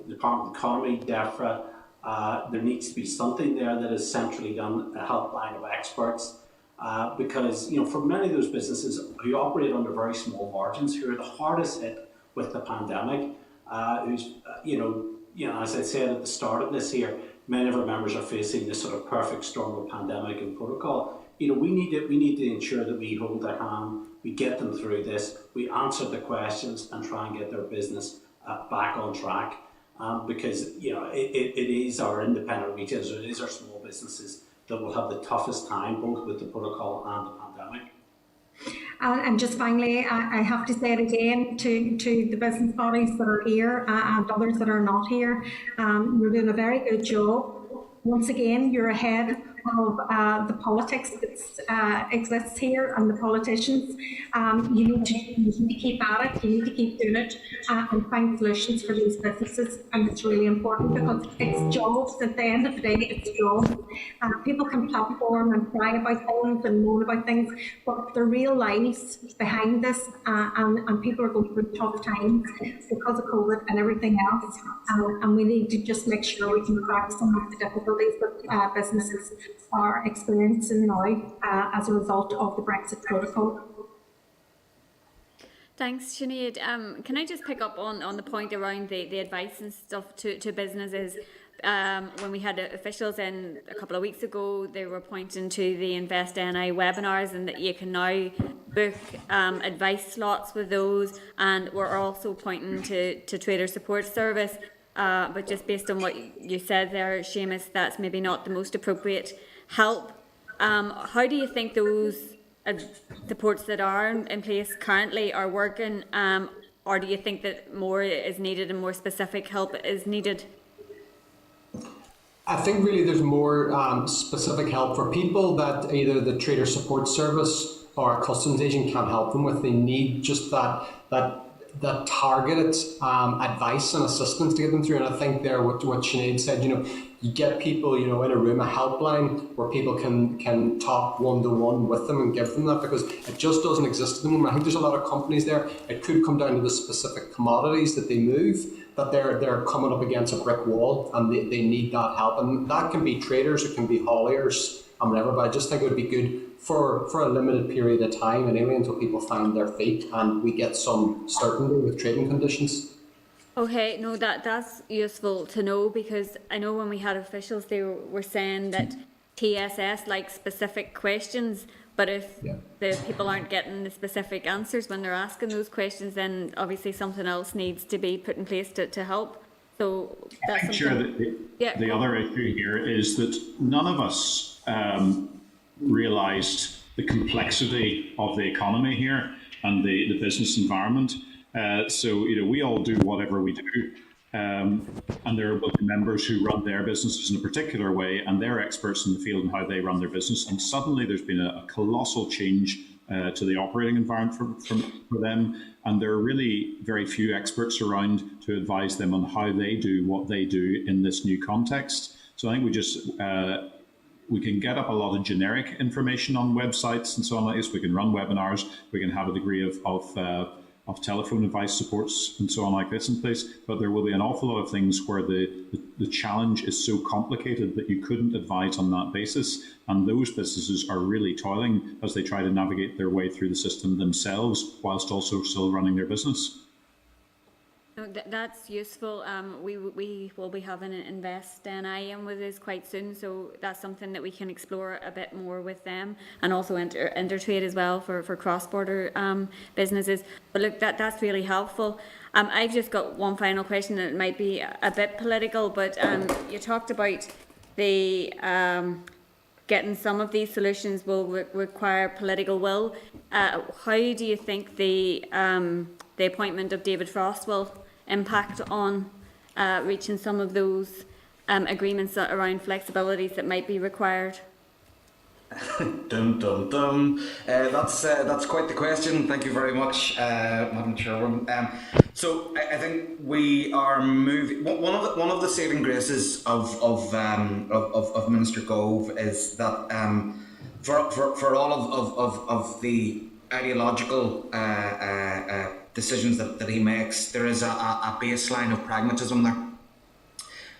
Department of Economy, DEFRA, there needs to be something there that is centrally done, a helpline of experts, because for many of those businesses who operate under very small margins, who are the hardest hit with the pandemic, who's as I said at the start of this here, many of our members are facing this sort of perfect storm of pandemic and protocol. We need to ensure that we hold their hand, we get them through this, we answer the questions and try and get their business back on track. Because it is our independent retailers, it is our small businesses that will have the toughest time, both with the protocol and the pandemic. And just finally, I have to say it again to the business bodies that are here and others that are not here. You're doing a very good job. Once again, you're ahead of the politics that exists here and the politicians. You need to keep at it, you need to keep doing it and find solutions for these businesses, and it's really important because it's jobs. At the end of the day, it's jobs. People can platform and cry about things and moan about things, but the real lives behind this, and people are going through tough times because of COVID and everything else, and we need to just make sure we can crack some of the difficulties that businesses are experiencing now as a result of the Brexit protocol. Thanks, Sinead. Can I just pick up on the point around the advice and stuff to businesses? When we had officials in a couple of weeks ago, they were pointing to the Invest NI webinars and that you can now book advice slots with those, and we're also pointing to Trader Support Service. But just based on what you said there, Seamus, that's maybe not the most appropriate help. How do you think those supports that are in place currently are working, or do you think that more is needed and more specific help is needed? I think really there's more specific help for people that either the Trader Support Service or a customs agent can't help them with. They need just that targeted advice and assistance to get them through. And I think there, what Sinead said, you get people, in a room, a helpline where people can talk one-to-one with them and give them that, because it just doesn't exist at the moment. I think there's a lot of companies there. It could come down to the specific commodities that they move, that they're coming up against a brick wall and they need that help. And that can be traders, it can be hauliers and whatever, but I just think it would be good for a limited period of time anyway, until people find their feet and we get some certainty with trading conditions. Okay, no, that's useful to know, because I know when we had officials, they were saying that TSS likes specific questions, but if the people aren't getting the specific answers when they're asking those questions, then obviously something else needs to be put in place to help. So that's the other issue here is that none of us realised the complexity of the economy here and the business environment. So we all do whatever we do, and there are members who run their businesses in a particular way, and they're experts in the field and how they run their business. And suddenly there's been a colossal change to the operating environment for them, and there are really very few experts around to advise them on how they do what they do in this new context. So I think we can get up a lot of generic information on websites and so on like this. We can run webinars. We can have a degree of telephone advice supports and so on like this in place. But there will be an awful lot of things where the challenge is so complicated that you couldn't advise on that basis. And those businesses are really toiling as they try to navigate their way through the system themselves, whilst also still running their business. No, that's useful. We will be having an Invest NI in with us quite soon, so that's something that we can explore a bit more with them, and also Intertrade as well for cross-border businesses. But look, that's really helpful. I've just got one final question, and it might be a bit political, but you talked about the getting some of these solutions will require political will. How do you think the appointment of David Frost will impact on reaching some of those agreements around flexibilities that might be required? Dum dum dum. That's quite the question. Thank you very much, Madam Chairwoman. So I think we are moving. One of the saving graces of Minister Gove is that for all of the ideological decisions that he makes, there is a baseline of pragmatism there.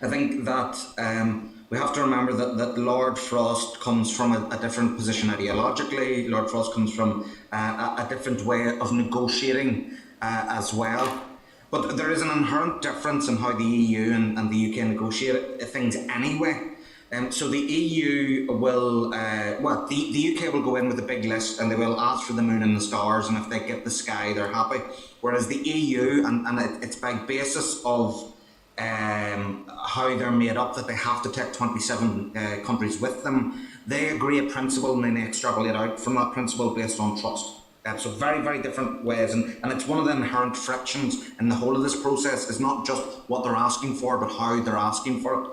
I think that we have to remember that Lord Frost comes from a different position ideologically. Lord Frost comes from a different way of negotiating as well. But there is an inherent difference in how the EU and the UK negotiate things anyway. So the EU will, the UK will go in with a big list and they will ask for the moon and the stars, and if they get the sky, they're happy. Whereas the EU, and it's by basis of how they're made up, that they have to take 27 countries with them, they agree a principle and then they extrapolate out from that principle based on trust. So very, very different ways, and it's one of the inherent frictions in the whole of this process, is not just what they're asking for, but how they're asking for it.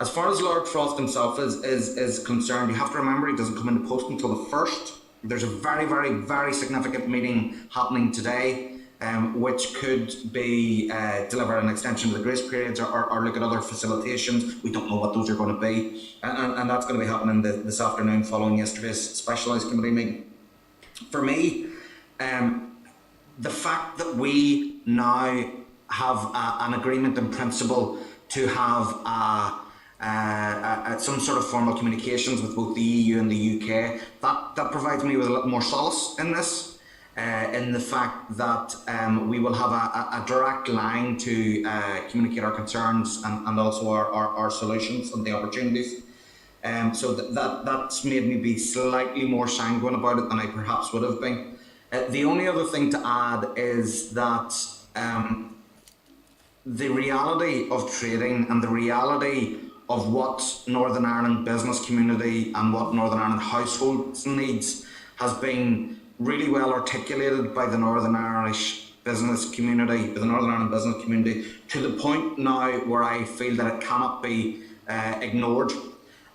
As far as Lord Frost himself is concerned, you have to remember he doesn't come into post until the 1st. There's a very, very, very significant meeting happening today, which could be deliver an extension of the grace periods or look at other facilitations. We don't know what those are going to be. And that's going to be happening this afternoon following yesterday's specialised committee meeting. For me, the fact that we now have an agreement in principle to have some sort of formal communications with both the EU and the UK, that provides me with a little more solace in this, in the fact that we will have a direct line to communicate our concerns and also our solutions and the opportunities. So that's made me be slightly more sanguine about it than I perhaps would have been. The only other thing to add is that the reality of trading and the reality of what Northern Ireland business community and what Northern Ireland households needs has been really well articulated by the Northern Irish business community, by the Northern Ireland business community, to the point now where I feel that it cannot be ignored.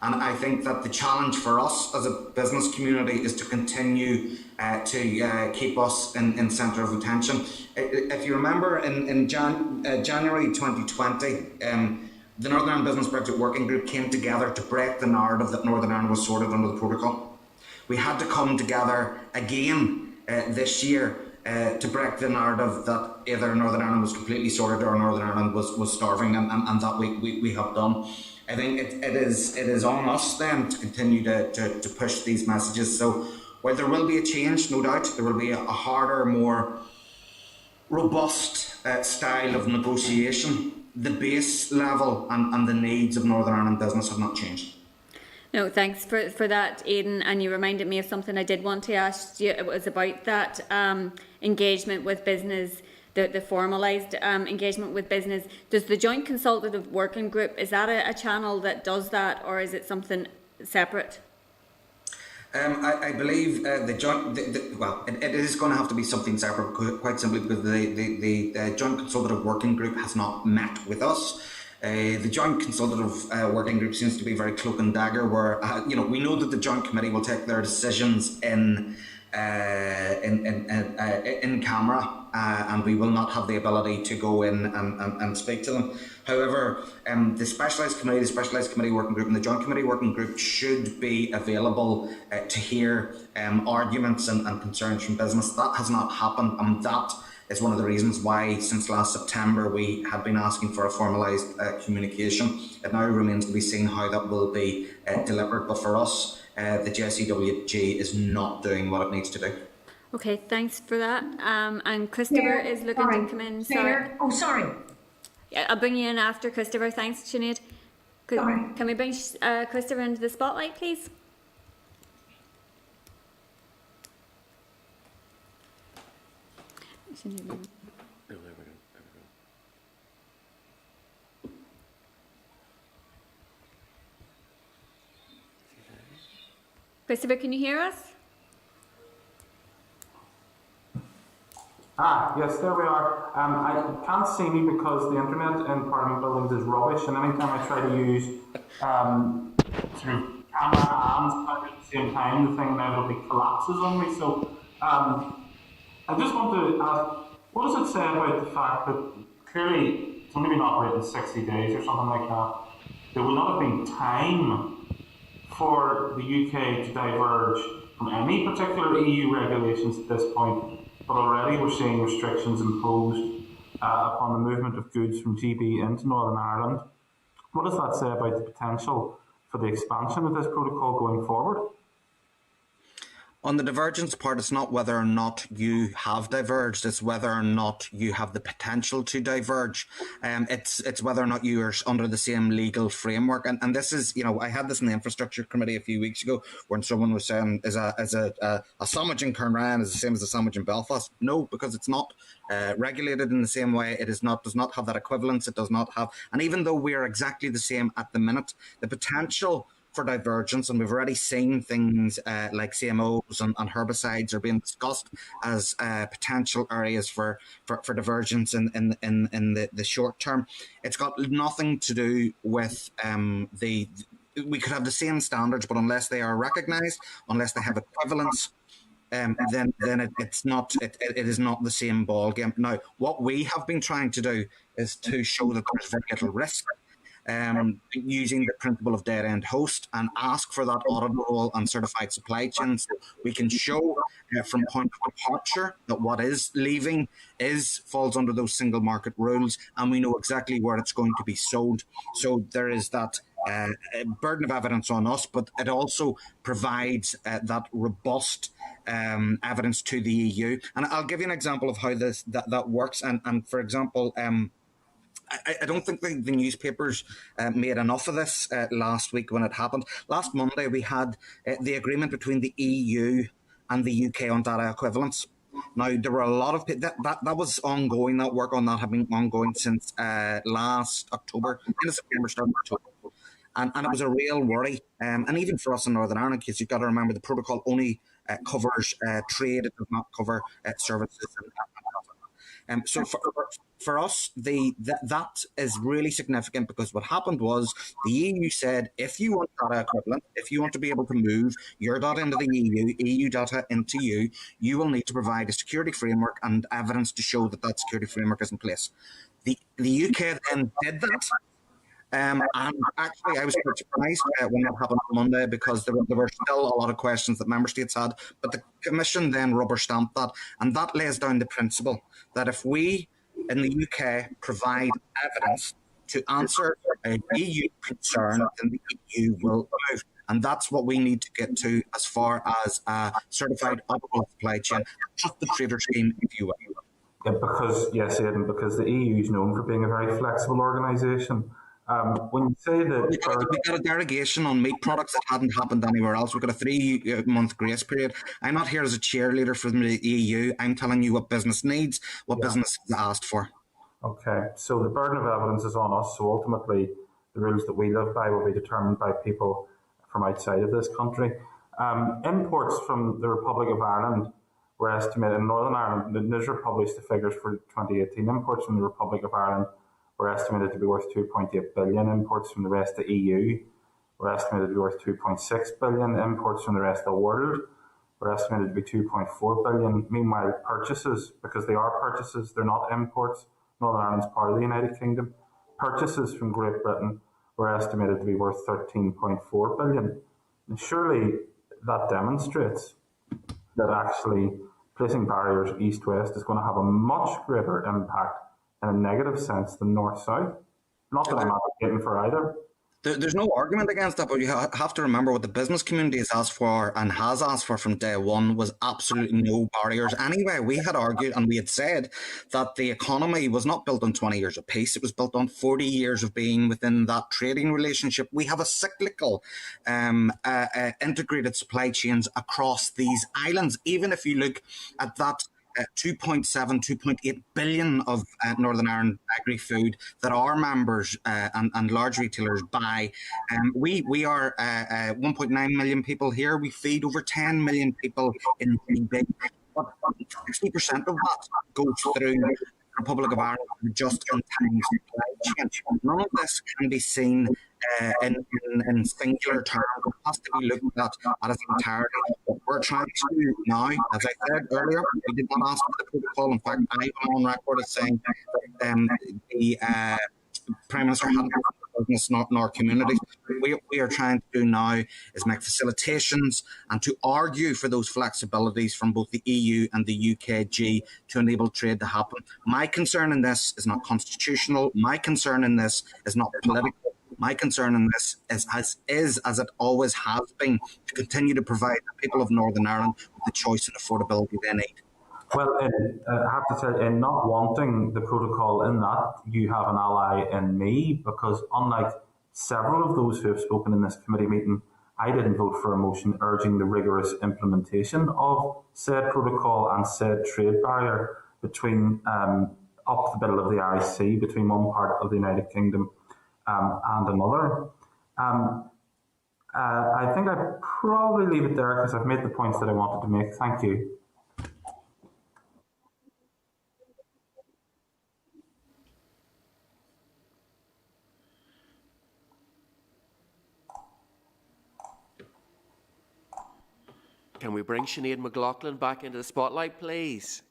And I think that the challenge for us as a business community is to continue to keep us in centre of attention. If you remember, in January 2020, the Northern Ireland Business Brexit Working Group came together to break the narrative that Northern Ireland was sorted under the protocol. We had to come together again this year to break the narrative that either Northern Ireland was completely sorted or Northern Ireland was starving, and that we have done. I think it is on us then to continue to push these messages. So while there will be a change, no doubt, there will be a harder, more robust style of negotiation. The base level and the needs of Northern Ireland business have not changed. No, thanks for that, Aidan. And you reminded me of something I did want to ask you. It was about that engagement with business, the formalised engagement with business. Does the Joint Consultative Working Group, is that a channel that does that, or is it something separate? I believe it is going to have to be something separate, quite simply because the Joint Consultative Working Group has not met with us. The Joint Consultative Working Group seems to be very cloak and dagger, where we know that the Joint Committee will take their decisions in camera, and we will not have the ability to go in and speak to them. However, the Specialised Committee Working Group and the Joint Committee Working Group should be available to hear arguments and concerns from business. That has not happened, and that is one of the reasons why since last September we had been asking for a formalised communication. It now remains to be seen how that will be delivered, but for us, the JCWG is not doing what it needs to do. Okay, thanks for that. And Christopher is looking to come in. Sorry. Yeah, I'll bring you in after Christopher. Thanks, Sinead. Can we bring Christopher into the spotlight, please? Christopher, can you hear us? Yes, there we are. I can't see me because the internet in Parliament buildings is rubbish, and anytime I try to use sort of camera and at the same time, the thing inevitably collapses on me. So I just want to ask, what does it say about the fact that clearly it's only been operating 60 days or something like that? There will not have been time for the UK to diverge from any particular EU regulations at this point, but already we're seeing restrictions imposed upon the movement of goods from GB into Northern Ireland. What does that say about the potential for the expansion of this protocol going forward? On the divergence part, it's not whether or not you have diverged, it's whether or not you have the potential to diverge. It's whether or not you are under the same legal framework. And this is, I had this in the Infrastructure Committee a few weeks ago when someone was saying, is a sandwich in Clonran is the same as a sandwich in Belfast? No, because it's not regulated in the same way. It does not have that equivalence. It does not have, and even though we are exactly the same at the minute, the potential for divergence, and we've already seen things like CMOs and herbicides are being discussed as potential areas for divergence in the short term. It's got nothing to do with we could have the same standards, but unless they are recognised, unless they have equivalence, then it is not the same ball game. Now, what we have been trying to do is to show that there's very little risk, using the principle of dead end host, and ask for that auditable and certified supply chain, so we can show from point of departure that what is leaving falls under those single market rules, and we know exactly where it's going to be sold. So there is that burden of evidence on us, but it also provides that robust evidence to the EU. And I'll give you an example of how that works. And for example, I don't think the newspapers made enough of this last week when it happened. Last Monday, we had the agreement between the EU and the UK on data equivalence. Now, there were a lot of that was ongoing. That work on that had been ongoing since last October, end of September, start of October. And it was a real worry. And even for us in Northern Ireland, because you've got to remember the protocol only covers trade, it does not cover services. So for us, that is really significant, because what happened was the EU said, if you want data equivalent, if you want to be able to move your data into the EU data into you will need to provide a security framework and evidence to show that security framework is in place. The UK then did that. And actually, I was quite surprised when that happened on Monday, because there were still a lot of questions that member states had. But the Commission then rubber stamped that, and that lays down the principle that if we in the UK provide evidence to answer an EU concern, then the EU will move. And that's what we need to get to as far as a certified auditable supply chain, just the trader scheme, if you will. Yeah, because Aidan, because the EU is known for being a very flexible organisation. When you say that we got a derogation on meat products that hadn't happened anywhere else. We've got a 3-month grace period. I'm not here as a cheerleader for the EU. I'm telling you what business needs, what business has asked for. Okay, so the burden of evidence is on us. So ultimately, the rules that we live by will be determined by people from outside of this country. Imports from the Republic of Ireland were estimated in Northern Ireland. The NISR published the figures for 2018. Imports from the Republic of Ireland were estimated to be worth 2.8 billion. Imports from the rest of the EU were estimated to be worth 2.6 billion. Imports from the rest of the world were estimated to be 2.4 billion. Meanwhile, purchases, because they are purchases, they're not imports. Northern Ireland's part of the United Kingdom. Purchases from Great Britain were estimated to be worth 13.4 billion. And surely that demonstrates that actually placing barriers east-west is going to have a much greater impact in a negative sense than north-south. Not that I'm advocating for either. There's no argument against that, but you have to remember what the business community has asked for and has asked for from day one was absolutely no barriers. Anyway, we had argued and we had said that the economy was not built on 20 years of peace. It was built on 40 years of being within that trading relationship. We have a cyclical integrated supply chains across these islands. Even if you look at that 2.8 billion of Northern Ireland agri-food that our members and large retailers buy. We are 1.9 million people here. We feed over 10 million people in GB. But 60% of that goes through the Republic of Ireland just in time supply chain. None of this can be seen in singular terms. It has to be looked at as entirety. What we're trying to do now, as I said earlier, we did not ask for the protocol. In fact, I am on record as saying that the Prime Minister hadn't business nor community. What we are trying to do now is make facilitations and to argue for those flexibilities from both the EU and the UKG to enable trade to happen. My concern in this is not constitutional. My concern in this is not political. My concern in this is as it always has been, to continue to provide the people of Northern Ireland with the choice and affordability they need. Well, I have to tell you, in not wanting the protocol in that, you have an ally in me, because unlike several of those who have spoken in this committee meeting, I didn't vote for a motion urging the rigorous implementation of said protocol and said trade barrier between up the middle of the REC, between one part of the United Kingdom and another. I think I'd probably leave it there because I've made the points that I wanted to make. Thank you. Can we bring Sinead McLaughlin back into the spotlight, please?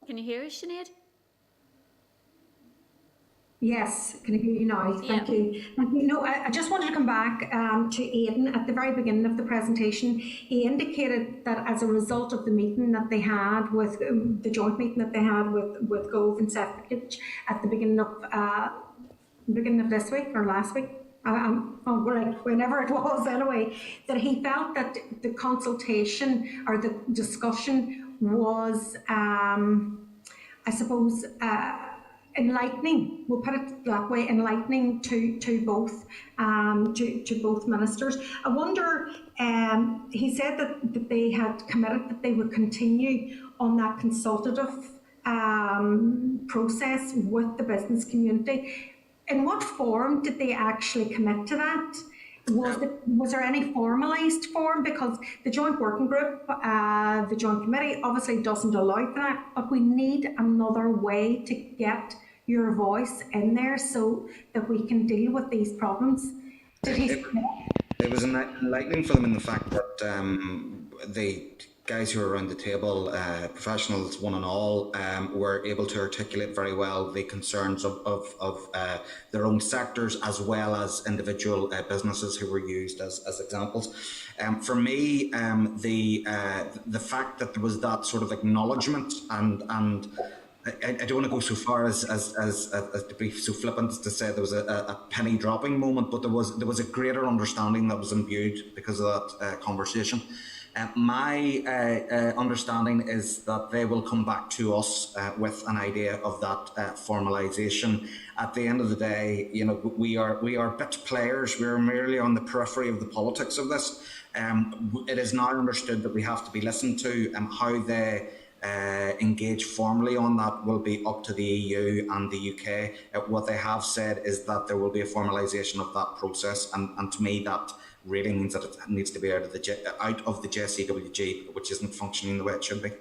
Can you hear us, Sinead? Yes, can I hear you now? Thank you. No, I just wanted to come back to Aidan. At the very beginning of the presentation, he indicated that as a result of the meeting that they had with the joint meeting that they had with Gove and Sefcolich at the beginning of this week or last week, whenever it was anyway, that he felt that the consultation or the discussion was, I suppose, enlightening. We'll put it that way, enlightening to both ministers. I wonder. He said that they had committed that they would continue on that consultative process with the business community. In what form did they actually commit to that? Was there any formalised form? Because the joint working group, the joint committee obviously doesn't allow for that, but we need another way to get your voice in there so that we can deal with these problems. It was enlightening for them in the fact that the guys who were around the table, professionals one and all, were able to articulate very well the concerns of their own sectors as well as individual businesses who were used as examples. For me, the fact that there was that sort of acknowledgement and I don't want to go so far as to be so flippant as to say there was a penny dropping moment, but there was a greater understanding that was imbued because of that conversation. My understanding is that they will come back to us with an idea of that formalisation. At the end of the day, you know, we are bit players. We are merely on the periphery of the politics of this. It is now understood that we have to be listened to, and how they engage formally on that will be up to the EU and the UK. What they have said is that there will be a formalisation of that process, and to me that really means that it needs to be out of the JCWG, which isn't functioning the way it should be.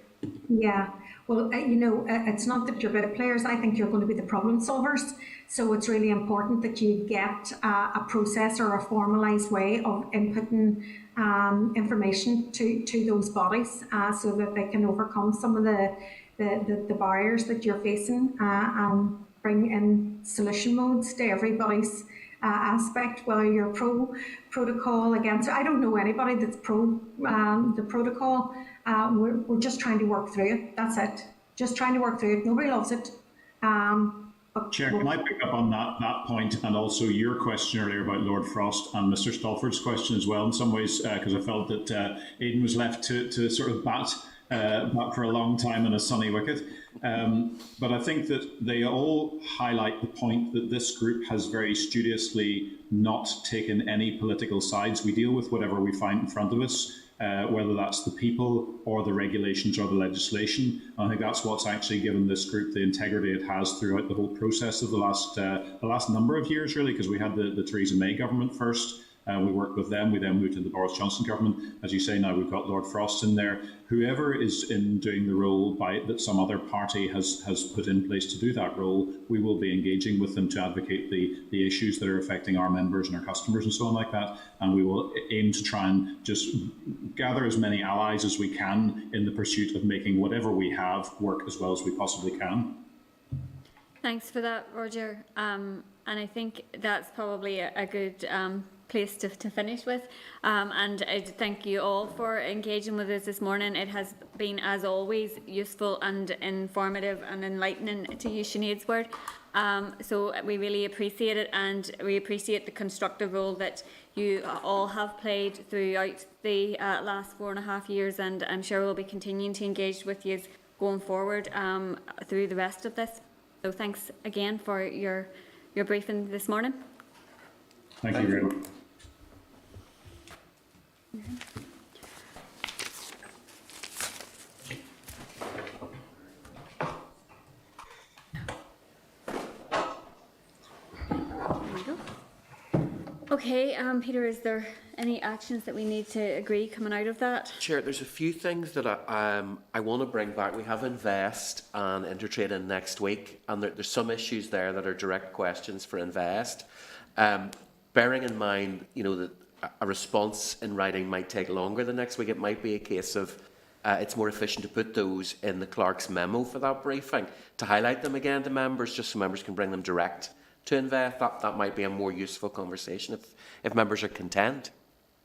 Yeah, well, you know, it's not that you're better players. I think you're going to be the problem solvers. So it's really important that you get a process or a formalised way of inputting information to those bodies so that they can overcome some of the barriers that you're facing and bring in solution modes to everybody's aspect, whether you're pro protocol, against. I don't know anybody that's pro the protocol. We're just trying to work through it. That's it. Just trying to work through it. Nobody loves it. Chair, can I pick up on that point, and also your question earlier about Lord Frost and Mr. Stalford's question as well in some ways, because I felt that Aidan was left to sort of bat for a long time in a sunny wicket. But I think that they all highlight the point that this group has very studiously not taken any political sides. We deal with whatever we find in front of us, whether that's the people or the regulations or the legislation. And I think that's what's actually given this group the integrity it has throughout the whole process of the last number of years, really, because we had the Theresa May government first. We worked with them. We then moved to the Boris Johnson government. As you say, now we've got Lord Frost in there. Whoever is in doing the role that some other party has put in place to do that role, we will be engaging with them to advocate the issues that are affecting our members and our customers and so on like that. And we will aim to try and just gather as many allies as we can in the pursuit of making whatever we have work as well as we possibly can. Thanks for that, Roger. And I think that's probably a good place to finish with. And I thank you all for engaging with us this morning. It has been, as always, useful and informative and enlightening, to use Sinead's word. So we really appreciate it, and we appreciate the constructive role that you all have played throughout the last 4.5 years, and I'm sure we'll be continuing to engage with you going forward through the rest of this. So thanks again for your briefing this morning. Thank you very much. Okay, Peter, is there any actions that we need to agree coming out of that? Chair, there's a few things that I want to bring back. We have Invest and Intertrade in next week, and there's some issues there that are direct questions for Invest. Bearing in mind, that a response in writing might take longer than next week, it might be a case of it's more efficient to put those in the clerk's memo for that briefing, to highlight them again to members, just so members can bring them direct to Invest. That might be a more useful conversation if members are content.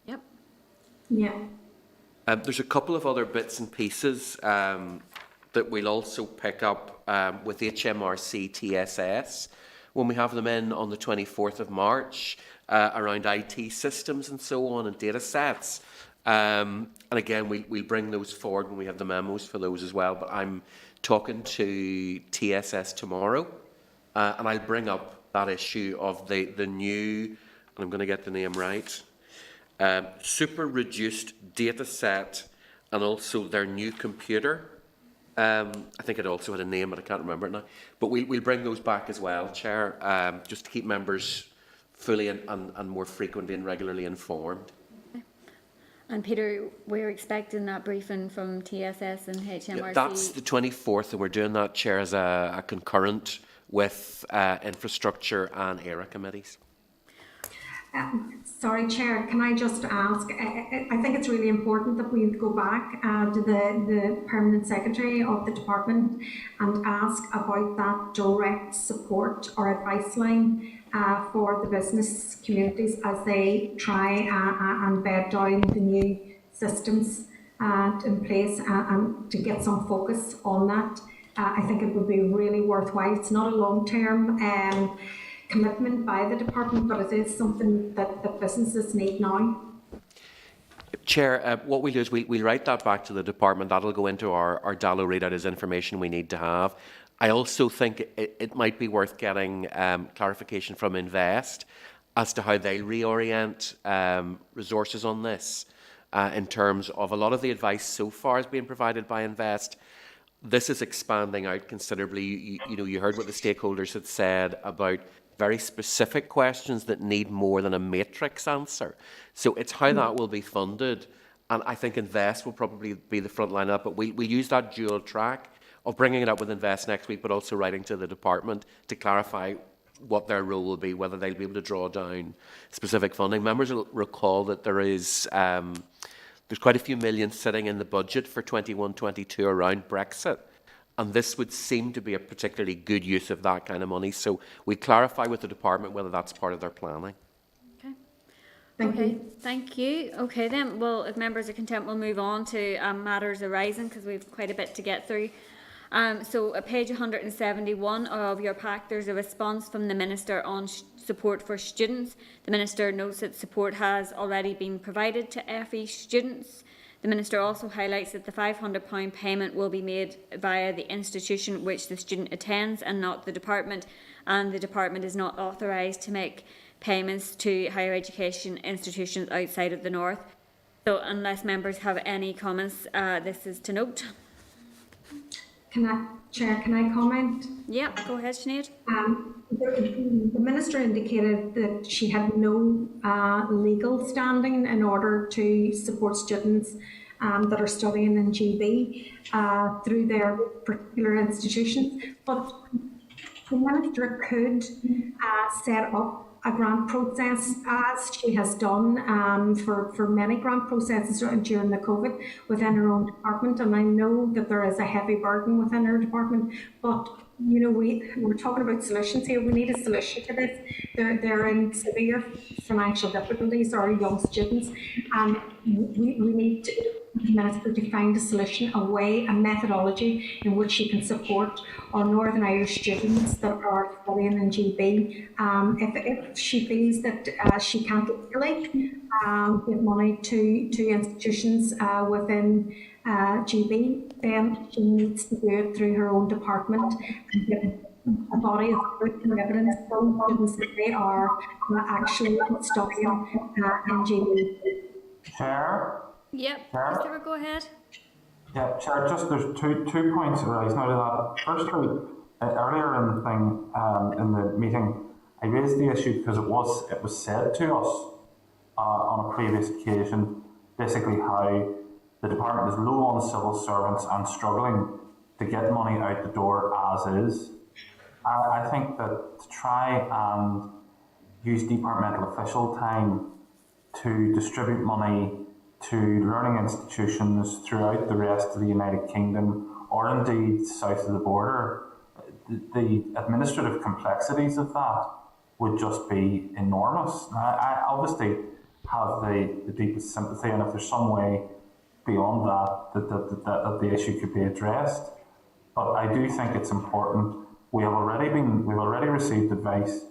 Yep. Yeah. There's a couple of other bits and pieces that we'll also pick up with HMRC TSS when we have them in on the 24th of March around IT systems and so on and data sets. And again, we'll bring those forward when we have the memos for those as well. But I'm talking to TSS tomorrow, and I'll bring up that issue of the new, and I'm going to get the name right, super reduced data set, and also their new computer. I think it also had a name, but I can't remember it now. But we'll bring those back as well, Chair, just to keep members fully and more frequently and regularly informed. Okay. And Peter, we're expecting that briefing from TSS and HMRC. Yeah, that's the 24th, and we're doing that, Chair, as a concurrent with infrastructure and ERA committees. Sorry, Chair, can I just ask, I think it's really important that we go back to the Permanent Secretary of the Department and ask about that direct support or advice line for the business communities as they try and bed down the new systems in place and to get some focus on that. I think it would be really worthwhile. It's not a long-term commitment by the department, but it is something that businesses need now. Chair, what we'll do is we'll write that back to the department. That'll go into our DALO readout as information we need to have. I also think it might be worth getting clarification from Invest as to how they reorient resources on this in terms of a lot of the advice so far has been provided by Invest. This is expanding out considerably. You heard what the stakeholders had said about very specific questions that need more than a matrix answer. So it's how that will be funded. And I think Invest will probably be the front line up, but we'll use that dual track of bringing it up with Invest next week, but also writing to the department to clarify what their role will be, whether they'll be able to draw down specific funding. Members will recall that there's quite a few million sitting in the budget for 21-22 around Brexit. And this would seem to be a particularly good use of that kind of money. So we clarify with the department whether that's part of their planning. Okay, thank you. Okay then, well, if members are content, we'll move on to matters arising because we've quite a bit to get through. So at page 171 of your pack, there's a response from the Minister on support for students. The Minister notes that support has already been provided to FE students. The Minister also highlights that the £500 payment will be made via the institution which the student attends and not the department, and the department is not authorised to make payments to higher education institutions outside of the North. So unless members have any comments, this is to note. Chair, can I comment? Yeah, go ahead, Sinead. The Minister indicated that she had no legal standing in order to support students that are studying in GB through their particular institutions, but the Minister could set up a grant process, as she has done for many grant processes during the COVID within her own department. And I know that there is a heavy burden within her department, but we're talking about solutions here. We need a solution to this. They're in severe financial difficulties, our young students, and we need the Minister to find a solution, a way, a methodology in which she can support our Northern Irish students that are studying in GB. If she feels that she can't legally give money to institutions within GB, then she needs to do it through her own department and get a body of proof and evidence from students that they are actually studying in GB. Chair? Yep, Chair? Christopher, go ahead. Yeah, Chair, just there's two points arising out of that. Firstly, earlier in the thing, in the meeting, I raised the issue because it was said to us on a previous occasion, basically how the department is low on civil servants and struggling to get money out the door as is. I think that to try and use departmental official time to distribute money to learning institutions throughout the rest of the United Kingdom, or indeed south of the border, the administrative complexities of that would just be enormous. I obviously have the deepest sympathy, and if there's some way beyond that the issue could be addressed. But I do think it's important. We've already received advice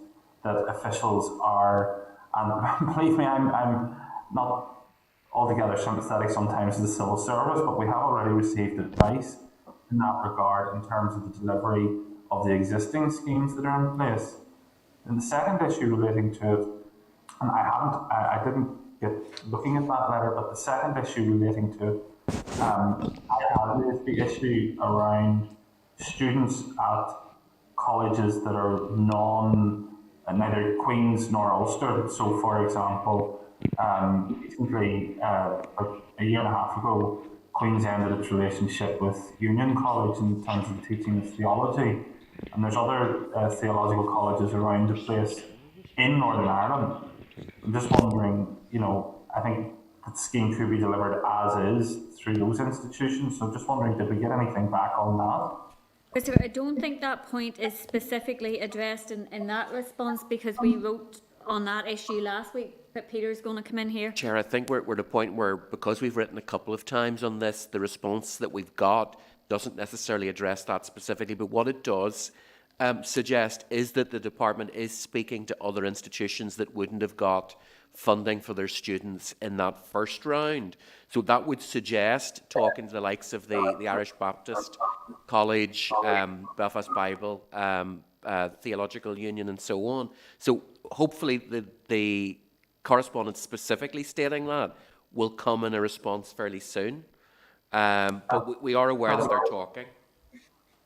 that officials are, and believe me, I'm not altogether sympathetic sometimes to the civil service, but we have already received advice in that regard in terms of the delivery of the existing schemes that are in place. And the second issue relating to it, and I didn't get looking at that letter, but the second issue relating to it, I have raised the issue around students at colleges that are neither Queen's nor Ulster. So, for example, recently, a year and a half ago, Queen's ended its relationship with Union College in terms of the teaching of theology. And there's other theological colleges around the place in Northern Ireland. I'm just wondering, I think the scheme could be delivered as is through those institutions. So just wondering, did we get anything back on that? Christopher, I don't think that point is specifically addressed in that response, because we wrote on that issue last week. But Peter's going to come in here. Chair, I think we're at a point where, because we've written a couple of times on this, the response that we've got doesn't necessarily address that specifically. But what it does suggest is that the department is speaking to other institutions that wouldn't have got funding for their students in that first round. So that would suggest talking to the likes of the Irish Baptist College, Belfast Bible, Theological Union, and so on. So hopefully the correspondence specifically stating that will come in a response fairly soon. But we are aware that they're talking.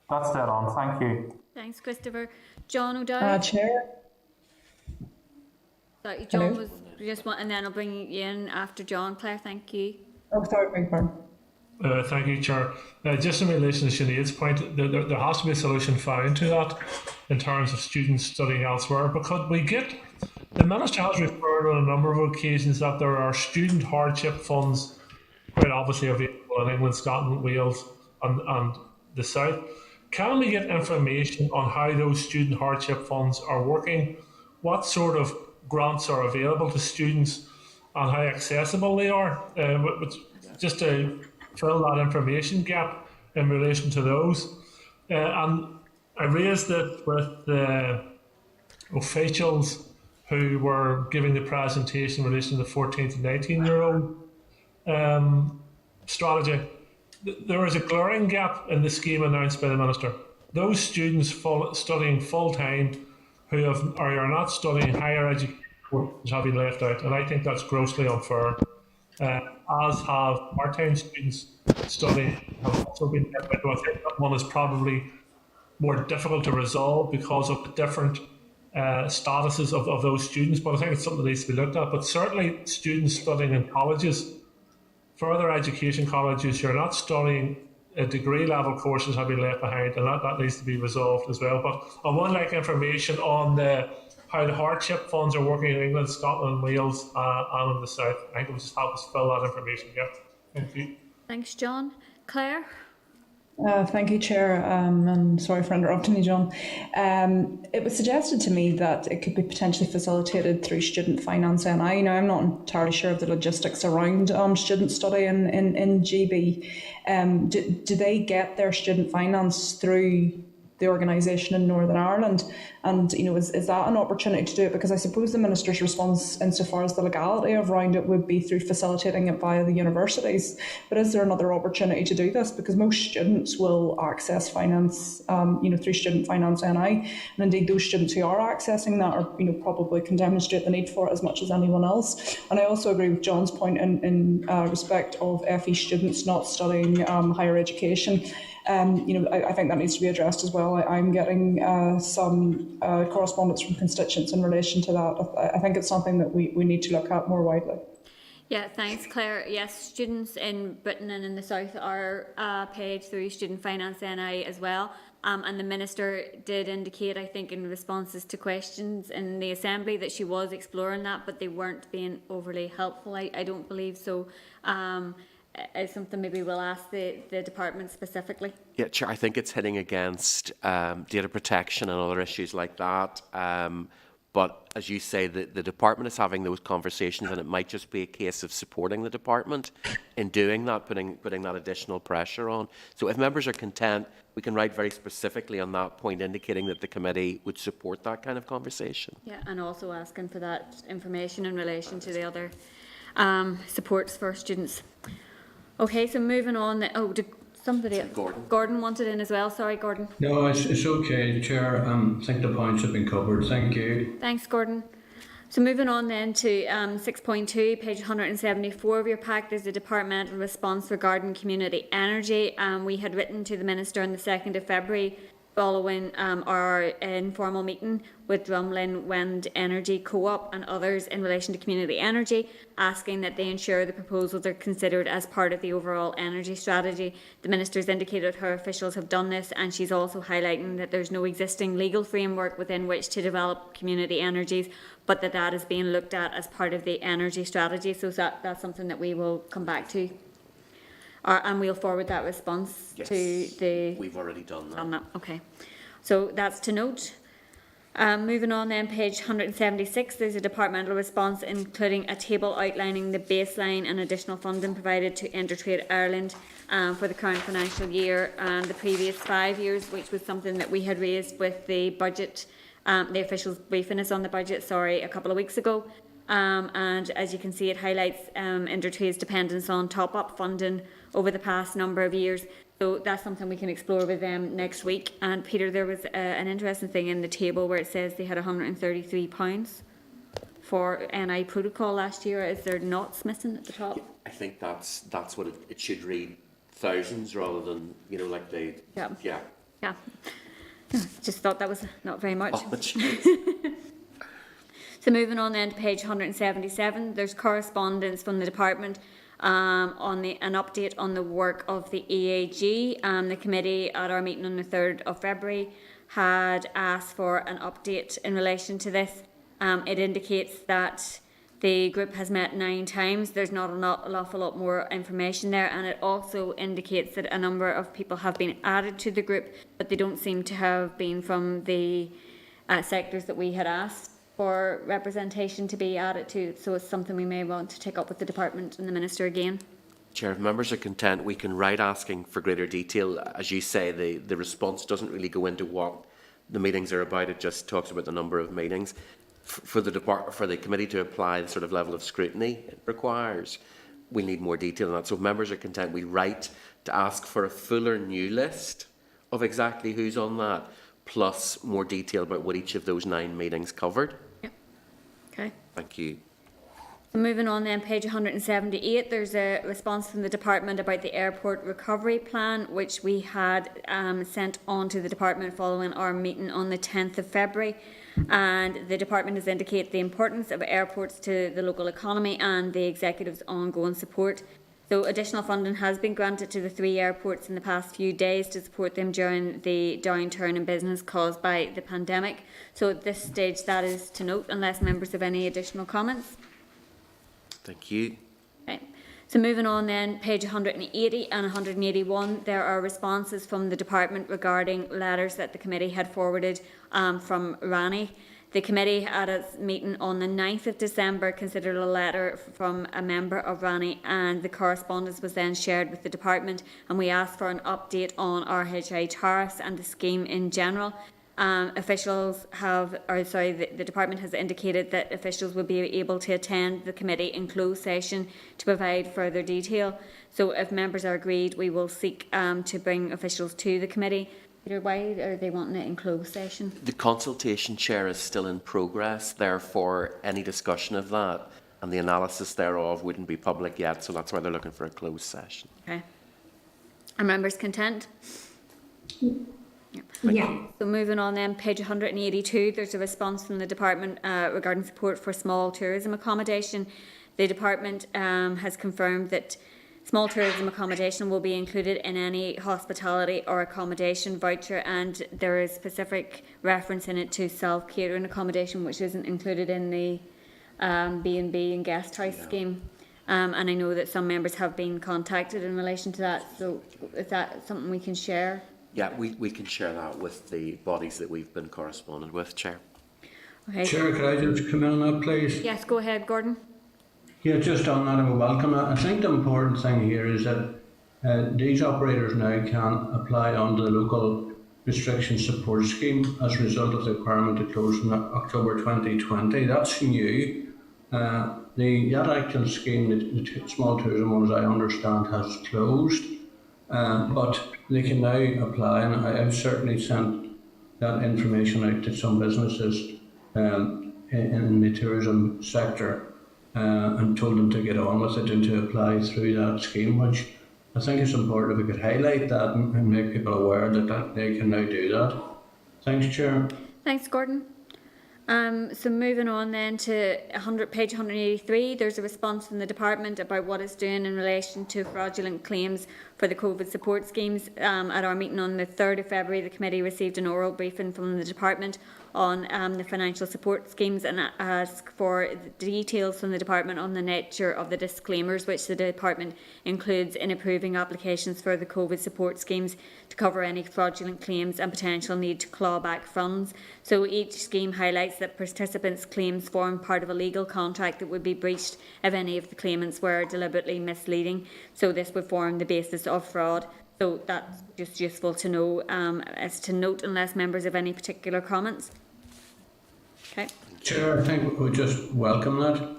That's dead on. Thank you. Thanks, Christopher. John O'Dowd. Chair. Sorry, John was just one, and then I'll bring you in after John. Claire, thank you. Oh, sorry, beg pardon. Thank you, Chair. Just in relation to Sinead's point, there has to be a solution found to that in terms of students studying elsewhere, because the Minister has referred on a number of occasions that there are student hardship funds quite obviously available in England, Scotland, Wales and the South. Can we get information on how those student hardship funds are working, what sort of grants are available to students and how accessible they are, just to fill that information gap in relation to those. And I raised it with the officials who were giving the presentation in relation to the 14 to 19-year-old strategy. There is a glaring gap in the scheme announced by the Minister. Those students studying full-time who are not studying higher education have been left out, and I think that's grossly unfair. As have part-time students studying have also been left out. I think that one is probably more difficult to resolve because of the different statuses of those students, but I think it's something that needs to be looked at. But certainly students studying in colleges, further education colleges who are not studying degree level courses have been left behind, and that needs to be resolved as well. But I would like information on how the hardship funds are working in England, Scotland, Wales and in the South. I think it would just help us fill that information gap. Thank you. Thanks, John. Claire? Thank you, Chair, and sorry for interrupting you, John. It was suggested to me that it could be potentially facilitated through student finance NI. Now, I'm not entirely sure of the logistics around student study in GB. Do they get their student finance through the organisation in Northern Ireland? And, is that an opportunity to do it? Because I suppose the Minister's response insofar as the legality around it would be through facilitating it via the universities. But is there another opportunity to do this? Because most students will access finance, through student finance NI. And indeed, those students who are accessing that are, probably can demonstrate the need for it as much as anyone else. And I also agree with John's point in respect of FE students not studying higher education. I think that needs to be addressed as well. I'm getting some correspondence from constituents in relation to that. I think it's something that we need to look at more widely. Yeah, thanks, Claire. Yes, students in Britain and in the South are paid through Student Finance NI as well. And the Minister did indicate, I think, in responses to questions in the Assembly that she was exploring that, but they weren't being overly helpful, I don't believe. So it's something maybe we'll ask the department specifically. Yeah, Chair, I think it's hitting against data protection and other issues like that. But as you say, the department is having those conversations, and it might just be a case of supporting the department in doing that, putting that additional pressure on. So if members are content, we can write very specifically on that point, indicating that the committee would support that kind of conversation. Yeah, and also asking for that information in relation to the other supports for students. Okay, so moving on. Somebody, Gordon wanted in as well. Sorry, Gordon. No, it's okay, Chair. I think the points have been covered. Thank you. Thanks, Gordon. So moving on then to 6.2, page 174 of your pack, there's a departmental response regarding community energy. We had written to the Minister on the 2nd of February following our informal meeting with Drumlin Wind Energy Co-op and others in relation to community energy, asking that they ensure the proposals are considered as part of the overall energy strategy. The Minister's indicated her officials have done this, and she's also highlighting that there's no existing legal framework within which to develop community energies, but that is being looked at as part of the energy strategy. So that's something that we will come back to. And we'll forward that response to the... We've already done that. Okay. So that's to note. Moving on then, page 176, there's a departmental response including a table outlining the baseline and additional funding provided to Intertrade Ireland for the current financial year and the previous 5 years, which was something that we had raised with the budget, the officials briefing us on the budget, a couple of weeks ago. And as you can see, it highlights Intertrade's dependence on top-up funding over the past number of years. So that's something we can explore with them next week. And Peter, there was an interesting thing in the table where it says they had £133 for NI protocol last year. Is there knots missing at the top? Yeah, I think that's what it should read, thousands rather than, like they... Yeah. Just thought that was not very much. Oh, so moving on then to page 177, there's correspondence from the department on an update on the work of the EAG. The committee at our meeting on the 3rd of February had asked for an update in relation to this. It indicates that the group has met 9 times. There's not an awful lot more information there, and it also indicates that a number of people have been added to the group, but they don't seem to have been from the sectors that we had asked for representation to be added to. So it's something we may want to take up with the department and the Minister again. Chair, if members are content, we can write asking for greater detail. As you say, the response doesn't really go into what the meetings are about. It just talks about the number of meetings. For the committee to apply the sort of level of scrutiny it requires, we need more detail on that. So if members are content, we write to ask for a fuller new list of exactly who's on that, plus more detail about what each of those 9 meetings covered. Yep. Okay. Thank you. So moving on then, page 178, there's a response from the department about the airport recovery plan, which we had sent on to the department following our meeting on the 10th of February. And the department has indicated the importance of airports to the local economy and the executive's ongoing support. So additional funding has been granted to the 3 airports in the past few days to support them during the downturn in business caused by the pandemic. So at this stage, that is to note, unless members have any additional comments. Thank you. Okay. So moving on then, page 180 and 181, there are responses from the department regarding letters that the committee had forwarded from Rani. The committee at its meeting on the 9th of December considered a letter from a member of Rani, and the correspondence was then shared with the department, and we asked for an update on RHI tariffs and the scheme in general. The department has indicated that officials will be able to attend the committee in closed session to provide further detail. So if members are agreed, we will seek to bring officials to the committee. Peter, why are they wanting it in closed session? The consultation, Chair, is still in progress. Therefore, any discussion of that and the analysis thereof wouldn't be public yet. So that's why they're looking for a closed session. Okay. Are members content? Yeah. So moving on then, page 182, there's a response from the department regarding support for small tourism accommodation. The department has confirmed that small tourism accommodation will be included in any hospitality or accommodation voucher, and there is specific reference in it to self-catering accommodation, which isn't included in the B&B and guest house scheme. And I know that some members have been contacted in relation to that, so is that something we can share? Yeah, we can share that with the bodies that we've been corresponding with, Chair. Okay. Chair, could I just come in on that, please? Yes, go ahead, Gordon. Yeah, just on that, I would welcome that. I think the important thing here is that these operators now can apply under the local restriction support scheme as a result of the requirement to close in October 2020. That's new. That actual scheme, the small tourism one, as I understand, has closed, but they can now apply, and I've certainly sent that information out to some businesses in the tourism sector and told them to get on with it and to apply through that scheme, which I think it's important if we could highlight that and make people aware that they can now do that. Thanks, Chair. Thanks, Gordon. So moving on then to page 183, there's a response from the department about what it's doing in relation to fraudulent claims for the COVID support schemes. At our meeting on the 3rd of February, the committee received an oral briefing from the department on the financial support schemes and asked for details from the department on the nature of the disclaimers which the department includes in approving applications for the COVID support schemes to cover any fraudulent claims and potential need to claw back funds. So each scheme highlights that participants' claims form part of a legal contract that would be breached if any of the claimants were deliberately misleading. So this would form the basis of fraud. So that's just useful to know as to note, unless members have any particular comments. Okay. Chair, I think we just welcome that.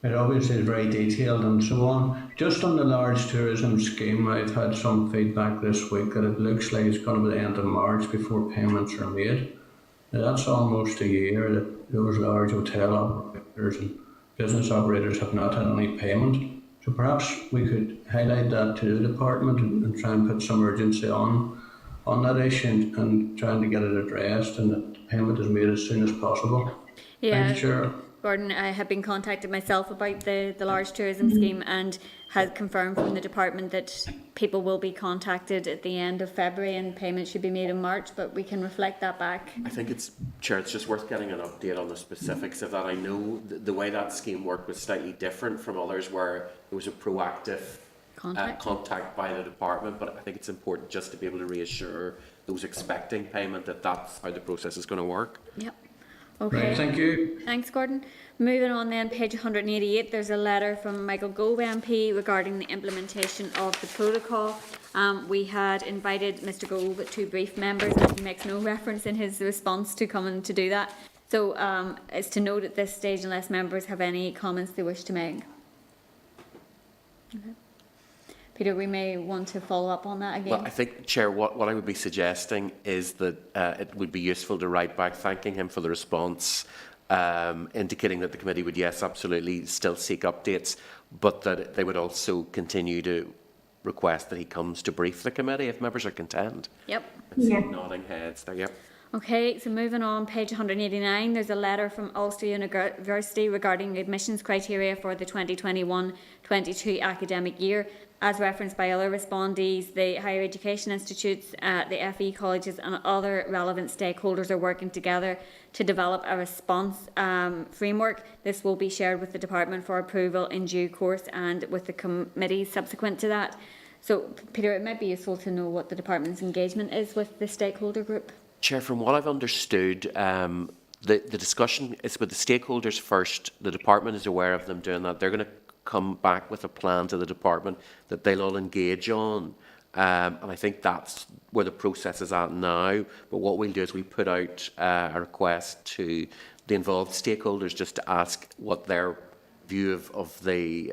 It obviously is very detailed and so on. Just on the large tourism scheme, I've had some feedback this week that it looks like it's going to be the end of March before payments are made. Now, that's almost a year that those large hotel operators and business operators have not had any payment. So perhaps we could highlight that to the department and try and put some urgency on that issue and trying to get it addressed and that payment is made as soon as possible. Yeah. Thank you, Chair. Gordon, I have been contacted myself about the large tourism scheme and has confirmed from the department that people will be contacted at the end of February and payment should be made in March, but we can reflect that back. I think Chair, it's just worth getting an update on the specifics of that. I know the way that scheme worked was slightly different from others where there was a proactive contact by the department, but I think it's important just to be able to reassure those expecting payment that that's how the process is going to work. Yep. Okay. Right, thank you. Thanks, Gordon. Moving on then, page 188, there's a letter from Michael Gove MP regarding the implementation of the protocol. We had invited Mr Gove to brief members and he makes no reference in his response to coming to do that. So it's to note at this stage unless members have any comments they wish to make. Okay. Peter, we may want to follow up on that again. Well, I think, Chair, what I would be suggesting is that it would be useful to write back thanking him for the response, indicating that the committee would, yes, absolutely still seek updates, but that they would also continue to request that he comes to brief the committee if members are content. Yep. Yeah. Nodding heads there, yep. Okay, so moving on, page 189, there's a letter from Ulster University regarding admissions criteria for the 2021-22 academic year. As referenced by other respondees, the higher education institutes, the FE colleges and other relevant stakeholders are working together to develop a response framework. This will be shared with the department for approval in due course and with the committee subsequent to that. So, Peter, it might be useful to know what the department's engagement is with the stakeholder group. Chair, from what I've understood, the discussion is with the stakeholders first. The department is aware of them doing that. They're going to come back with a plan to the department that they'll all engage on. And I think that's where the process is at now. But what we'll do is we put out a request to the involved stakeholders just to ask what their view of the,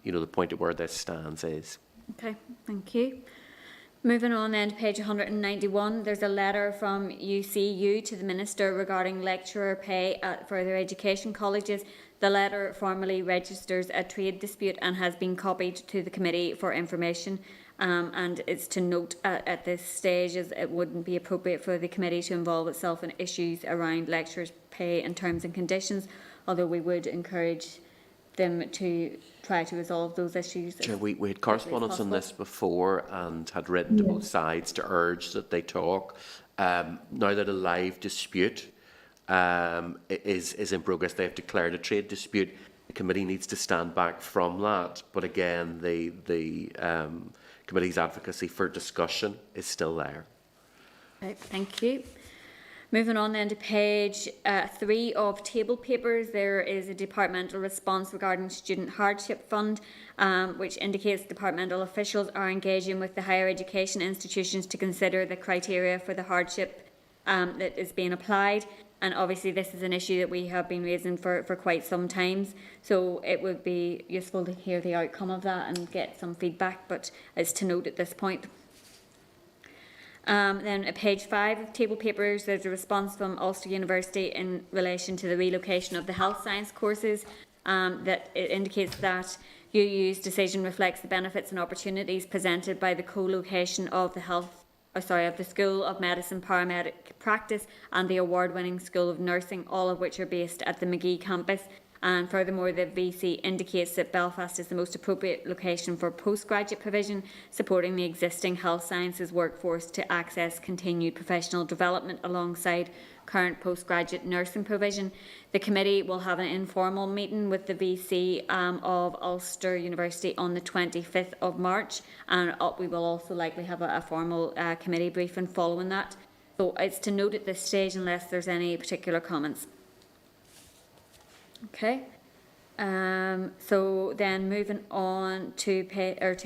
the point at where this stands is. Okay, thank you. Moving on then to page 191, there's a letter from UCU to the Minister regarding lecturer pay at further education colleges. The letter formally registers a trade dispute and has been copied to the committee for information. And it's to note at this stage as it wouldn't be appropriate for the committee to involve itself in issues around lecturers' pay and terms and conditions, although we would encourage them to try to resolve those issues. Chair, we had correspondence on this before and had written to both sides to urge that they talk. Now that a live dispute is in progress, they have declared a trade dispute. The committee needs to stand back from that. But again, the committee's advocacy for discussion is still there. Okay, thank you. Moving on then to page 3 of table papers, there is a departmental response regarding Student Hardship Fund, which indicates departmental officials are engaging with the higher education institutions to consider the criteria for the hardship that is being applied. And obviously this is an issue that we have been raising for quite some time. So it would be useful to hear the outcome of that and get some feedback, but it's to note at this point. Then at page 5 of table papers, there's a response from Ulster University in relation to the relocation of the health science courses. That it indicates that UU's decision reflects the benefits and opportunities presented by the co-location of the School of Medicine Paramedic Practice and the award-winning School of Nursing, all of which are based at the Magee campus. And furthermore, the VC indicates that Belfast is the most appropriate location for postgraduate provision, supporting the existing health sciences workforce to access continued professional development alongside current postgraduate nursing provision. The committee will have an informal meeting with the VC of Ulster University on the 25th of March, and we will also likely have a formal committee briefing following that. So it's to note at this stage unless there's any particular comments. Okay, so then moving on to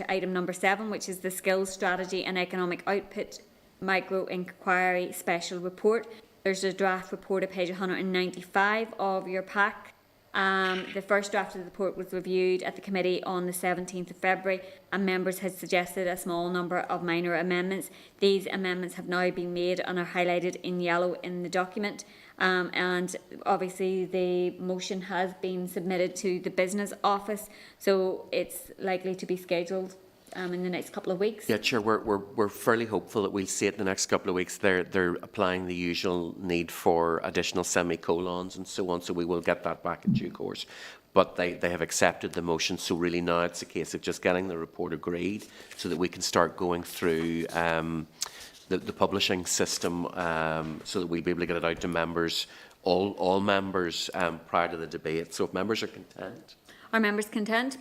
item number 7, which is the Skills Strategy and Economic Output Micro Inquiry Special Report. There's a draft report at page 195 of your pack. The first draft of the report was reviewed at the committee on the 17th of February, and members had suggested a small number of minor amendments. These amendments have now been made and are highlighted in yellow in the document. And obviously the motion has been submitted to the Business Office, so it's likely to be scheduled in the next couple of weeks. Yeah, Chair, we're fairly hopeful that we'll see it in the next couple of weeks. They're applying the usual need for additional semicolons and so on, so we will get that back in due course. But they have accepted the motion, so really now it's a case of just getting the report agreed so that we can start going through the publishing system, so that we'll be able to get it out to members, all members, prior to the debate. So if members are content. Are members content?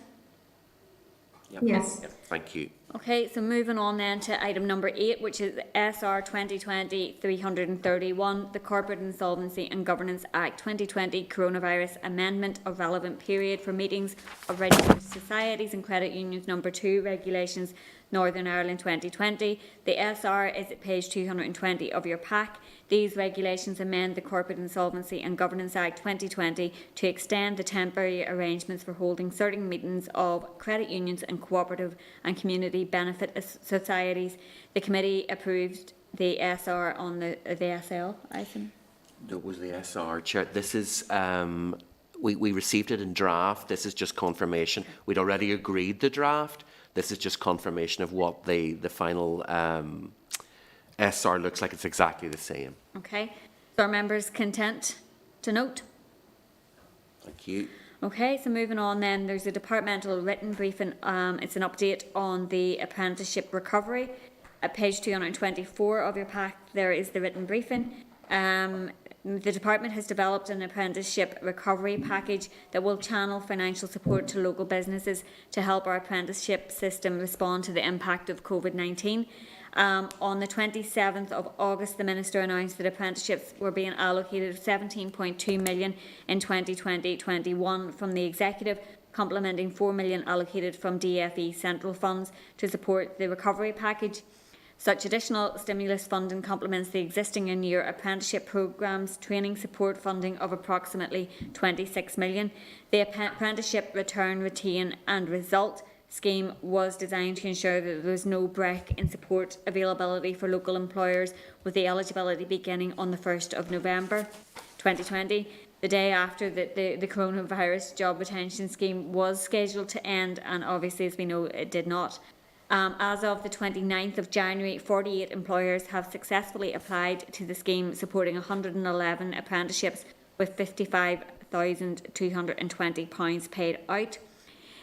Yep. Yes. Yep. Thank you. Okay, so moving on then to item number 8, which is SR 2020-331, the Corporate Insolvency and Governance Act 2020 Coronavirus Amendment of Relevant Period for Meetings of Registered Societies and Credit Unions Number 2 Regulations Northern Ireland 2020. The SR is at page 220 of your pack. These regulations amend the Corporate Insolvency and Governance Act 2020 to extend the temporary arrangements for holding certain meetings of credit unions and cooperative and community benefit societies. The committee approved the SR on the SL, I think. That was the SR, Chair. This is, we received it in draft. This is just confirmation. We'd already agreed the draft. This is just confirmation of what the final SR looks like. It's exactly the same. Okay. So are members content to note? Thank you. Okay, so moving on then, there's a departmental written briefing. It's an update on the apprenticeship recovery. At page 224 of your pack, there is the written briefing. The department has developed an apprenticeship recovery package that will channel financial support to local businesses to help our apprenticeship system respond to the impact of COVID-19. On the 27th of August, the Minister announced that apprenticeships were being allocated 17.2 million in 2020-21 from the Executive, complementing 4 million allocated from DFE central funds to support the recovery package. Such additional stimulus funding complements the existing in-year apprenticeship programmes training support funding of approximately 26 million. The Apprenticeship Return, Retain and Result scheme was designed to ensure that there was no break in support availability for local employers, with the eligibility beginning on the 1st of November 2020, the day after the coronavirus job retention scheme was scheduled to end, and obviously, as we know, it did not. As of the 29th of January, 48 employers have successfully applied to the scheme, supporting 111 apprenticeships with £55,220 paid out.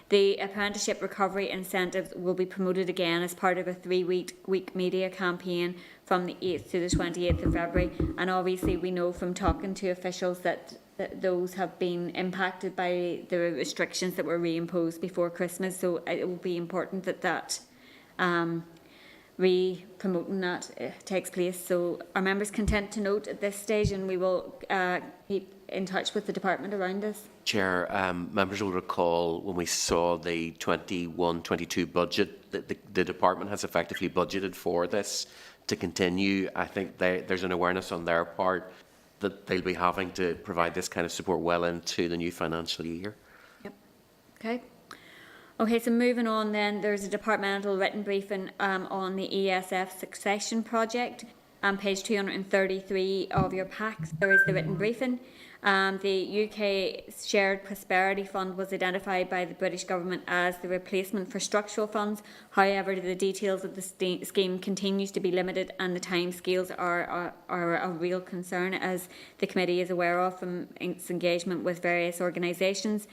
The apprenticeship recovery incentives will be promoted again as part of a 3-week media campaign from the 8th to the 28th of February. And obviously we know from talking to officials that those have been impacted by the restrictions that were reimposed before Christmas. So it will be important that re-promoting that takes place. So are members content to note at this stage, and we will keep in touch with the department around this? Chair, members will recall when we saw the 21-22 budget that the department has effectively budgeted for this to continue. I think there's an awareness on their part that they'll be having to provide this kind of support well into the new financial year. Yep. Okay, so moving on then, there's a departmental written briefing on the ESF succession project. Page 233 of your packs, there is the written briefing. The UK Shared Prosperity Fund was identified by the British Government as the replacement for structural funds. However, the details of the scheme continues to be limited, and the timescales are a real concern, as the committee is aware of from its engagement with various organisations.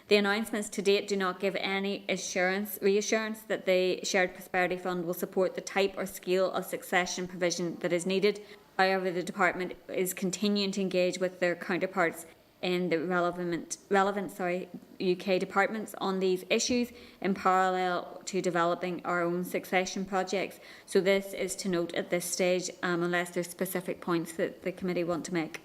The announcements to date do not give any reassurance that the Shared Prosperity Fund will support the type or scale of succession provision that is needed. However, the department is continuing to engage with their counterparts in the relevant UK departments on these issues in parallel to developing our own succession projects. So this is to note at this stage, unless there's specific points that the committee want to make.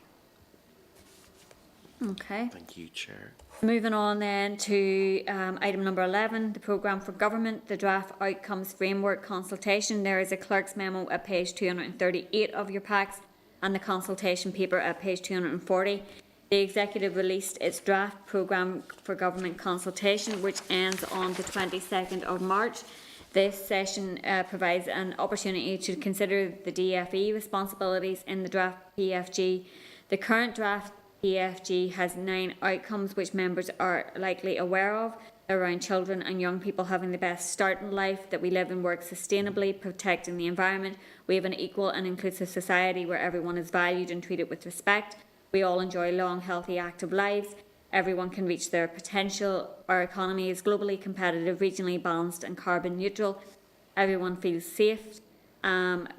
Okay. Thank you, Chair. Moving on then to item number 11, the programme for government, the draft outcomes framework consultation. There is a clerk's memo at page 238 of your packs and the consultation paper at page 240. The executive released its draft programme for government consultation, which ends on the 22nd of March. This session provides an opportunity to consider the DFE responsibilities in the draft PFG. The current draft PFG has 9 outcomes which members are likely aware of, around children and young people having the best start in life, that we live and work sustainably, protecting the environment, we have an equal and inclusive society where everyone is valued and treated with respect, we all enjoy long, healthy, active lives, everyone can reach their potential, our economy is globally competitive, regionally balanced and carbon neutral, everyone feels safe.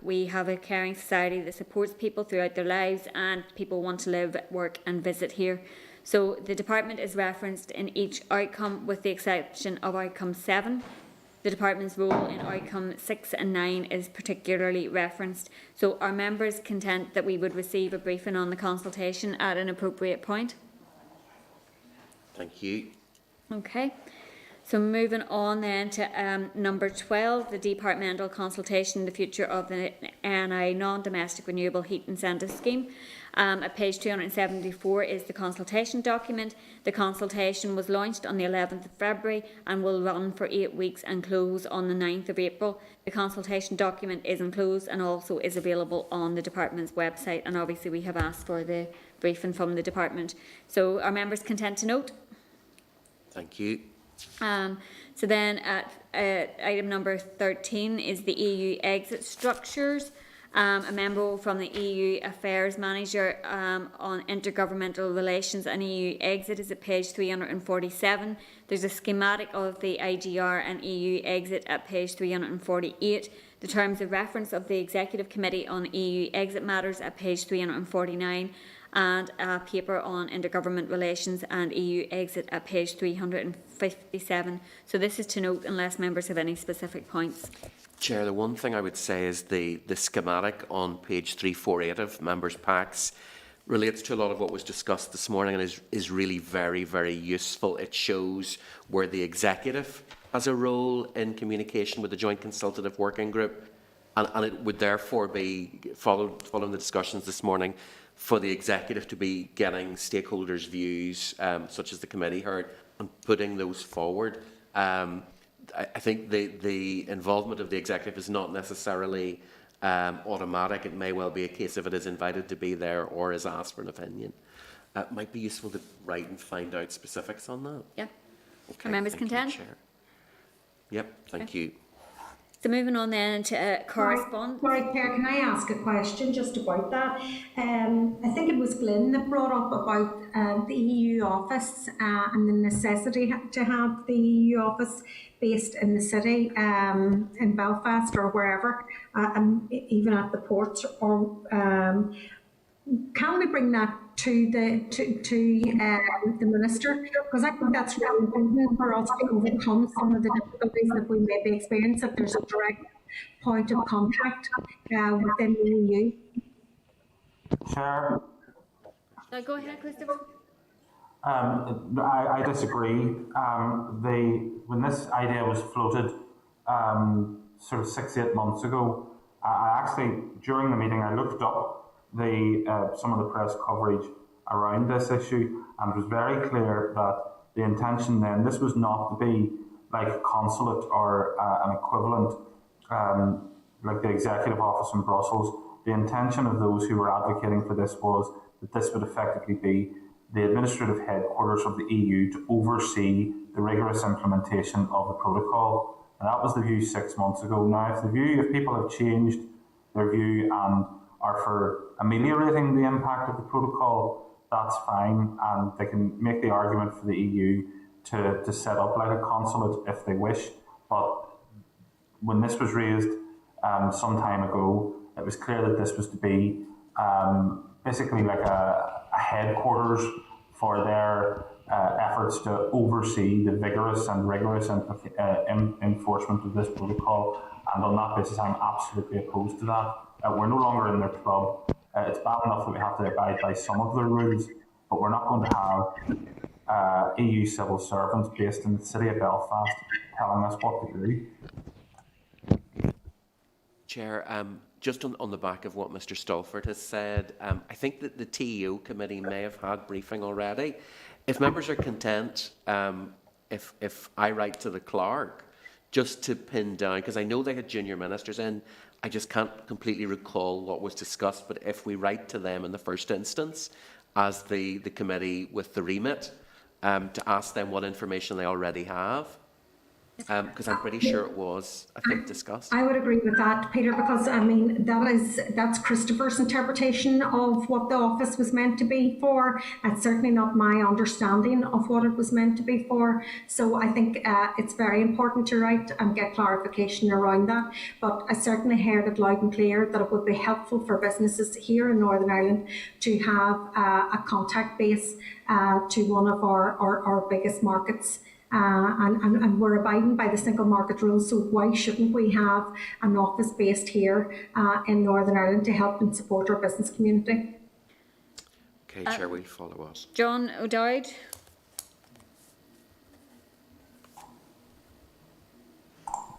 We have a caring society that supports people throughout their lives, and people want to live, work and visit here. So the department is referenced in each outcome with the exception of outcome 7. The department's role in outcome 6 and 9 is particularly referenced. So are members content that we would receive a briefing on the consultation at an appropriate point? Thank you. Okay. So moving on then to number 12, the departmental consultation, the future of the NI non-domestic renewable heat incentive scheme. At page 274 is the consultation document. The consultation was launched on the 11th of February and will run for 8 weeks and close on the 9th of April. The consultation document is enclosed and also is available on the department's website, and obviously we have asked for the briefing from the department. So are members content to note? Thank you. So then at item number 13 is the EU exit structures. A memo from the EU Affairs Manager on intergovernmental relations and EU exit is at page 347. There's a schematic of the IGR and EU exit at page 348. The terms of reference of the Executive Committee on EU exit matters at page 349. And a paper on intergovernment relations and EU exit at page 357. So this is to note unless members have any specific points. Chair, the one thing I would say is the schematic on page 348 of members' packs relates to a lot of what was discussed this morning and is really very, very useful. It shows where the executive has a role in communication with the Joint Consultative Working Group, and it would therefore be, following the discussions this morning, for the executive to be getting stakeholders' views, such as the committee heard, and putting those forward. I think the involvement of the executive is not necessarily automatic. It may well be a case if it is invited to be there or is asked for an opinion. It might be useful to write and find out specifics on that. Yeah. Okay, Are members thank you, content? Chair. Yep, thank you. So moving on then to correspondence. Sorry, Claire, can I ask a question just about that? I think it was Glyn that brought up about the EU office and the necessity to have the EU office based in the city, in Belfast or wherever, even at the ports. Or can we bring that to the minister? Because I think that's really important for us to overcome some of the difficulties that we may be experiencing if there's a direct point of contact within the EU. Chair. Go ahead, Christopher. I disagree. When this idea was floated sort of 6-8 months ago, I actually, during the meeting, I looked up some of the press coverage around this issue, and it was very clear that the intention then, this was not to be like a consulate or an equivalent, like the executive office in Brussels. The intention of those who were advocating for this was that this would effectively be the administrative headquarters of the EU to oversee the rigorous implementation of the protocol. And that was the view 6 months ago. Now, if people have changed their view and are for ameliorating the impact of the protocol, that's fine, and they can make the argument for the EU to set up like a consulate if they wish. But when this was raised some time ago, it was clear that this was to be basically like a headquarters for their efforts to oversee the vigorous and rigorous enforcement of this protocol. And on that basis, I'm absolutely opposed to that. We're no longer in their club. It's bad enough that we have to abide by some of their rules, but we're not going to have EU civil servants based in the city of Belfast telling us what to do. Chair, just on the back of what Mr. Stalford has said, I think that the TEO committee may have had briefing already. If members are content, if I write to the clerk, just to pin down, because I know they had junior ministers in, I just can't completely recall what was discussed, but if we write to them in the first instance as the committee with the remit, to ask them what information they already have, because I'm pretty sure it was, I think, discussed. I would agree with that, Peter, because I mean that's Christopher's interpretation of what the office was meant to be for. It's certainly not my understanding of what it was meant to be for. So I think it's very important to write and get clarification around that. But I certainly heard it loud and clear that it would be helpful for businesses here in Northern Ireland to have a contact base to one of our biggest markets. And we're abiding by the single market rules, so why shouldn't we have an office based here in Northern Ireland to help and support our business community? Okay, Chair, we'll follow us. John O'Dowd.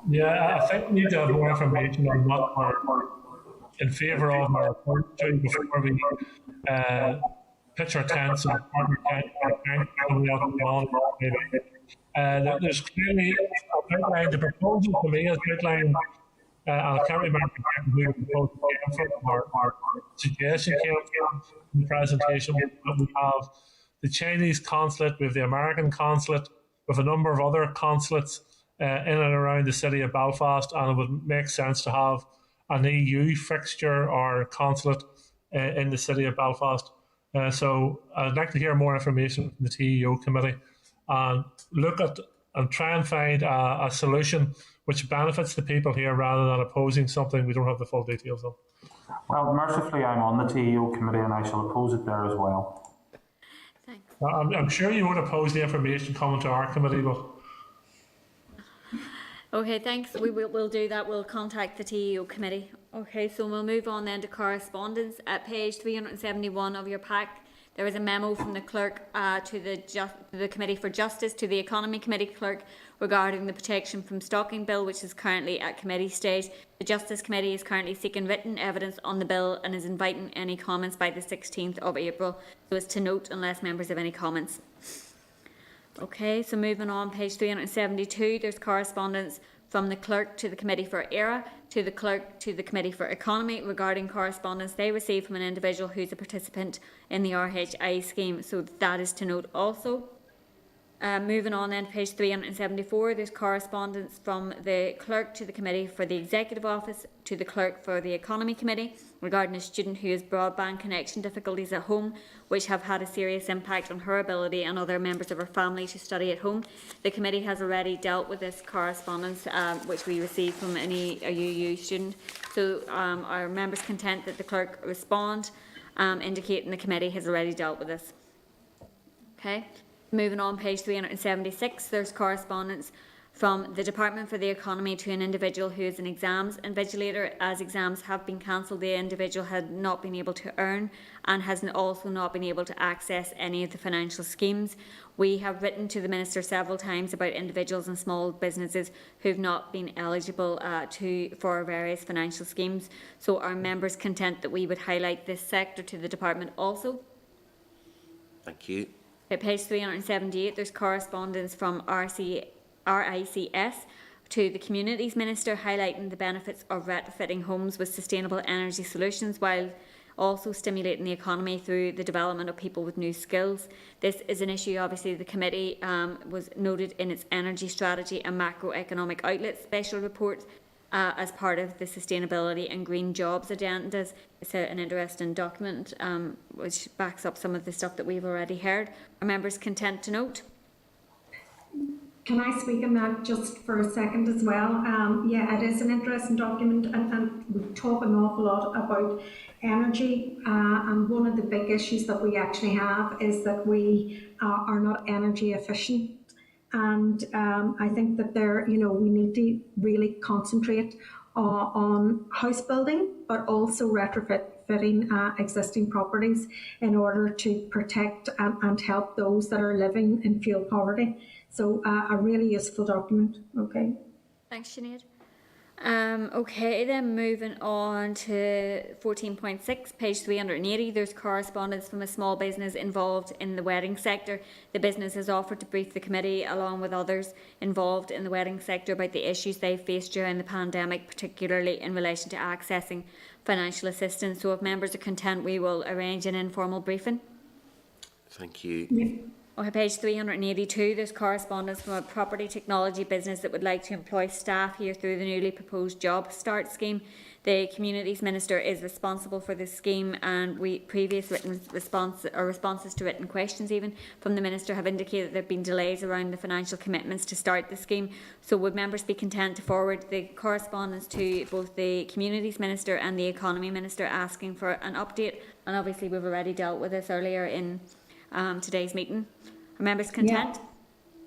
Yeah, I think we need to have more information on what we're in favour of our report before we pitch our tents and partner tent. There's clearly outlined, the proposal to me is outlined, and I can't remember who the proposal came from, or suggestion came from in the presentation. But we have the Chinese consulate, we have the American consulate, with a number of other consulates in and around the city of Belfast, and it would make sense to have an EU fixture or consulate in the city of Belfast. So I'd like to hear more information from the TEO committee and look at and try and find a solution which benefits the people here rather than opposing something we don't have the full details of. Well, mercifully, I'm on the TEO committee and I shall oppose it there as well. Thanks. I'm sure you won't oppose the information coming to our committee, but... Okay, thanks. We'll do that. We'll contact the TEO committee. Okay, so we'll move on then to correspondence. At page 371 of your pack, there is a memo from the clerk to the Committee for Justice, to the Economy Committee clerk, regarding the protection from stalking bill, which is currently at committee stage. The Justice Committee is currently seeking written evidence on the bill and is inviting any comments by the 16th of April, so as to note unless members have any comments. Okay, so moving on, page 372, there's correspondence from the clerk to the Committee for ERA, to the clerk to the Committee for Economy regarding correspondence they received from an individual who's a participant in the RHI scheme. So that is to note also. Moving on then to page 374, there's correspondence from the Clerk to the Committee for the Executive Office to the Clerk for the Economy Committee regarding a student who has broadband connection difficulties at home, which have had a serious impact on her ability and other members of her family to study at home. The Committee has already dealt with this correspondence, which we received from a UU student. So our members content that the Clerk respond, indicating the Committee has already dealt with this. Okay. Moving on, page 376, there's correspondence from the Department for the Economy to an individual who is an exams invigilator. As exams have been cancelled, the individual had not been able to earn and has also not been able to access any of the financial schemes. We have written to the Minister several times about individuals and small businesses who have not been eligible for various financial schemes. So our members content that we would highlight this sector to the Department also. Thank you. At page 378, there's correspondence from RICS to the Communities Minister highlighting the benefits of retrofitting homes with sustainable energy solutions while also stimulating the economy through the development of people with new skills. This is an issue, obviously, the Committee was noted in its energy strategy and macroeconomic outlet special report as part of the sustainability and green jobs agendas. It's an interesting document which backs up some of the stuff that we've already heard. Are members content to note? Can I speak on that just for a second as well? Yeah, it is an interesting document, and we talk an awful lot about energy, and one of the big issues that we actually have is that we are not energy efficient. And I think that we need to really concentrate on house building, but also retrofitting existing properties in order to protect and help those that are living in fuel poverty. So a really useful document. Okay. Thanks, Sinead. Okay, then moving on to 14.6, page 380, there's correspondence from a small business involved in the wedding sector. The business has offered to brief the Committee, along with others involved in the wedding sector, about the issues they faced during the pandemic, particularly in relation to accessing financial assistance. So if members are content, we will arrange an informal briefing. Thank you. Yeah. On page 382, there's correspondence from a property technology business that would like to employ staff here through the newly proposed Job Start scheme. The Communities Minister is responsible for this scheme, and previous written responses to written questions even from the Minister have indicated there have been delays around the financial commitments to start the scheme. So would members be content to forward the correspondence to both the Communities Minister and the Economy Minister asking for an update? And obviously we've already dealt with this earlier in today's meeting. Are members content?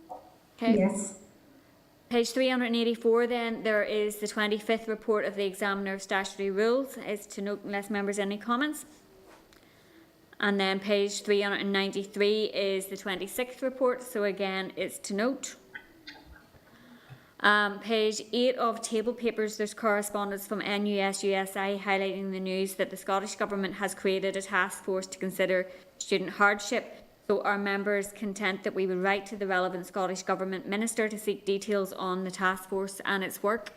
Yeah. Okay. Yes. Page 384 then, there is the 25th report of the Examiner of Statutory Rules. Is to note unless members any comments. And then page 393 is the 26th report, so again it's to note. Page 8 of table papers, there's correspondence from NUS-USI highlighting the news that the Scottish Government has created a task force to consider student hardship. So are members content that we would write to the relevant Scottish Government Minister to seek details on the task force and its work?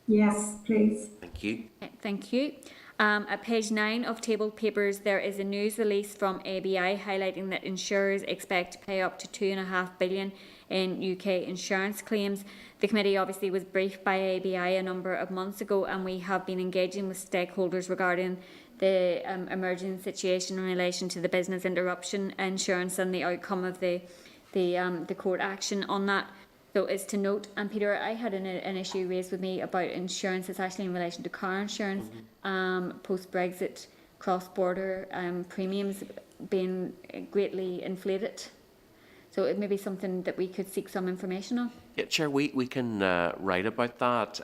Yes, please. Thank you. Okay, thank you. At page 9 of table papers, there is a news release from ABI highlighting that insurers expect to pay up to $2.5 billion in UK insurance claims. The committee obviously was briefed by ABI a number of months ago, and we have been engaging with stakeholders regarding the emerging situation in relation to the business interruption insurance and the outcome of the court action on that. So it's to note, and Peter, I had an issue raised with me about insurance. It's actually in relation to car insurance, post-Brexit, cross-border premiums being greatly inflated. So it may be something that we could seek some information on. Yeah, Chair, we can write about that.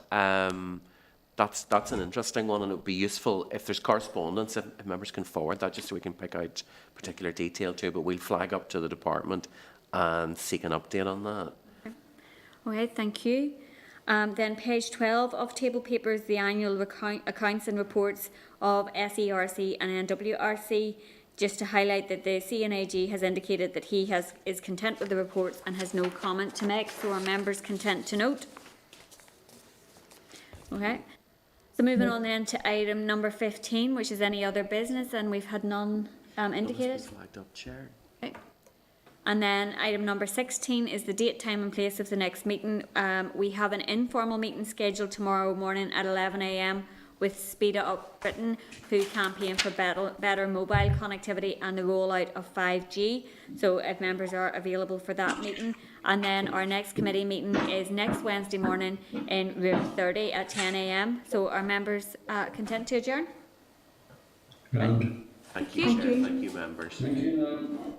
That's an interesting one, and it would be useful if there's correspondence, if members can forward that, just so we can pick out particular detail too. But we'll flag up to the department and seek an update on that. Okay, thank you. Then page 12 of table papers, the annual accounts and reports of SERC and NWRC, just to highlight that the CNAG has indicated that he is content with the reports and has no comment to make, so are members content to note? Okay. So moving on then to item number 15, which is any other business, and we've had none indicated. Flagged up, Chair. Okay. And then item number 16 is the date, time and place of the next meeting. We have an informal meeting scheduled tomorrow morning at 11 a.m. with Speed Up Britain, who campaign for better mobile connectivity and the rollout of 5G. So if members are available for that meeting. And then our next committee meeting is next Wednesday morning in room 30 at 10 a.m. So are members content to adjourn? Grand. Thank you, Chair. Thank you, members. Thank you.